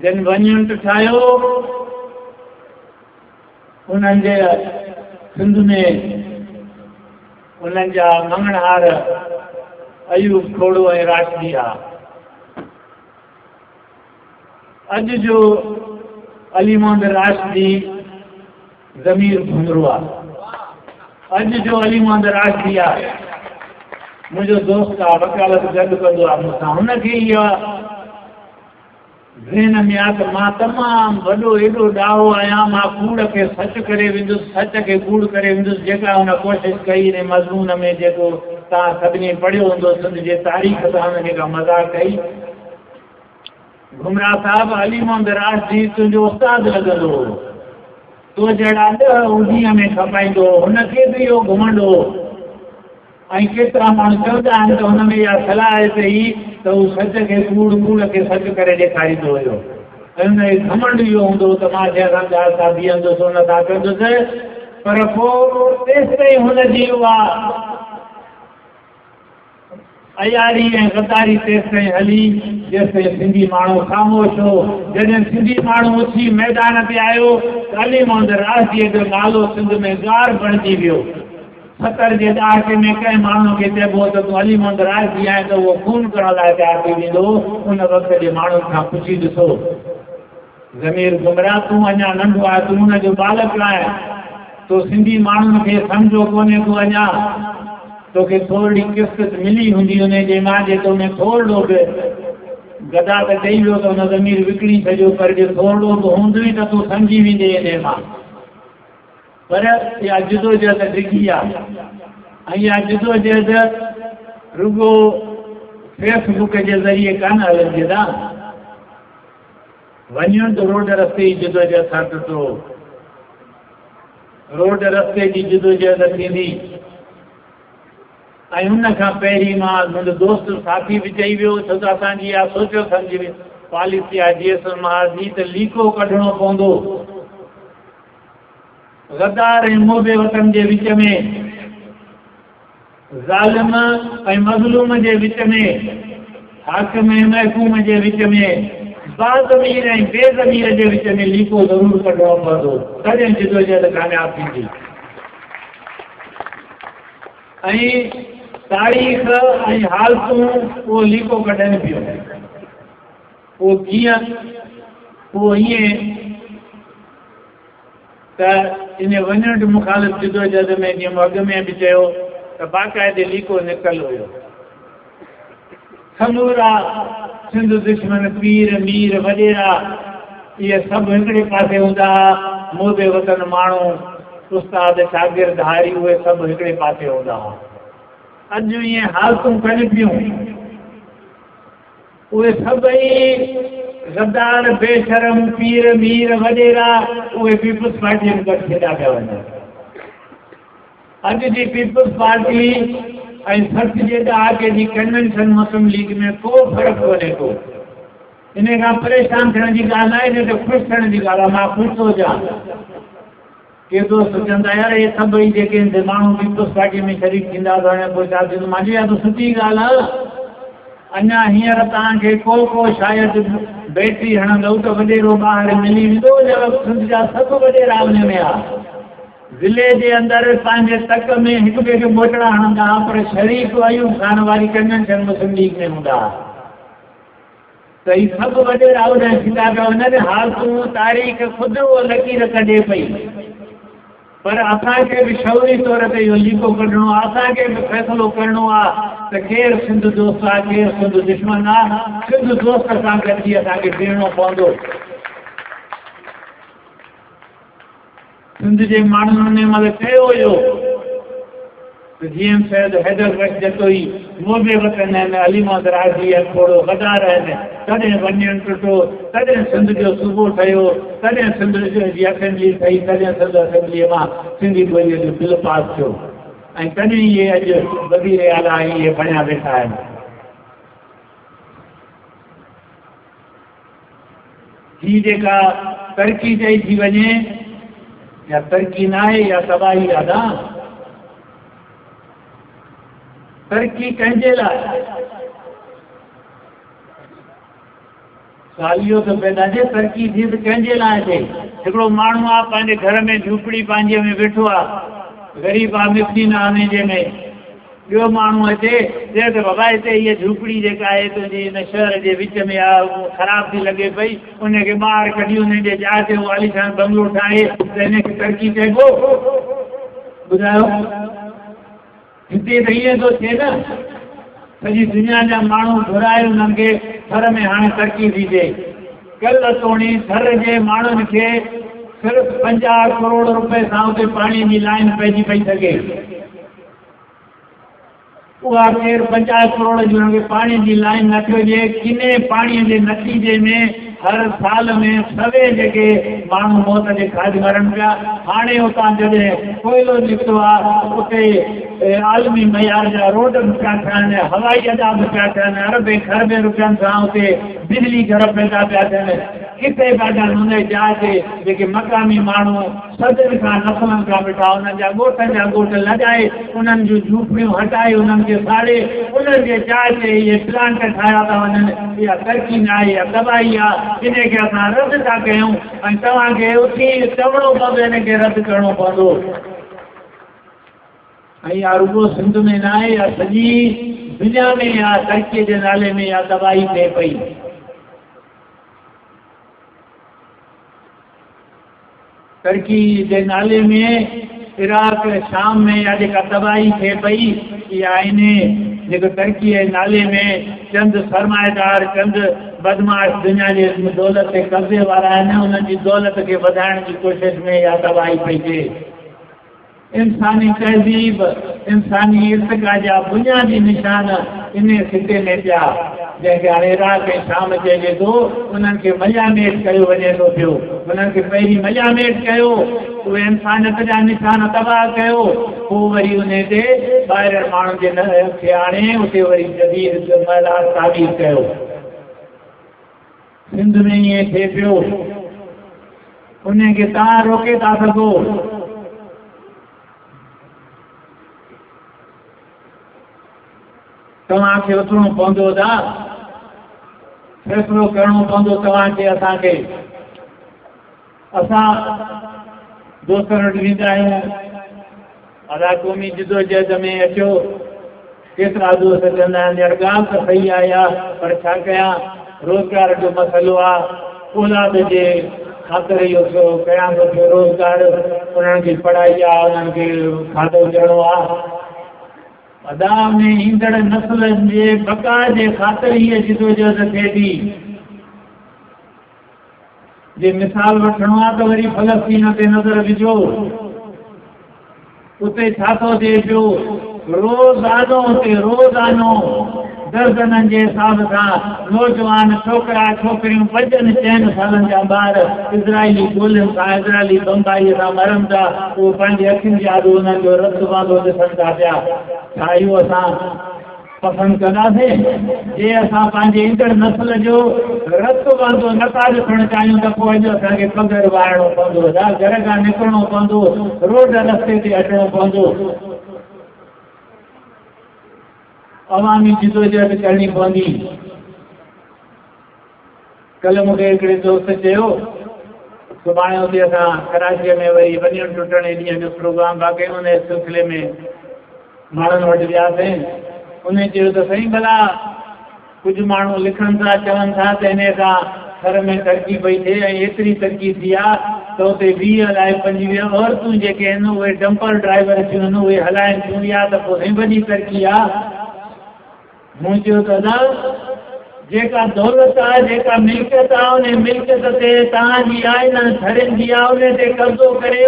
जिन वञण ठाहियो उन्हनि जे सिंध में उन्हनि जा मंगणहार अयूब खोड़ो ऐं राशदी आहे। अॼु जो अली मोहम्मद राशदी ज़मीर घुंघरू आहे। अॼु जो अली मोहम्मद राशदी आहे मुंहिंजो दोस्त आहे, वकालत गॾु कंदो आहे मूंसां। हुनखे इहा ज़हन में आहे त मां तमामु वॾो एॾो ॾाहो आहियां, मां कूड़ खे सच करे वेंदुसि, सच खे कूड़ करे वेंदुसि। जेका हुन कोशिशि कई इन मज़मून में जेको तव्हां सभिनी पढ़ियो हूंदो सिंध जे तारीख़ सां हुन जेका मज़ाक कई। घुमरा साहिब, अली मोहम्मद राशदी तुंहिंजो उस्ताद लॻंदो हो, तो जहिड़ा 10 उणिवीह में खपाईंदो, हुनखे बि इहो घुमंदो। ऐं केतिरा माण्हू चवंदा आहिनि त हुन में इहा सलाह आहे त ई त हू सच खे कूड़, कूड़ खे सच करे ॾेखारींदो हुयो। ऐं हुनजो घमंड इहो हूंदो त मां जंहिं सां बीहंदुसि हुन सां कंदुसि। पर पोइ तेसि ताईं हुनजी उहा अयारी ऐं गद्दारी तेसि ताईं हली जेसिताईं सिंधी माण्हू ख़ामोश हो। जॾहिं सिंधी माण्हू उथी मैदान ते आयो त अली मोहम्मद राज़ीअ जो नालो सिंध में गार बणिजी वियो। 70 जे ॾहाके में कंहिं माण्हू खे चइबो त तूं अली मोहम्मद राज़ी आहे त उहो खून करण लाइ तयारु थी वेंदो। उन वक़्त जे माण्हुनि खां पुछी ॾिसो, ज़मीर गुमराह, तूं अञा नंढो आहे, तूं हुनजो बालक आहे, तो सिंधी माण्हुनि खे सम्झो कोन्हे, तूं अञा तोखे थोरी किस्मत मिली हूंदी उन जे मां जे तो में थोरो बि गदा त ॾेई वियो त हुन ज़मीर विकिणी छॾियो, पर जे थोरो बि हूंदई त तूं सम्झी वेंदे इन मां। पर इहा जिदोजहद डिघी आहे ऐं इहा जिदोजहद रुगो फेसबुक जे ज़रिए कान हलंदी था। वञो त रोड रस्ते जी जिदोजहद सां टुटो, रोड रस्ते जी जिदोजहद थींदी। ऐं हुन खां पहिरीं मां मुंहिंजो दोस्त साथी बि चई वियो छो त असांजी इहा सोचियो सम्झी पॉलिसी आहे जीअं महाजी त लीको कढणो पवंदो गद्दार ऐं मोबे वतन जे विच में, ज़ालिम ऐं मज़लूम जे विच में, हाकिम ऐं महकूम जे विच में, बाज़मीर ऐं बेज़मीर जे विच में लीको ज़रूरु कढणो पवंदो, तॾहिं जिदोजहद कामयाबु थींदी। ऐं तारीख़ ऐं हालतूं उहो लीको कढनि पियो। पोइ कीअं? पोइ ईअं त इन वञण मुखालिफ़ जिदोजहद में जीअं अॻ में बि चयो त बाक़ाइदे लीको निकल हुयो। समूरा सिंध दुश्मन पीर मीर वॾेरा इहे सभु हिकिड़े पासे हूंदा, मोबे वतन माण्हू उस्ताद शागिर्द हारी उहे सभु हिकिड़े पासे हूंदा हुआ। अॼु ईअं हालतूं कनि पियूं, उहे सभई गद्दार बेशरम पीर मीर वॾेरा उहे पीपुल्स पार्टीअ में गॾु खेॾा पिया वञनि। अॼु जी पीपुल्स पार्टी ऐं 60 जे ॾहाके जी कन्वेंशन मुस्लिम लीग में को फ़र्क़ु कोन्हे को। इन खां परेशान थियण जी ॻाल्हि आहे, इन ते ख़ुशि थियण जी ॻाल्हि आहे। मां ख़ुशि थो हुजां के दोस्त चवंदा यार इहे सभई जेके माण्हू पीपुल्स पार्टी में शरीक थींदा त हाणे पोइ छा थींदो। मां चयो त सुठी ॻाल्हि आहे। अञा हींअर तव्हांखे को शायदि बैटरी हणंदव त वॾेरो ॿाहिरि मिली वेंदो, सिंध जा सभु वॾेरा उन में आहे। ज़िले जे अंदरि पंहिंजे तक में हिक ॿिए खे मोटड़ा हणंदा, पर शरीक अयूब खान वारी कन्वेंशन मुस्लिम लीग में हूंदा त ही सभु वॾेरा उन थींदा पिया वञनि। हालतूं तारीख़ ख़ुदि उहो लकीर कढे पई, पर असांखे बि शौरी तौर ते इहो लीको कढणो आहे। असांखे बि फ़ैसिलो करणो आहे त केरु सिंध दोस्त आहे, केरु सिंध दुश्मन आहे। सिंध दोस्त सां गॾिजी असांखे बीहणो पवंदो। सिंध जे माण्हुनि महिल चयो हुयो त जीअं सैद हैदर बख्श जतोई मोबे वतन आहिनि, अली मोहम्मद राज़ी आहे, थोरो गद्दार आहिनि, तॾहिं वञणु टुटो, तॾहिं सिंध जो सूबो ठहियो, तॾहिं सिंध जी असेंबली ठही, तॾहिं सिंध असेंबलीअ मां सिंधी ॿोलीअ जो बिल पास थियो ऐं तॾहिं इहे अॼु वज़ीर आला इहे बणिया वेठा आहिनि। ही जेका तरक़ी चई थी वञे या तरक़ी न आहे या तबाही आहे। तरक़ी कंहिंजे लाइ? सुवाल इहो त पैदा थिए तरक़ी थी त कंहिंजे लाइ थिए? हिकिड़ो माण्हू आहे पंहिंजे घर में झूपड़ी पंहिंजे में वेठो आहे, ग़रीब आहे, मिस्कीन आहे, उन जे में ॿियो माण्हू अचे चए त बाबा हिते इहा झूपड़ी जेका आहे तुंहिंजी हिन शहर जे विच में आहे, ख़राब थी लॻे पई, उनखे ॿाहिरि कढी उन जे जाइ ते आलीशान बंगलो ठाहे त हिनखे तरक़ी चइबो? ॿुधायो, हिते त ईअं थो थिए न। सॼी दुनिया जा माण्हू घुराए उन्हनि खे थर में हाणे तरक़ी थी थिए। कल्ह तोणी थर जे माण्हुनि खे सिर्फ़ु 50 करोड़ रुपए सां उते पाणीअ जी लाइन पइजी पई सघे। उहा केरु 50 करोड़ जी हुनखे पाणीअ जी लाइन नथी हुजे। किने पाणीअ जे नतीजे में हर साल में सवे जेके माण्हू मौत जे खाज मरनि पिया। हाणे उतां जॾहिं कोयलो निकितो आहे उते आलमी मयार जा रोड बि पिया ठहनि, हवाई अॾा बि पिया ठहनि, अरबे खरबे रुपयनि सां उते बिजली घर पैदा पिया थियनि। किथे ॾाढा नमूने जहाज जेके मक़ामी माण्हू सदियुनि खां नसलनि खां वेठा उन्हनि जा ॻोठनि जा ॻोठ लॻाए, उन्हनि जूं झूपड़ियूं हटाए, उन्हनि खे साड़े, उन्हनि जे जहाज इहे प्लांट ठाहिया था वञनि। इहा तरक़ी न आहे, इहा तबाही आहे। इनखे असां रद्द था कयूं ऐं तव्हांखे उथी चवणो पवंदो, इनखे रद्द करिणो पवंदो। ऐं इहा रुॻो सिंध में न आहे, इहा सॼी दुनिया में इहा तरक़ीअ जे नाले में इहा तबाही थिए पई। तरक़ी जे नाले में इराक शाम में इहा जेका तबाही थिए पई, इहा आहिनि जेको तरक़ीअ जे नाले में चंद सरमाएदार, चंद बदमाश दुनिया जे दौलत ते कब्ज़े वारा आहिनि, उन्हनि जी दौलत खे वधाइण जी कोशिशि में इहा तबाही पई थिए। इंसानी तहज़ीब, इंसानी इर्तिक़ा जा बुनियादी निशान इन सिटे में पिया, जंहिंखे हाणे इराक ऐं शाम चइजे थो, उन्हनि खे मलियामेट कयो वञे थो पियो। उन्हनि खे पहिरीं मलियामेट कयो, उहे इंसानियत जा निशान तबाह कयो, पोइ वरी उन ते ॿाहिरि माण्हुनि जे खे आणे उते वरी जदीद महिलात ताबीर कयो। सिंध में ईअं थिए पियो, उनखे तव्हां रोके था सघो। तव्हांखे उथणो पवंदो, फ़ैसिलो करिणो पवंदो तव्हांखे, असांखे। असां दोस्तनि वटि वेंदा आहियूं, अदा क़ौमी जिदोजहद में अचो, केतिरा दोस्त चवंदा आहिनि यार ॻाल्हि त सही आहे, पर छा कयां, रोज़गार जो मसइलो आहे, औलाद जे ख़ातिर इहो कयां थो पियो रोज़गार, उन्हनि खे पढ़ाई आहे, उन्हनि खे खाधो ॾियणो आहे। अदा में ईंदड़ नस्लनि जे बका जे ख़ातिर हीअ जिदोजहद थिए थी। जे मिसाल वठणो आहे त वरी फ़लस्तीन ते नज़र विझो, उते छा थो थिए पियो, रोज़ानो दर्जननि जे हिसाब सां नौजवान छोकिरा छोकिरियूं 5-6 सालनि जा ॿार इज़राइली गोलियुनि सां, इज़राइली बम्बाईअ सां मरनि था। उहे पंहिंजी अखियुनि जे आॾो उन्हनि जो रत वांदो ॾिसनि था पिया। छा इहो असां पसंदि कंदासीं? जे असां पंहिंजे ईंदड़ नस्ल जो रत वांदो नथा ॾिसणु चाहियूं त पोइ अॼु असांखे पघर वाहिणो पवंदो, घर खां निकिरणो पवंदो, रोड रस्ते ते अचिणो पवंदो, अवामी जिदोजहद करणी पवंदी। कल्ह मूंखे हिकिड़े दोस्त चयो, सुभाणे उते असां कराचीअ में वरी वञण टुटण ॾींहं जो प्रोग्राम बाक़ी उन सिलसिले में माण्हुनि वटि वियासीं। उन चयो त साईं भला कुझु माण्हू लिखनि था, चवनि था त इन सां घर में तरक़ी पई थिए ऐं एतिरी तरक़ी थी आहे त उते 20 अलाए 25 औरतूं जेके आहिनि उहे डंपर ड्राइवर थियूं आहिनि, उहे हलाइनि थियूं, या त पोइ वॾी तरक़ी आहे। मूं चयो त जेका दौलत आहे, जेका मिल्कियत आहे, उन मिल्कियत ते तव्हांजी आहे न धड़नि जी आहे, उन ते कब्ज़ो करे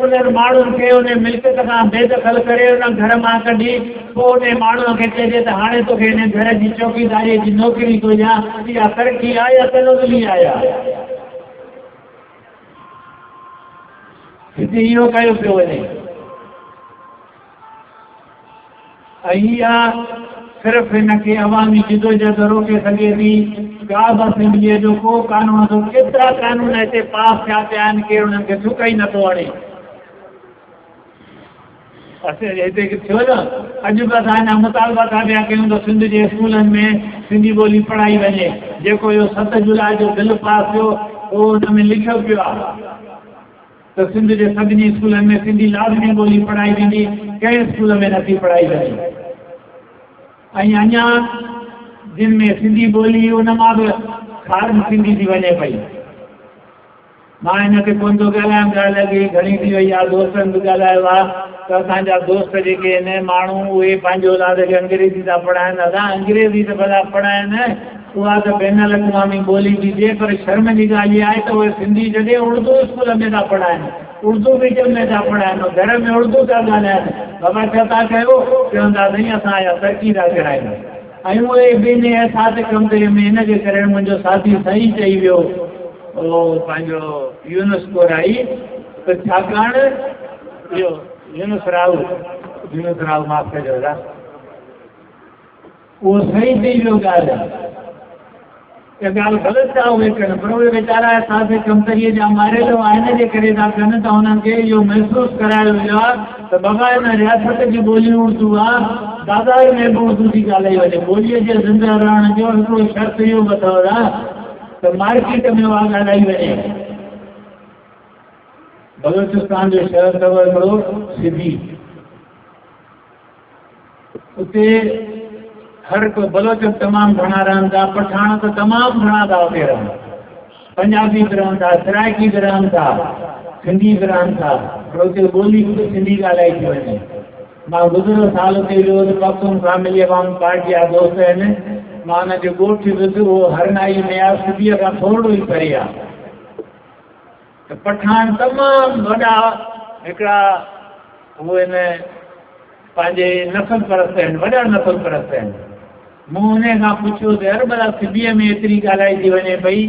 उन्हनि माण्हुनि खे उन मिल्कियत खां बेदख़ल करे उन घर मां कढी पोइ उन माण्हूअ खे चइजे त हाणे तोखे हिन घर जी चौकीदारीअ जी नौकिरी थो ॾियां। इहा तरक़ी आहे या तनज़ुली आहे? हिते इहो कयो पियो वञे। ऐं इहा सिर्फ़ हिनखे अवामी जिदोजहद रोके सघे थी का बि असेंबलीअ जो को कानून थो। केतिरा कानून हिते पास थिया पिया आहिनि, केरु उन्हनि खे थुक ई नथो हणे। हिते थियो न, अॼु बि असां अञा मुतालबा था पिया कयूं त सिंध जे स्कूलनि में सिंधी ॿोली पढ़ाई वञे। जेको इहो 7 जुलाई जो बिल पास थियो, उहो हुन में लिखियो पियो आहे त सिंध जे सभिनी स्कूलनि में सिंधी लाज़मी ॿोली पढ़ाई वेंदी, कंहिं स्कूल में नथी पढ़ाई वञे। ऐं अञा जिन में सिंधी ॿोली उन मां बि ख़ारिज सिंधी थी वञे पई। मां हिन ते कोन थो ॻाल्हायां, ॻाल्हि लॻी घणी थी वई आहे, दोस्तनि बि ॻाल्हायो आहे त असांजा दोस्त जेके आहिनि माण्हू उहे पंहिंजे औलाद खे अंग्रेज़ी था पढ़ाइनि। असां अंग्रेज़ी त भला पढ़ाइनि, उहा त बैनुल अक़वामी ॿोली थी थिए, पर शर्म जी ॻाल्हि इहा आहे त उहे सिंधी जॾहिं उर्दू स्कूल में था पढ़ाइनि, उर्दू मीडियम में था पढ़ाइनि, घर में उर्दू था ॻाल्हाइनि। बाबा छा था कयो? चवंदा साईं असां इहा तरक़ी था करायूं। ऐं उहे ॿिनि एहसास कमरे में हिन जे करे मुंहिंजो साथी सही चई वियो, उहो पंहिंजो यूनुस कोराई, त छाकाणि इहो यूनुस राहू, विनोदराव माफ़ कजो दादा, उहो सही थी वियो ॻाल्हि आहे। इहा ॻाल्हि ग़लति आहे उहे कनि, पर उहे वीचारा असांजे कमतरीअ जा मारियल आहिनि जे करे था कनि त हुननि खे इहो महसूसु करायो वियो आहे त बाबा हिन रियासत जी ॿोली उर्दू आहे, दादाई में बि उर्दू थी ॻाल्हाई वञे। ॿोलीअ जे ज़िंदा रहण जो हिकिड़ो शर्त इहो अथव त मार्केट में उहा ॻाल्हाई वञे। बलोचिस्तान जो शहर अथव हिकिड़ो सिधी, उते हर को बलोच तमामु घणा रहनि था, पठान त तमामु घणा था उते रहनि, पंजाबी बि रहनि था, सराइकी बि रहनि था, सिंधी बि रहनि था, पर उते ॿोली सिंधी ॻाल्हाई थी वञे। मां गुज़िरियो साल उते वियो त पख्तून फैमिली वांगुरु पार्टी जा दोस्त आहिनि, मां हुनजो ॻोठु विधो, उहो हरनाई में आहे, सिंधीअ खां थोरो ई परे आहे। त पठान तमामु वॾा हिकिड़ा उहे आहिनि, पंहिंजे नसल परस्त आहिनि, वॾा नसल परस्त आहिनि। मूं हुन खां पुछियो त हर भला सिंधीअ में एतिरी ॻाल्हाई थी वञे पई,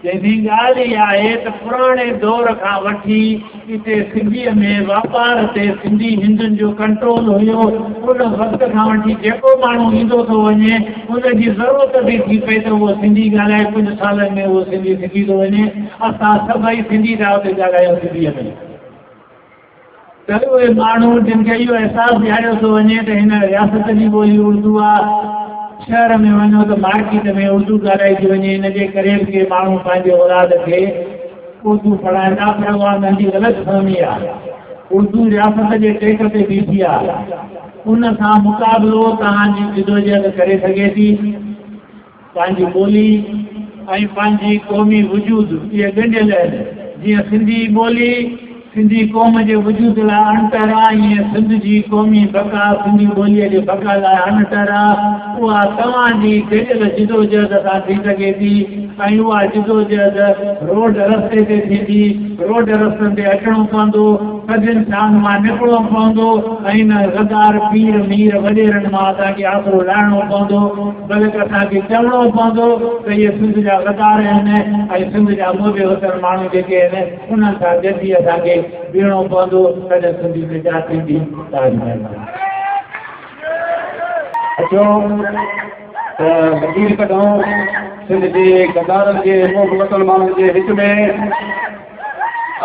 जंहिंजी ॻाल्हि इहा आहे त पुराणे दौर खां वठी हिते सिंधीअ में वापार ते सिंधी हिंदुनि जो कंट्रोल हुयो। उन वक़्त खां वठी जेको माण्हू ईंदो थो वञे उनजी ज़रूरत बि थी पई त उहो सिंधी ॻाल्हाए, कुझु सालनि में उहो सिंधी सिखी थो वञे। असां सभई सिंधी था उते ॻाल्हायूं सिंधीअ में, त उहे माण्हू जिन खे इहो अहसासु ॾियारियो थो वञे त हिन रियासत जी ॿोली उर्दू आहे, शहर में वञो त मार्केट में उर्दू ॻाल्हाई थी वञे, इनजे करे बि के माण्हू पंहिंजे औलाद खे उर्दू पढ़ाईंदा, पर उहा नंढी ग़लतफ़हमी आहे। उर्दू रियासत जे टेक ते बीठी आहे, उन सां मुक़ाबिलो तव्हांजी जिदोजहद करे सघे थी। पंहिंजी ॿोली ऐं पंहिंजी क़ौमी वजूद इहे ॻंढियल आहिनि। जीअं सिंधी ॿोली सिंधी क़ौम जे वजूद लाइ अणतर आहे, ईअं सिंध जी क़ौमी बका सिंधी ॿोलीअ जे बका लाइ अणतर आहे। उहा तव्हांजी ॻंढियल जिदोजहद सां थी सघे थी, ऐं उहा जिदोजहद रोड रस्ते ते थींदी, रोड रस्तनि ते अचिणो पवंदो, सभिनि शान मां निकिरणो पवंदो, ऐं हिन गदार पीर मीर वॾेरनि मां असांखे आसिरो लाहिणो पवंदो, बल्कि असांखे चवणो पवंदो त इहे सिंध जा गदार आहिनि ऐं सिंध जा मोबे वतन माण्हू जेके आहिनि उन्हनि सां गॾिजी असांखे बीहणो पवंदो, तॾहिं सिंधी निजात थींदी। अचो त लकीर कढूं सिंध जे गदारनि जे मोब वतन माण्हुनि जे विच में।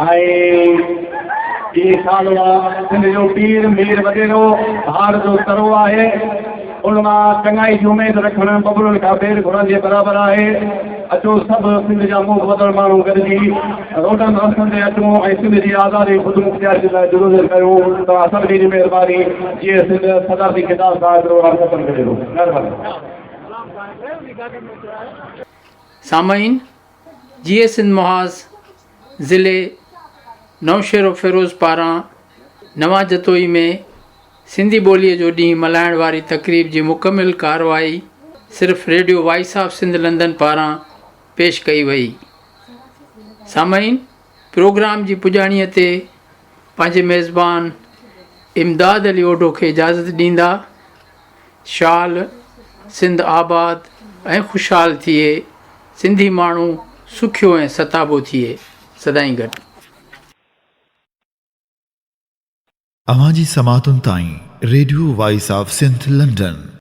ऐं इहे साल सिंध जो पीर मीर वॾेरो हार जो तरो आहे, उन मां चङाई जी उमेद रखणु बबलुनि खां ॿेर घुरनि जे बराबरि आहे। अचो सभु सिंध जा मुंहुं वधण माण्हू गॾिजी रोडनि रस्तनि ते अचूं ऐं सिंध जी आज़ादी ख़ुदि मुख्तियार जे लाइ जुलूस कयूं। तव्हां सभिनी जी महिरबानी। जीअं सिंध सदारती किताब सां महिरबानी। सामाईन, जीअं सिंध मुहाज़ ज़िले नौशेरो फिरोज़ पारां नवां जतोई में सिंधी ॿोलीअ जो ॾींहुं मल्हाइण वारी तक़रीब जी मुकमिल कार्रवाई सिर्फ़ु radio voice of Sindh London पारां पेश कई वई। सामाईन, प्रोग्राम जी पुॼाणीअ ते पंहिंजे मेज़बान इमदाद अली ओढो खे इजाज़त ॾींदा। शाल सिंध आबाद ऐं ख़ुशहाल थिए, सिंधी माण्हू सुखियो ऐं सताबो थिए। सदाईं गॾु। अवां जी समातुनि ताईं radio voice of Sindh London